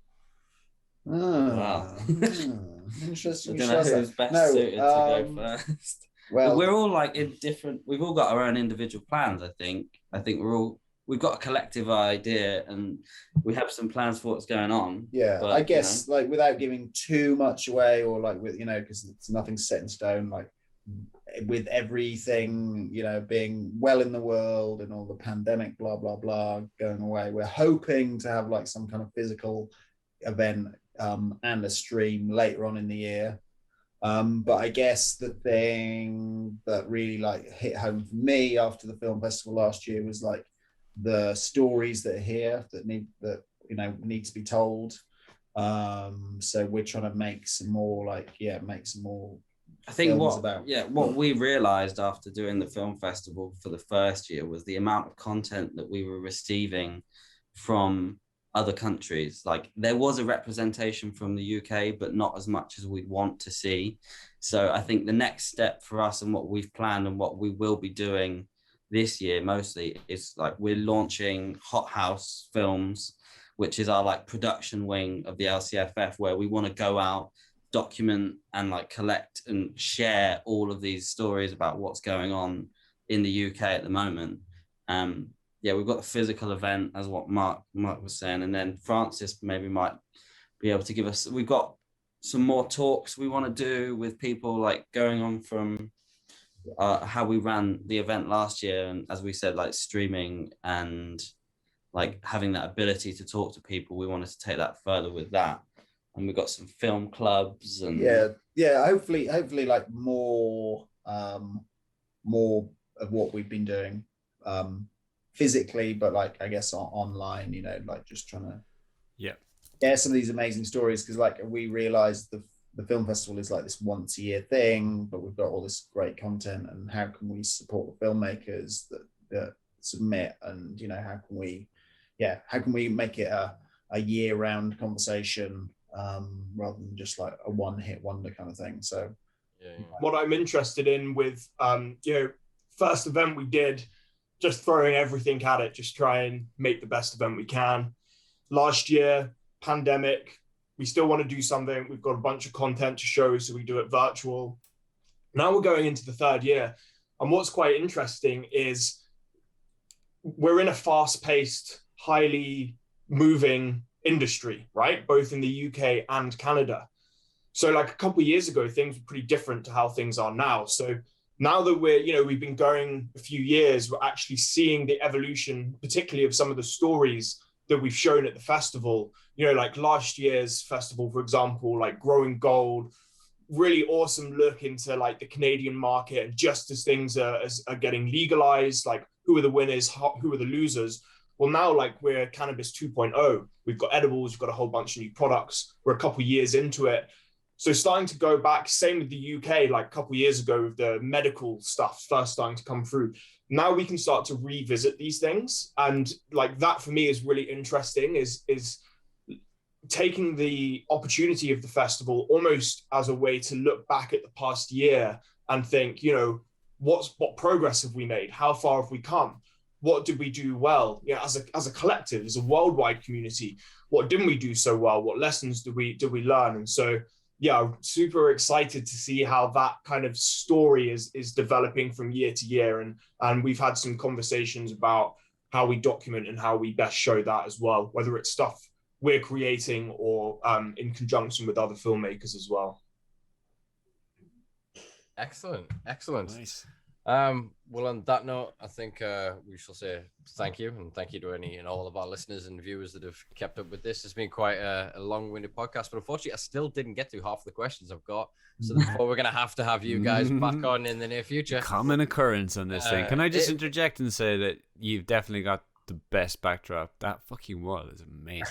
S3: Wow.
S4: Interesting.
S3: I don't know who's best suited to go first. Well, we're all like in different, we've all got our own individual plans, I think. We've got a collective idea and we have some plans for what's going on.
S4: Yeah, but, I guess like without giving too much away or like with, because it's nothing set in stone, like with everything, being well in the world and all the pandemic, blah, blah, blah, going away, we're hoping to have like some kind of physical event and a stream later on in the year. But I guess the thing that really like hit home for me after the film festival last year was like the stories that are here that need to be told. So we're trying to make some more I think what we realized after doing the film festival for the first year was the amount of content that we were receiving from other countries. Like there was a representation from the UK, but not as much as we want to see. So I think the next step for us and what we've planned and what we will be doing this year mostly is like we're launching Hot House Films, which is our like production wing of the LCFF, where we want to go out, document and like collect and share all of these stories about what's going on in the UK at the moment. We've got the physical event as what Mark was saying, and then Francis maybe might be able to give us, we've got some more talks we want to do with people like going on from how we ran the event last year, and as we said, like streaming and like having that ability to talk to people. We wanted to take that further with that, and we've got some film clubs and hopefully like more of what we've been doing physically, but like I guess online, like just trying to get some of these amazing stories, because like we realized the film festival is like this once a year thing, but we've got all this great content, and how can we support the filmmakers that submit, and how can we make it a year-round conversation rather than just like a one-hit wonder kind of thing. So
S5: what I'm interested in with first event we did, just throwing everything at it, just try and make the best event we can. Last year, pandemic, we still want to do something. We've got a bunch of content to show, so we do it virtual. Now we're going into the third year. And what's quite interesting is we're in a fast-paced, highly moving industry, right? Both in the UK and Canada. So like a couple of years ago, things were pretty different to how things are now. So now that we've been going a few years, we're actually seeing the evolution, particularly of some of the stories that we've shown at the festival. Like last year's festival, for example, like Growing Gold, really awesome look into like the Canadian market, and just as things are getting legalized, like who are the winners, who are the losers. Well, now like we're Cannabis 2.0, we've got edibles, we've got a whole bunch of new products, we're a couple of years into it. So starting to go back, same with the UK, like a couple of years ago with the medical stuff first starting to come through. Now we can start to revisit these things. And like that for me is really interesting, is taking the opportunity of the festival almost as a way to look back at the past year and think, what progress have we made? How far have we come? What did we do well? As a collective, as a worldwide community, what didn't we do so well? What lessons did we learn? And so, yeah, I'm super excited to see how that kind of story is developing from year to year. And we've had some conversations about how we document and how we best show that as well, whether it's stuff we're creating or in conjunction with other filmmakers as well.
S1: Excellent.
S2: Nice.
S1: Well, on that note, I think we shall say thank you, and thank you to any and all of our listeners and viewers that have kept up with this. It's been quite a long-winded podcast, but unfortunately, I still didn't get to half the questions I've got. So therefore, we're going to have you guys back on in the near future.
S2: Common occurrance on this thing. Can I just interject and say that you've definitely got the best backdrop? That fucking wall is amazing.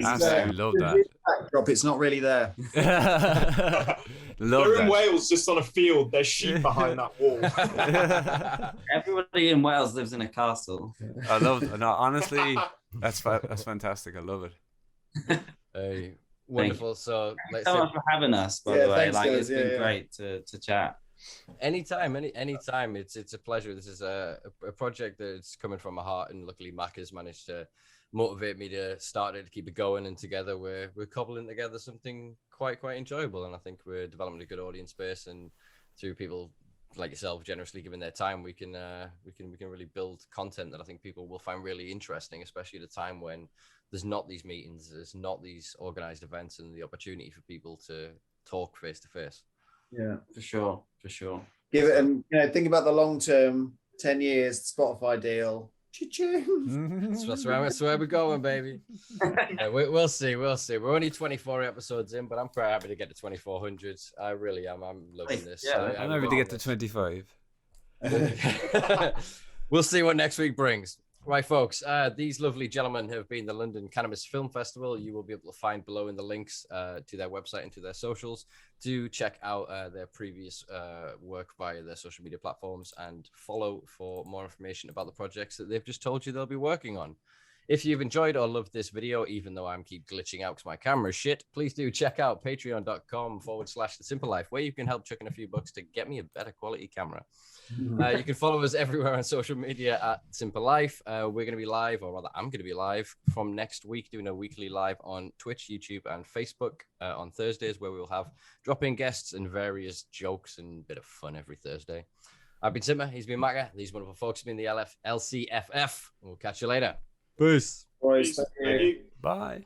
S2: Absolutely love that.
S4: Backdrop, it's not really there.
S2: Love
S5: They're
S2: that.
S5: in Wales, just on a field. There's sheep behind that wall.
S3: Everybody in Wales lives in a castle.
S2: I love it. No, honestly, that's fantastic. I love it.
S1: Hey, wonderful. So,
S3: Thanks so much for having us, by the way.
S4: Thanks,
S3: Like,
S4: guys.
S3: it's been great to chat.
S1: anytime, it's a pleasure. This is a project that's coming from my heart, and luckily Mac has managed to motivate me to start it, to keep it going, and together we're cobbling together something quite enjoyable. And I think we're developing a good audience base, and through people like yourself generously giving their time, we can really build content that I think people will find really interesting, especially at a time when there's not these meetings, there's not these organized events, and the opportunity for people to talk face to face.
S4: Yeah,
S3: For sure.
S4: give it, and think about the long term, 10 years, Spotify deal.
S1: That's where we're going, baby. Yeah, we'll see. We're only 24 episodes in, but I'm quite happy to get to 2400. I really am. I'm loving this.
S3: Yeah,
S2: I'm happy to get to 25.
S1: We'll see what next week brings. Right, folks, these lovely gentlemen have been the London Cannabis Film Festival. You will be able to find below in the links to their website and to their socials to check out their previous work via their social media platforms, and follow for more information about the projects that they've just told you they'll be working on. If you've enjoyed or loved this video, even though I'm keep glitching out because my camera's shit, please do check out patreon.com/the Simpa Life, where you can help chuck in a few bucks to get me a better quality camera. You can follow us everywhere on social media at Simpa Life. We're going to be live, or rather, I'm going to be live from next week, doing a weekly live on Twitch, YouTube, and Facebook on Thursdays, where we will have drop-in guests and various jokes and a bit of fun every Thursday. I've been Simpa, he's been Macca, these wonderful folks have been the LCFF. We'll catch you later. Peace.
S4: Boys,
S5: Thank you.
S2: Bye.